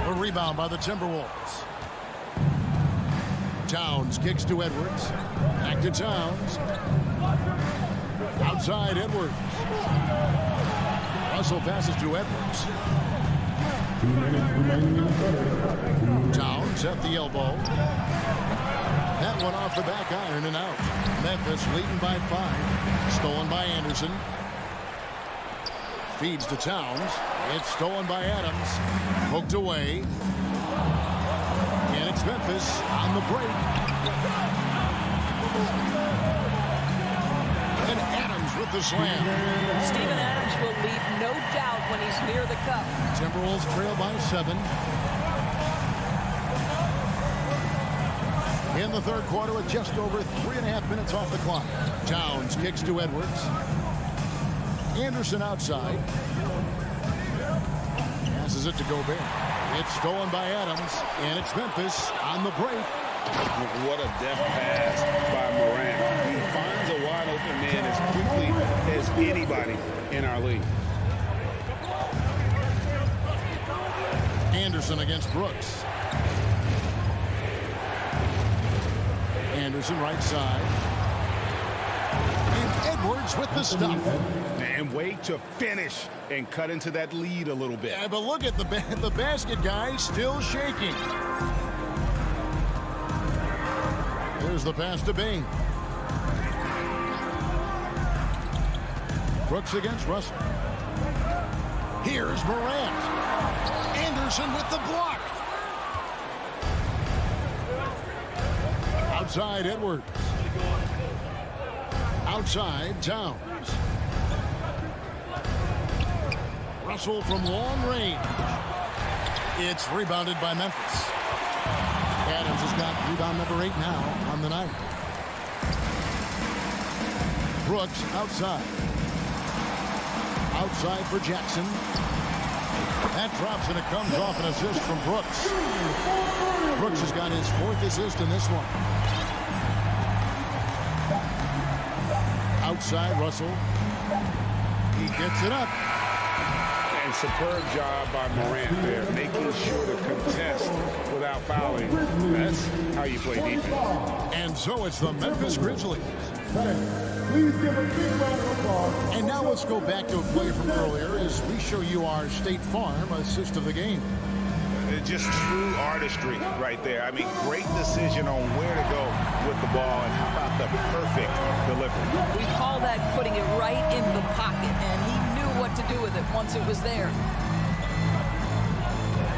A rebound by the Timberwolves. Towns kicks to Edwards. Back to Towns. Outside Edwards. Russell passes to Edwards. 2 minutes remaining in the third. Towns at the elbow. That one off the back iron and out. Memphis leading by 5. Stolen by Anderson. Feeds to Towns. It's stolen by Adams. Poked away. And it's Memphis on the break. And Adams with the slam. Steven Adams will leave no doubt when he's near the cup. Timberwolves trail by 7. In the third quarter with just over 3.5 minutes off the clock. Towns kicks to Edwards. Anderson outside. Passes it to Gobert. It's stolen by Adams, and it's Memphis on the break. What a deft pass by Morant. He finds a wide open man as quickly as anybody in our league. Anderson against Brooks. Anderson right side. And Edwards with the stuff. And wait to finish and cut into that lead a little bit. Yeah, but look at the basket guy still shaking. There's the pass to Bain. Brooks against Russell. Here's Morant. Anderson with the block. Outside Edwards. Outside Towns. Russell from long range. It's rebounded by Memphis. Adams has got rebound number 8 now on the night. Brooks outside. Outside for Jackson. That drops and it comes off an assist from Brooks. Brooks has got his 4th assist in this one. Outside Russell. He gets it up. And superb job by Morant there, making sure to contest without fouling. That's how you play defense. And so it's the Memphis Grizzlies. Please give a big round of applause. And now let's go back to a play from earlier as we show you our State Farm assist of the game. It's just true artistry right there. I mean, great decision on where to go with the ball, and how about the perfect delivery. We call that putting it right in the pocket, and he knew what to do with it once it was there.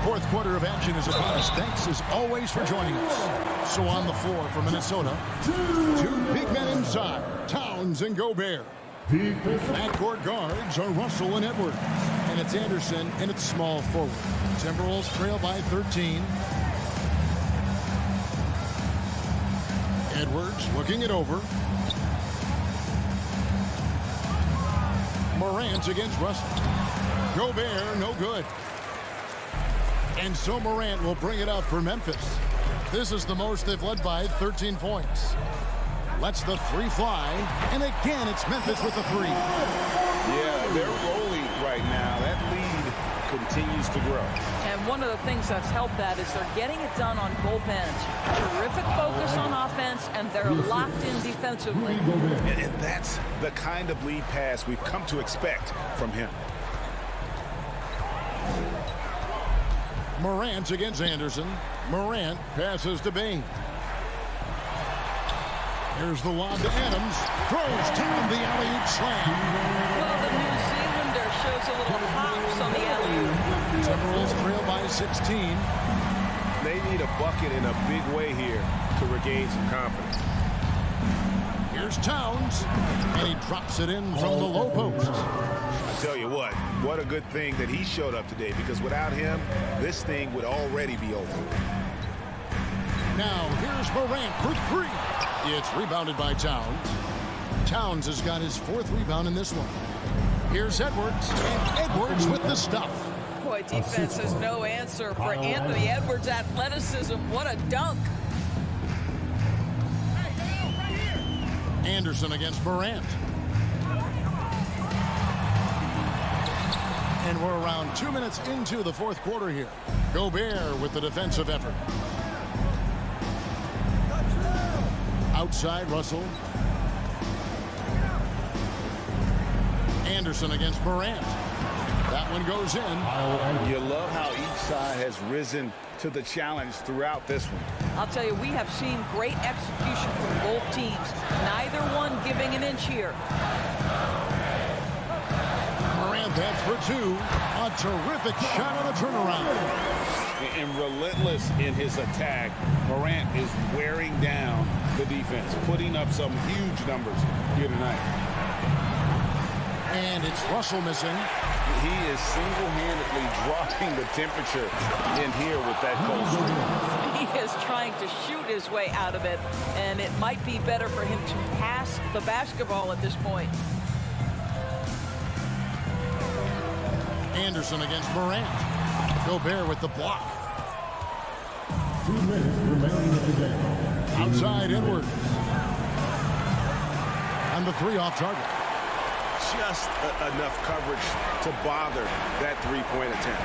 Fourth quarter of action is upon us. Thanks as always for joining us. So on the floor for Minnesota, 2 big men inside, Towns and Gobert. Backcourt guards are Russell and Edwards. and it's Anderson, and it's small forward. Timberwolves trail by 13. Edwards looking it over. Morant against Russell. Gobert, no good. And so Morant will bring it up for Memphis. This is the most they've led by 13 points. Lets the three fly, and again it's Memphis with the three. Yeah, they're rolling right now. That lead continues to grow. And one of the things that's helped that is they're getting it done on both ends. Terrific focus on offense, and they're locked in defensively. And that's the kind of lead pass we've come to expect from him. Morant against Anderson. Morant passes to Bain. Here's the lob to Adams. Throws down the alley-oop slam. Well, the New Zealander shows a little hops on the alley-oop. Timberwolves trail by 16. They need a bucket in a big way here to regain some confidence. Here's Towns, and he drops it in from the low post. I tell you what a good thing that he showed up today, because without him, this thing would already be over. Now, here's Morant for three. It's rebounded by Towns. Towns has got his fourth rebound in this one. Here's Edwards, and Edwards with the stuff. Boy, defense has no answer for Anthony Edwards' athleticism. What a dunk. Anderson against Morant. And we're around 2 minutes into the fourth quarter here. Gobert with the defensive effort. Outside, Russell. Anderson against Morant. That one goes in. You love how each side has risen to the challenge throughout this one. I'll tell you, we have seen great execution from both teams. Neither one giving an inch here. Morant heads for two. A terrific shot on the turnaround. And relentless in his attack, Morant is wearing down the defense, putting up some huge numbers here tonight. And it's Russell missing. He is single-handedly dropping the temperature in here with that cold streak. He is trying to shoot his way out of it, and it might be better for him to pass the basketball at this point. Anderson against Morant. Gobert with the block. 2 minutes remaining in the game. Outside, Edwards. And the three off target. Just enough coverage to bother that three-point attempt.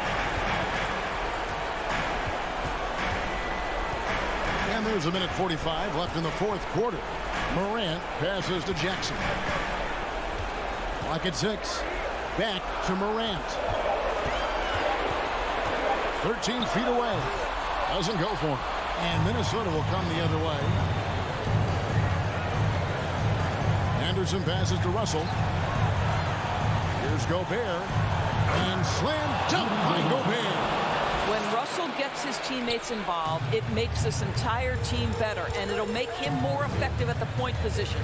And there's a minute 45 left in the fourth quarter. Morant passes to Jackson. Clock at 6. Back to Morant. 13 feet away. Doesn't go for him. And Minnesota will come the other way. Anderson passes to Russell. Here's Gobert. And slam dunk by Gobert. When Russell gets his teammates involved, it makes this entire team better, and it'll make him more effective at the point position.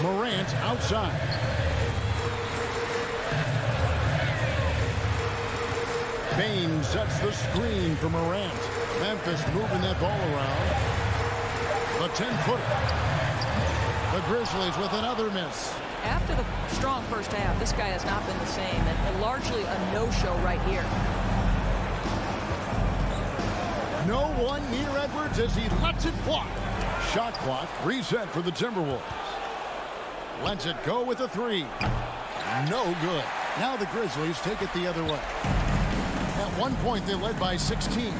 Morant outside. Bain sets the screen for Morant. Memphis moving that ball around. The 10-footer. The Grizzlies with another miss. After the strong first half, this guy has not been the same, and largely a no-show right here. No one near Edwards as he lets it fly. Shot clock reset for the Timberwolves. Lets it go with a three. No good. Now the Grizzlies take it the other way. At one point, they led by 16.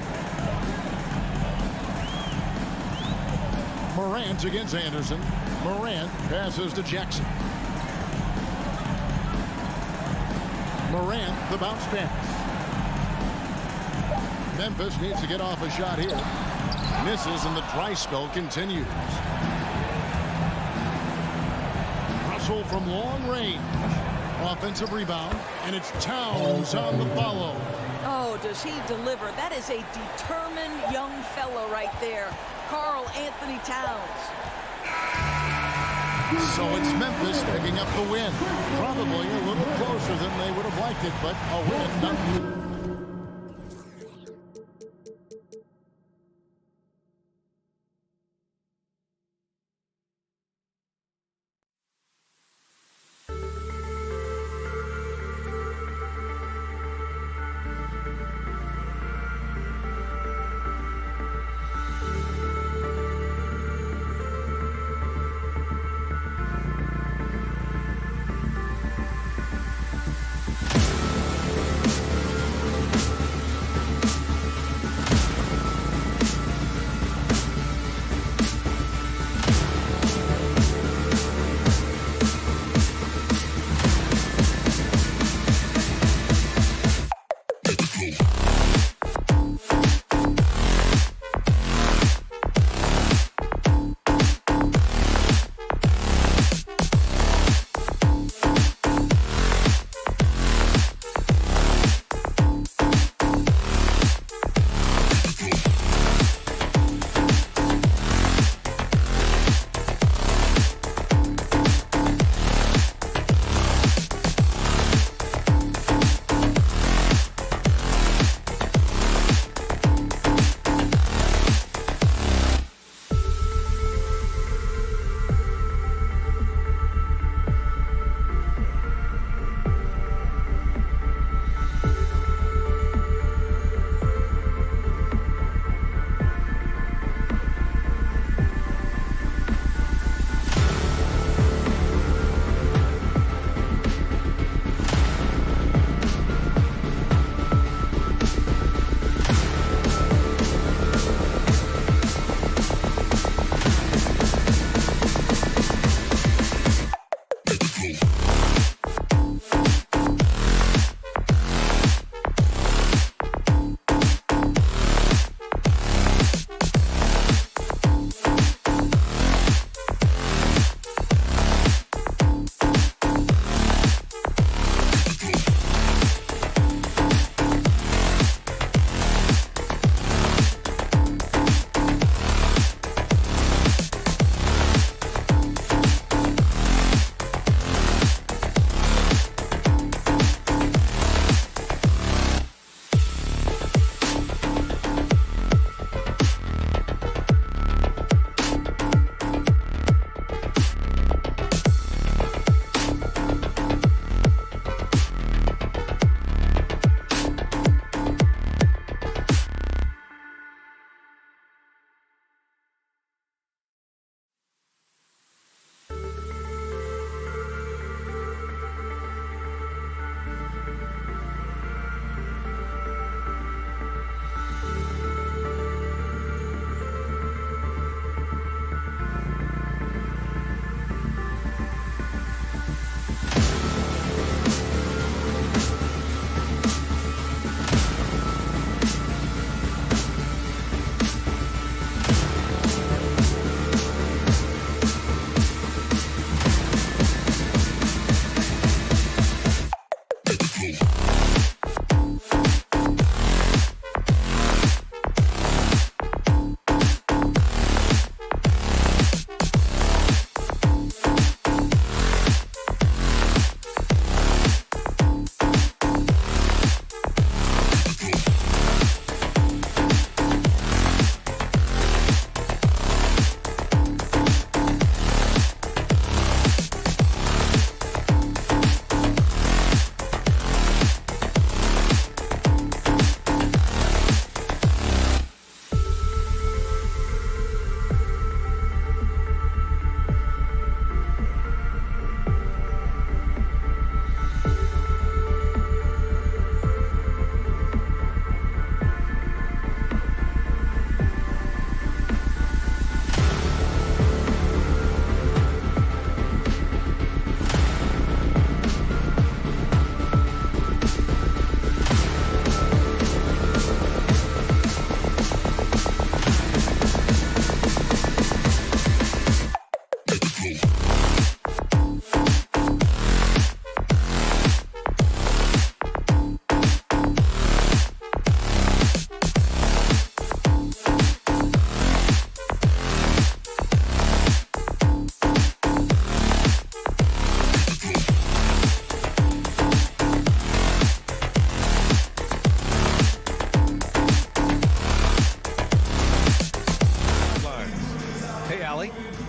Morant against Anderson. Morant passes to Jackson. Morant, the bounce pass. Memphis needs to get off a shot here. Misses, and the dry spell continues. Russell from long range. Offensive rebound, and it's Towns on the follow. Oh, does he deliver? That is a determined young fellow right there. Karl Anthony Towns. So it's Memphis picking up the win. Probably a little closer than they would have liked it, but a win nonetheless.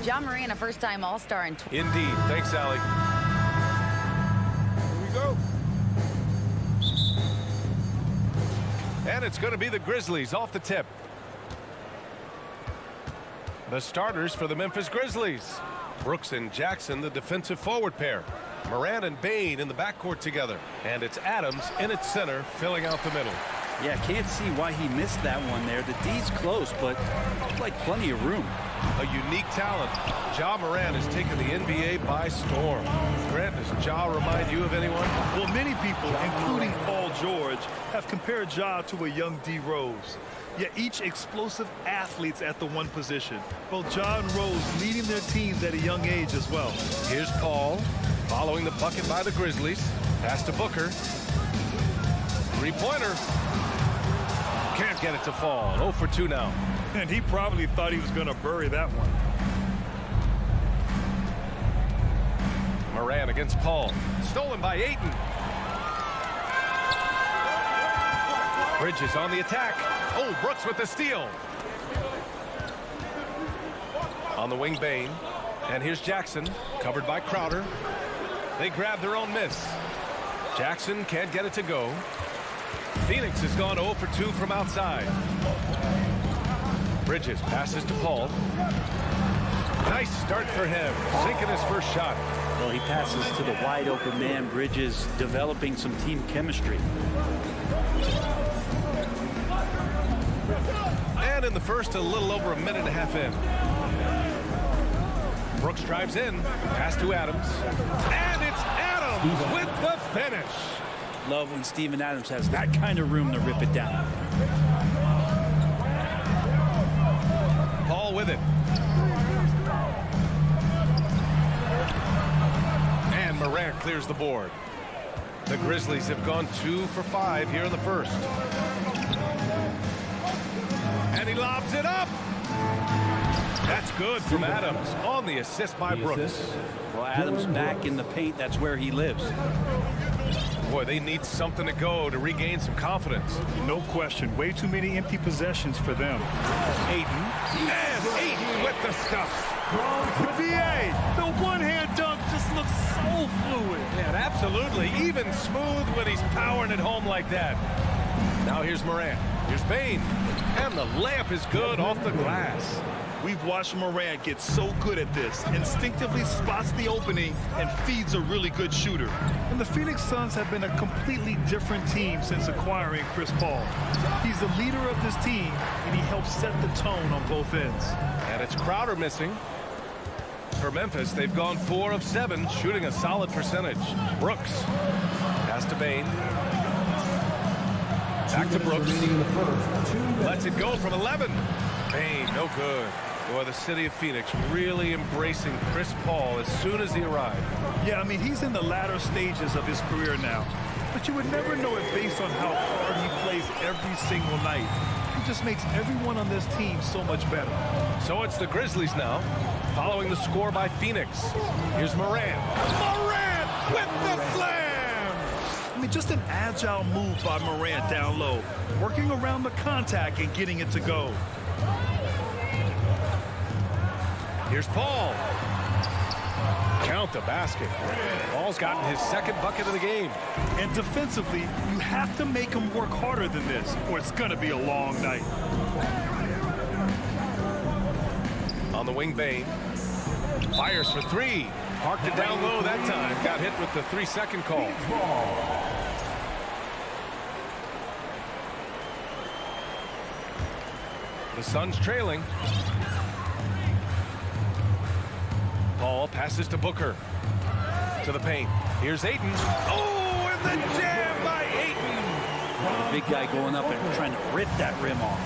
John Morant, a first-time All-Star in... Indeed. Thanks, Allie. Here we go. And it's going to be the Grizzlies off the tip. The starters for the Memphis Grizzlies. Brooks and Jackson, the defensive forward pair. Morant and Bane in the backcourt together. And it's Adams in its center, filling out the middle. Yeah, can't see why he missed that one there. The D's close, but like plenty of room. A unique talent. Ja Morant has taken the NBA by storm. Grant, does Ja remind you of anyone? Well, many people, including Paul George, have compared Ja to a young D. Rose. Yet each explosive athletes at the one position. Both Ja and Rose leading their teams at a young age as well. Here's Paul following the bucket by the Grizzlies. Pass to Booker. Three-pointer. Can't get it to fall. 0 for 2 now. And he probably thought he was going to bury that one. Morant against Paul. Stolen by Ayton. Bridges on the attack. Oh, Brooks with the steal. On the wing, Bane. And here's Jackson, covered by Crowder. They grab their own miss. Jackson can't get it to go. Phoenix has gone 0 for 2 from outside. Bridges passes to Paul. Nice start for him, sinking his first shot. Well, he passes to the wide open man. Bridges developing some team chemistry. And in the first, a little over a minute and a half in. Brooks drives in, pass to Adams. And it's Adams with the finish. Love when Steven Adams has that kind of room to rip it down. Paul with it. And Morant clears the board. The Grizzlies have gone 2 for 5 here in the first. And he lobs it up. That's good from Adams on the assist by Brooks. Well, Adams back in the paint. That's where he lives. Boy, they need something to go to regain some confidence. No question. Way too many empty possessions for them. Ayton. And Ayton with the stuff. The VA, the one-hand dunk just looks so fluid. Yeah, absolutely. Even smooth when he's powering it home like that. Now here's Morant. Here's Bane. And the layup is good off the glass. We've watched Morant get so good at this. Instinctively spots the opening and feeds a really good shooter. And the Phoenix Suns have been a completely different team since acquiring Chris Paul. He's the leader of this team, and he helps set the tone on both ends. And it's Crowder missing. For Memphis, they've gone 4 of 7, shooting a solid percentage. Brooks. Pass to Bane. Back to Brooks. Lets it go from 11. Bane, no good. Boy, the city of Phoenix really embracing Chris Paul as soon as he arrived. Yeah, I mean, he's in the latter stages of his career now. But you would never know it based on how hard he plays every single night. He just makes everyone on this team so much better. So it's the Grizzlies now, following the score by Phoenix. Here's Morant. Morant with the slam! I mean, just an agile move by Morant down low, working around the contact and getting it to go. Here's Paul. Count the basket. Paul's gotten his second bucket of the game. And defensively, you have to make him work harder than this, or it's going to be a long night. On the wing, Bane. Fires for 3. Parked it down low that time. Got hit with the 3-second call. The Suns trailing. Paul passes to Booker. To the paint. Here's Ayton. Oh, and the jam by Ayton. The big guy going up and trying to rip that rim off.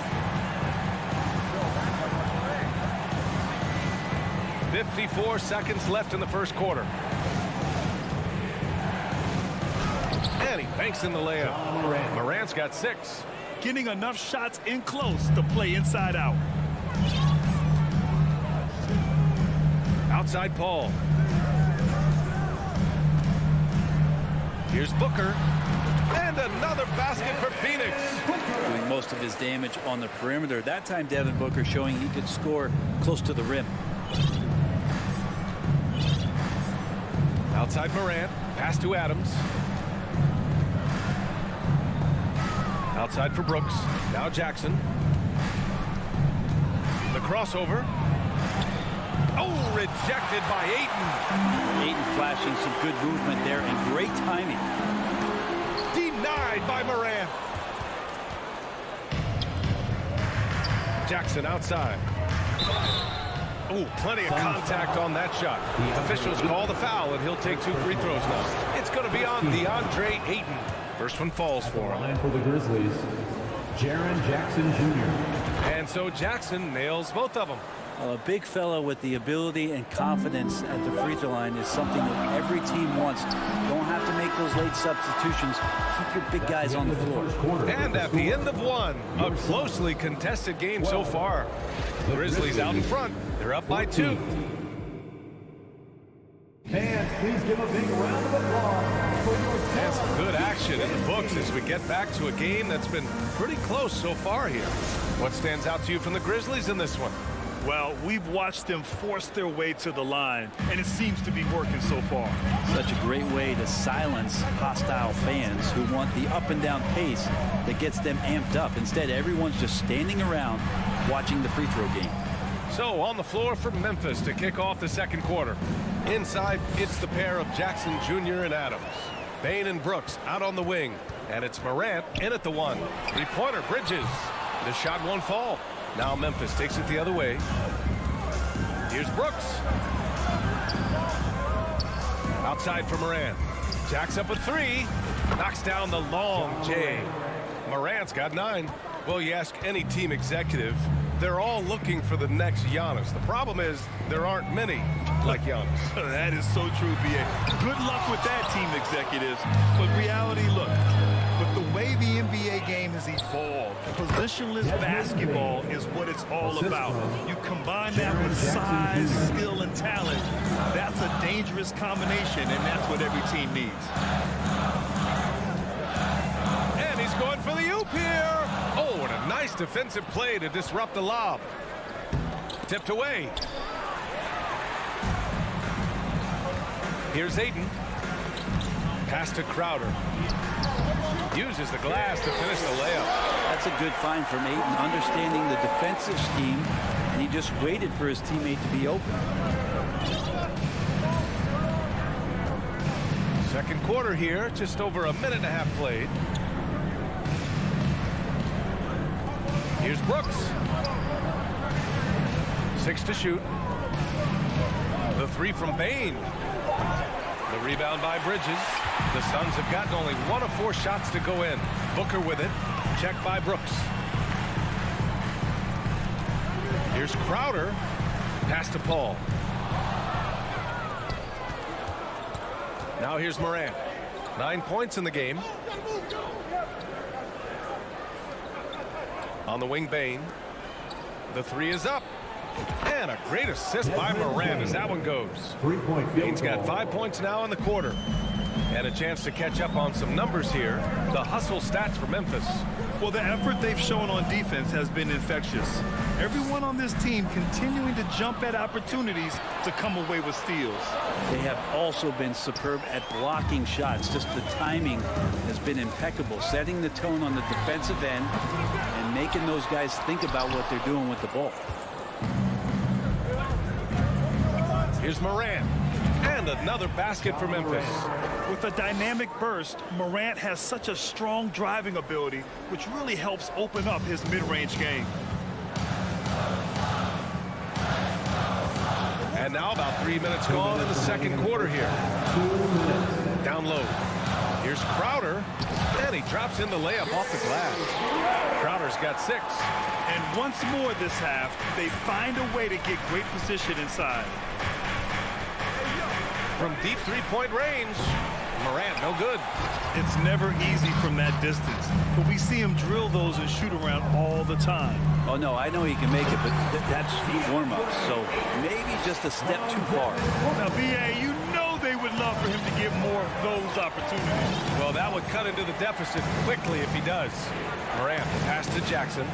54 seconds left in the first quarter. And he banks in the layup. Morant's got 6. Getting enough shots in close to play inside out. Outside Paul. Here's Booker. And another basket for Phoenix. Doing most of his damage on the perimeter. That time, Devin Booker showing he could score close to the rim. Outside Morant, pass to Adams. Outside for Brooks, now Jackson. The crossover. Oh, rejected by Ayton. Ayton flashing some good movement there and great timing. Denied by Morant. Jackson outside. Oh, plenty of contact on that shot. Officials call the foul, and he'll take 2 free throws now. It's going to be on DeAndre Ayton. First one falls for him. For the Grizzlies, Jaren Jackson Jr. And so Jackson nails both of them. A big fella with the ability and confidence at the free throw line is something that every team wants. Don't have to make those late substitutions. Keep your big guys on the floor. And at the end of one, a closely contested game so far. The Grizzlies out in front. They're up by 2. Fans, please give a big round of applause for your and some good action in the books as we get back to a game that's been pretty close so far here. What stands out to you from the Grizzlies in this one? Well, we've watched them force their way to the line, and it seems to be working so far. Such a great way to silence hostile fans who want the up and down pace that gets them amped up. Instead, everyone's just standing around watching the free throw game. So on the floor for Memphis to kick off the second quarter. Inside, it's the pair of Jackson Jr. and Adams. Bane and Brooks out on the wing. And it's Morant in at the 1. Three-pointer, Bridges. The shot won't fall. Now Memphis takes it the other way. Here's Brooks. Outside for Morant. Jacks up a 3. Knocks down the long J. Morant's got 9. Well, you ask any team executive, they're all looking for the next Giannis. The problem is there aren't many like Giannis. That is so true, B.A. Good luck with that, team executives. But reality, look, with the way the NBA game has evolved, positionless basketball is what it's all about. You combine that with size, skill, and talent. That's a dangerous combination, and that's what every team needs. And he's going for the oop here. Oh, and a nice defensive play to disrupt the lob. Tipped away. Here's Ayton. Pass to Crowder. Uses the glass to finish the layup. That's a good find from Ayton, understanding the defensive scheme, and he just waited for his teammate to be open. Second quarter here, just over a minute and a half played. Here's Brooks. 6 to shoot. The 3 from Bane. The rebound by Bridges. The Suns have gotten only 1 of 4 shots to go in. Booker with it. Checked by Brooks. Here's Crowder. Pass to Paul. Now here's Morant. 9 points in the game. On the wing, Bane. The 3 is up. And a great assist by Morant as that one goes. Bane's got 5 points now in the quarter. And a chance to catch up on some numbers here. The hustle stats for Memphis. Well, the effort they've shown on defense has been infectious. Everyone on this team continuing to jump at opportunities to come away with steals. They have also been superb at blocking shots. Just the timing has been impeccable, setting the tone on the defensive end and making those guys think about what they're doing with the ball. Here's Morant. And another basket for Memphis. With a dynamic burst, Morant has such a strong driving ability, which really helps open up his mid-range game. And now about 3 minutes gone in the second quarter here. Down low. Here's Crowder. And he drops in the layup off the glass. Crowder's got 6. And once more this half, they find a way to get great position inside. From deep three-point range, Morant no good. It's never easy from that distance, but we see him drill those and shoot around all the time. Oh, no, I know he can make it, but that's warm-up, so maybe just a step too far. Now, B.A., you know they would love for him to get more of those opportunities. Well, that would cut into the deficit quickly if he does. Morant, pass to Jackson.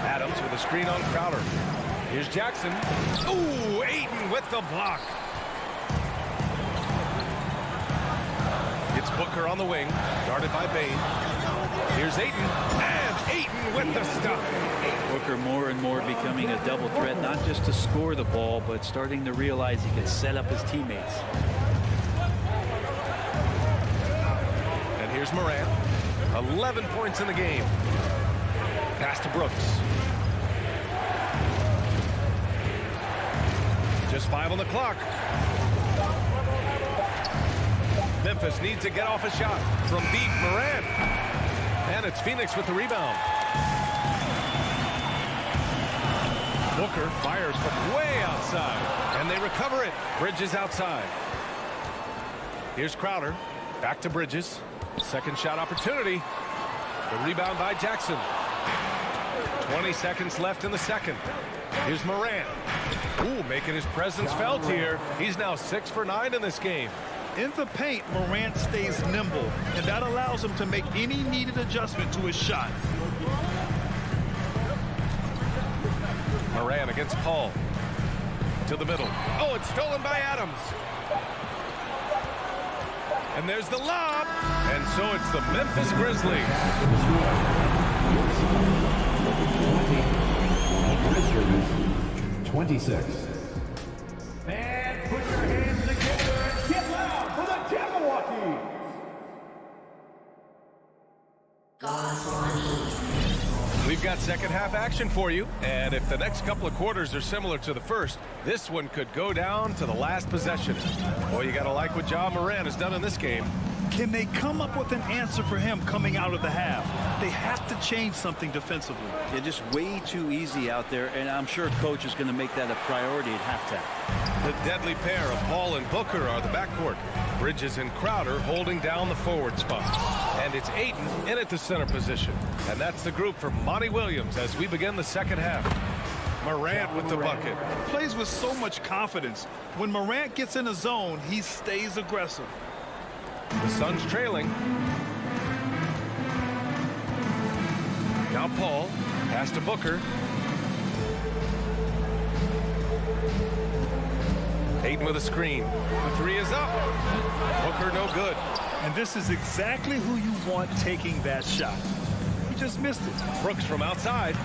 Adams with a screen on Crowder. Here's Jackson. Ooh, Ayton with the block. It's Booker on the wing, guarded by Bain. Here's Ayton, and Ayton with the stuff. Booker more and more becoming a double threat, not just to score the ball, but starting to realize he can set up his teammates. And here's Morant, 11 points in the game. Pass to Brooks. Just 5 on the clock. Memphis needs to get off a shot from deep. Morant. And it's Phoenix with the rebound. Booker fires from way outside. And they recover it. Bridges outside. Here's Crowder. Back to Bridges. Second shot opportunity. The rebound by Jackson. 20 seconds left in the second. Here's Morant. Ooh, making his presence felt here. He's now 6 for 9 in this game. In the paint, Morant stays nimble, and that allows him to make any needed adjustment to his shot. Morant against Paul. To the middle. Oh, it's stolen by Adams. And there's the lob. And so it's the Memphis Grizzlies. 26. Fans, put your hands together and get loud for the Jabberwockies! We've got second half action for you, and if the next couple of quarters are similar to the first, this one could go down to the last possession. Boy, you gotta like what Ja Morant has done in this game. Can they come up with an answer for him coming out of the half? They have to change something defensively. They're just way too easy out there, and I'm sure coach is going to make that a priority at halftime. The deadly pair of Paul and Booker are the backcourt. Bridges and Crowder holding down the forward spots. And it's Ayton in at the center position. And that's the group for Monty Williams as we begin the second half. Morant with the bucket. Plays with so much confidence. When Morant gets in a zone, he stays aggressive. The Suns trailing. Now Paul. Pass to Booker. Ayton with a screen. The three is up. Booker no good. And this is exactly who you want taking that shot. He just missed it. Brooks from outside.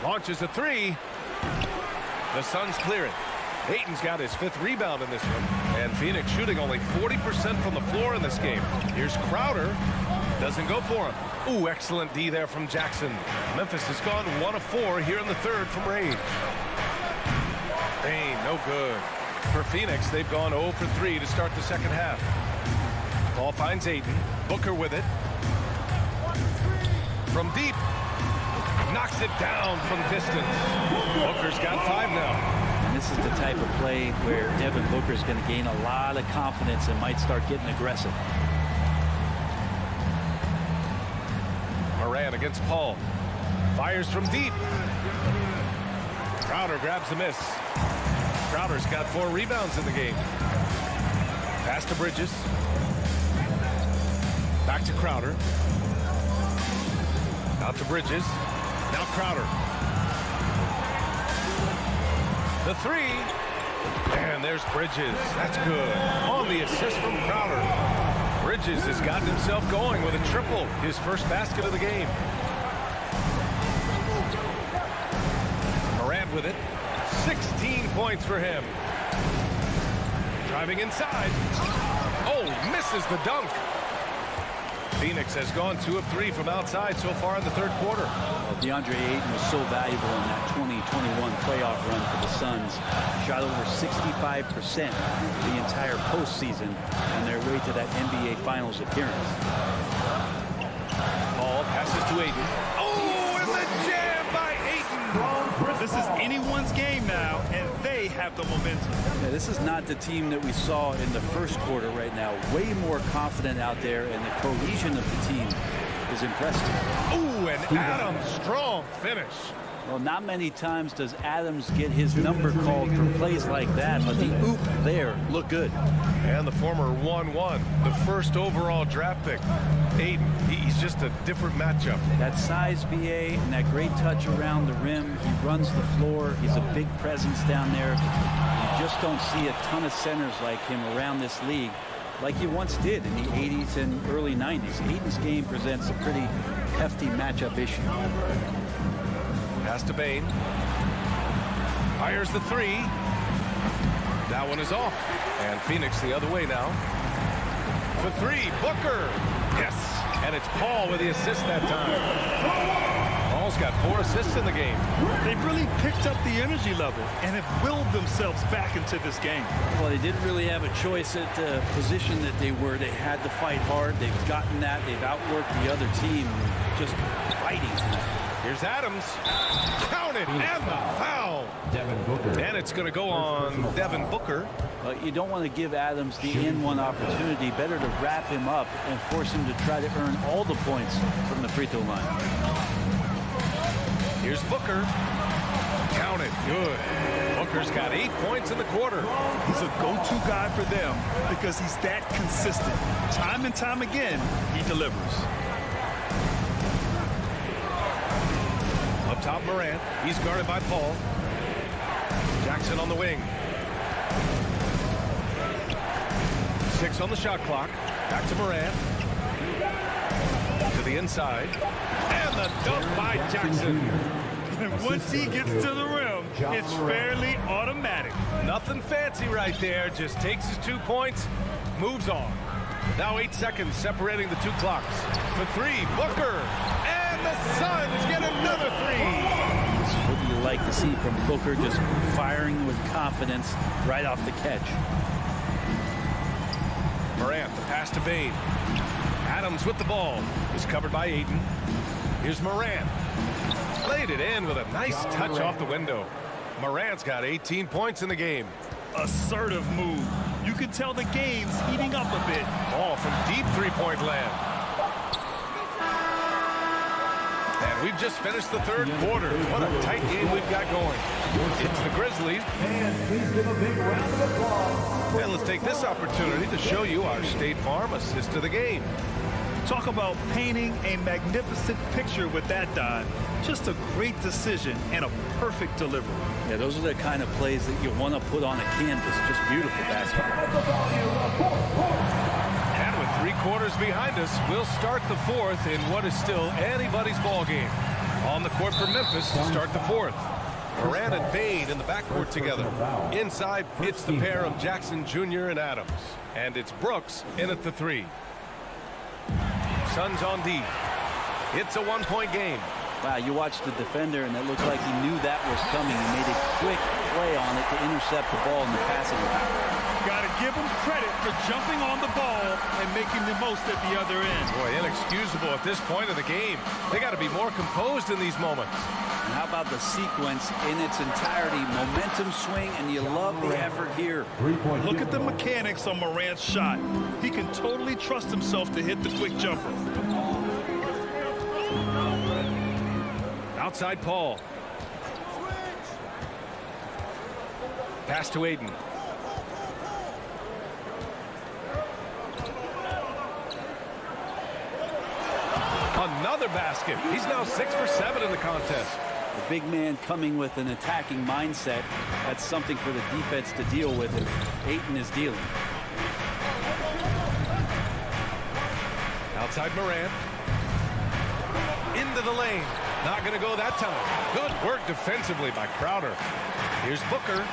Launches a three. The Suns clear it. Ayton's got his 5th rebound in this one. And Phoenix shooting only 40% from the floor in this game. Here's Crowder. Doesn't go for him. Ooh, excellent D there from Jackson. Memphis has gone 1 of 4 here in the third from range. Bain, no good. For Phoenix, they've gone 0 for 3 to start the second half. Ball finds Ayton. Booker with it. From deep. Knocks it down from distance. Booker's got 5 now. And this is the type of play where Devin Booker is going to gain a lot of confidence and might start getting aggressive. Morant against Paul. Fires from deep. Crowder grabs the miss. Crowder's got 4 rebounds in the game. Pass to Bridges. Back to Crowder. Out to Bridges. Now Crowder. The 3. And there's Bridges. That's good. On the assist from Crowder. Bridges has gotten himself going with a triple. His first basket of the game. Morant with it. 16 points for him. Driving inside. Oh, misses the dunk. Phoenix has gone 2 of 3 from outside so far in the third quarter. Well, DeAndre Ayton was so valuable in that 2021 playoff run for the Suns. Shot over 65% the entire postseason on their way to that NBA Finals appearance. Paul passes to Ayton. Oh, and the jam by Ayton. This is anyone's game now, and they have the momentum. Yeah, this is not the team that we saw in the first quarter right now. Way more confident out there, and the cohesion of the team is impressive. Ooh, and Adams, strong finish. Well, not many times does Adams get his number called for plays like that, but the oop there looked good. And the former 1-1, the first overall draft pick. Aiden, he's just a different matchup. That size, BA, and that great touch around the rim. He runs the floor. He's a big presence down there. You just don't see a ton of centers like him around this league like you once did in the 80s and early 90s. Aiden's game presents a pretty hefty matchup issue. Pass to Bain. Fires the three. That one is off. And Phoenix the other way now. For three, Booker. Yes. And it's Paul with the assist that time. Paul's got 4 assists in the game. They've really picked up the energy level and have willed themselves back into this game. Well, they didn't really have a choice at the position that they were. They had to fight hard. They've gotten that. They've outworked the other team. Just fighting. Here's Adams. Count it, and the foul. Devin Booker. And it's going to go on Devin Booker. But you don't want to give Adams the N1 opportunity. Better to wrap him up and force him to try to earn all the points from the free throw line. Here's Booker. Count it. Good. Booker's got 8 points in the quarter. He's a go-to guy for them because he's that consistent. Time and time again, he delivers. Up top, Morant. He's guarded by Paul. Jackson on the wing. 6 on the shot clock. Back to Morant. To the inside. And the dunk by Jackson. And once he gets to the rim, it's fairly automatic. Nothing fancy right there. Just takes his 2 points, moves on. Now 8 seconds separating the 2 clocks. For three, Booker. And the Suns get another 3. This is what you like to see from Booker, just firing with confidence right off the catch. Morant, the pass to Bain. Adams with the ball. Is covered by Aiden. Here's Morant. Played it in with a nice touch off the window. Morant's got 18 points in the game. Assertive move. You can tell the game's heating up a bit. Ball from deep three-point land. And we've just finished the third quarter. What a tight game we've got going. It's the Grizzlies. And please give a big round of applause. And let's take this opportunity to show you our State Farm assist to the game. Talk about painting a magnificent picture with that dive. Just a great decision and a perfect delivery. Yeah, those are the kind of plays that you want to put on a canvas. Just beautiful basketball. And with 3 quarters behind us, we'll start the fourth in what is still anybody's ball game. On the court for Memphis to start the fourth. Morant and Bain in the backcourt together. Inside, it's the pair of Jackson Jr. and Adams. And it's Brooks in at the 3. Suns on D. It's a 1-point game. Wow, you watched the defender, and it looked like he knew that was coming. He made a quick play on it to intercept the ball in the passing lane. Got to give him credit for jumping on the ball and making the most at the other end. Boy, inexcusable at this point of the game. They got to be more composed in these moments. And how about the sequence in its entirety? Momentum swing, and you love the effort here. Look at the mechanics on Morant's shot. He can totally trust himself to hit the quick jumper. Outside Paul. Pass to Aiden. Another basket. He's now 6 for 7 in the contest. The big man coming with an attacking mindset. That's something for the defense to deal with, and Ayton is dealing. Outside Morant. Into the lane. Not going to go that time. Good work defensively by Crowder. Here's Booker.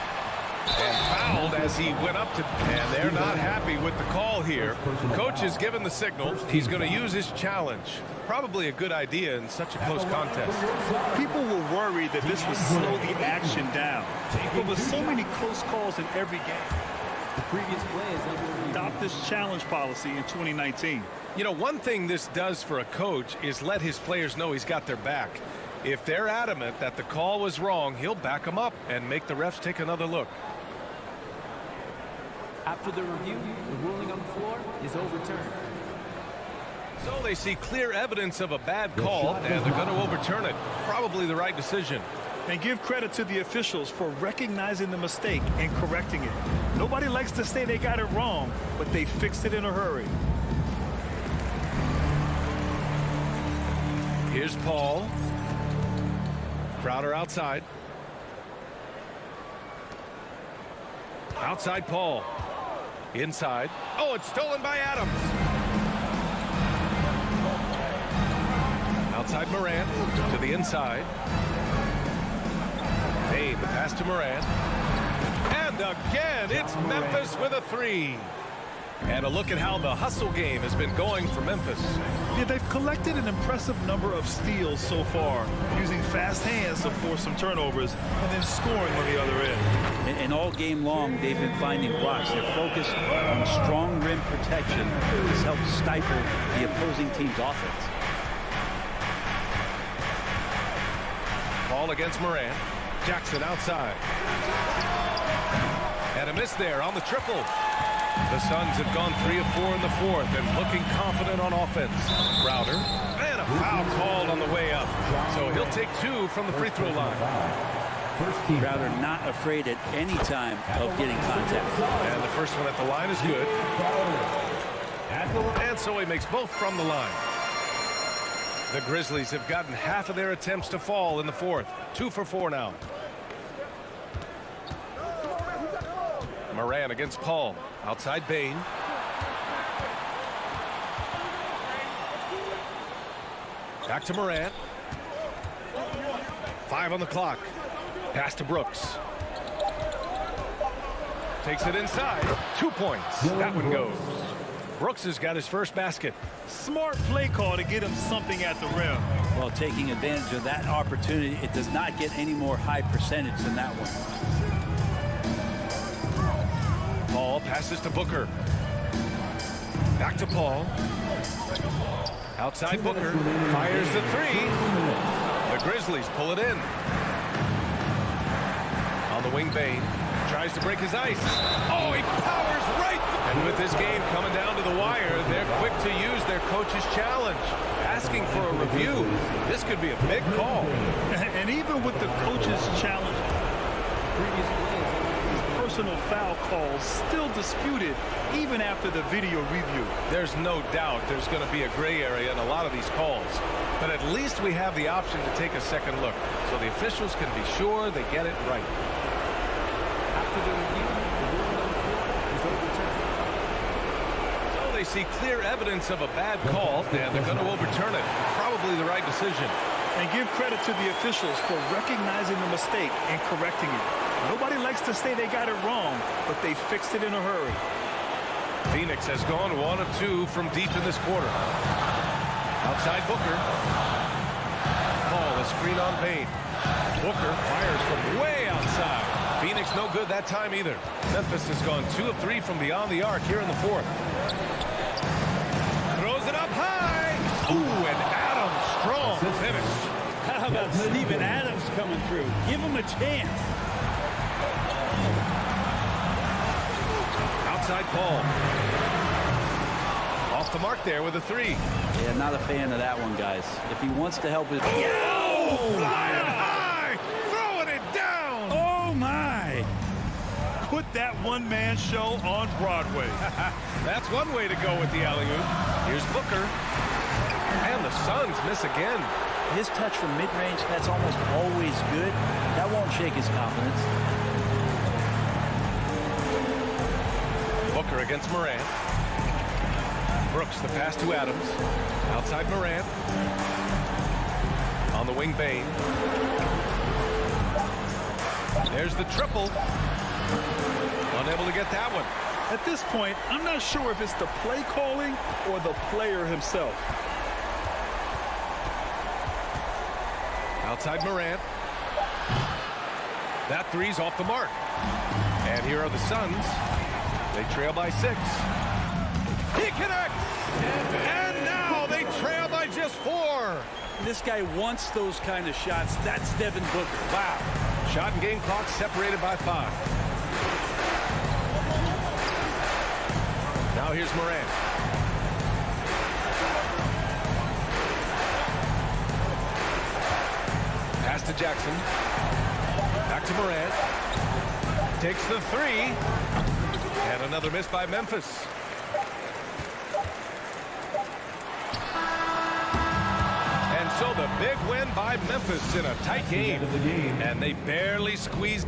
And fouled as he went up to... And they're not happy with the call here. Coach has given the signal. He's going to use his challenge. Probably a good idea in such a close contest. People were worried that this would slow the action down. But with so many close calls in every game, the previous play is adopt this challenge policy in 2019. You know, one thing this does for a coach is let his players know he's got their back. If they're adamant that the call was wrong, he'll back them up and make the refs take another look. After the review, the ruling on the floor is overturned. So they see clear evidence of a bad call, and they're going to overturn it. Probably the right decision. And give credit to the officials for recognizing the mistake and correcting it. Nobody likes to say they got it wrong, but they fixed it in a hurry. Here's Paul. Crowder outside. Outside Paul. Inside. Oh, it's stolen by Adams. Outside Morant to the inside. Hey, the pass to Morant. And again, it's Memphis with a three. And a look at how the hustle game has been going for Memphis. Yeah, they've collected an impressive number of steals so far, using fast hands to force some turnovers and then scoring on the other end. And all game long, they've been finding blocks. Their focus on strong rim protection has helped stifle the opposing team's offense. Ball against Morant. Jackson outside. And a miss there on the triple. The Suns have gone 3 of 4 in the fourth and looking confident on offense. Crowder. And a foul called on the way up. So he'll take 2 from the free throw line. Crowder not afraid at any time of getting contact. And the first one at the line is good. And so he makes both from the line. The Grizzlies have gotten half of their attempts to fall in the fourth. 2 for 4 now. Morant against Paul. Outside Bain. Back to Morant. 5 on the clock. Pass to Brooks. Takes it inside. 2 points. That one goes. Brooks has got his first basket. Smart play call to get him something at the rim. Well, taking advantage of that opportunity, it does not get any more high percentage than that one. Paul passes to Booker. Back to Paul. Outside Booker. Fires the three. The Grizzlies pull it in. On the wing, Bain. Tries to break his ice. Oh, he powers right. And with this game coming down to the wire, they're quick to use their coach's challenge. Asking for a review. This could be a big call. And even with the coach's challenge, previous plays, personal foul calls still disputed even after the video review. There's no doubt there's going to be a gray area in a lot of these calls. But at least we have the option to take a second look so the officials can be sure they get it right. After the review, the ruling on the floor is overturned. So they see clear evidence of a bad call, and they're going to overturn it. Probably the right decision. And give credit to the officials for recognizing the mistake and correcting it. Nobody likes to say they got it wrong, but they fixed it in a hurry. Phoenix has gone 1 of 2 from deep in this quarter. Outside Booker. Ball, a screen on Bain. Booker fires from way outside. Phoenix no good that time either. Memphis has gone 2 of 3 from beyond the arc here in the fourth. Throws it up high. Ooh, and Adams strong finish. How about Steven Adams coming through? Give him a chance. Outside Paul. Off the mark there with a three. Yeah, not a fan of that one, guys. If he wants to help his... Oh, flying high! Throwing it down! Oh, my! Put that one-man show on Broadway. That's one way to go with the alley-oop. Here's Booker. And the Suns miss again. His touch from mid-range, that's almost always good. That won't shake his confidence. Booker against Morant. Brooks, the pass to Adams. Outside Morant. On the wing, Bain. There's the triple. Unable to get that one. At this point, I'm not sure if it's the play calling or the player himself. Outside Morant. That three's off the mark. And here are the Suns. They trail by 6. He connects! And now they trail by just 4. This guy wants those kind of shots. That's Devin Booker. Wow. Shot and game clock separated by 5. Now here's Morant. Pass to Jackson. Back to Morant. Takes the three. And another miss by Memphis. And so the big win by Memphis in a tight game. And they barely squeezed.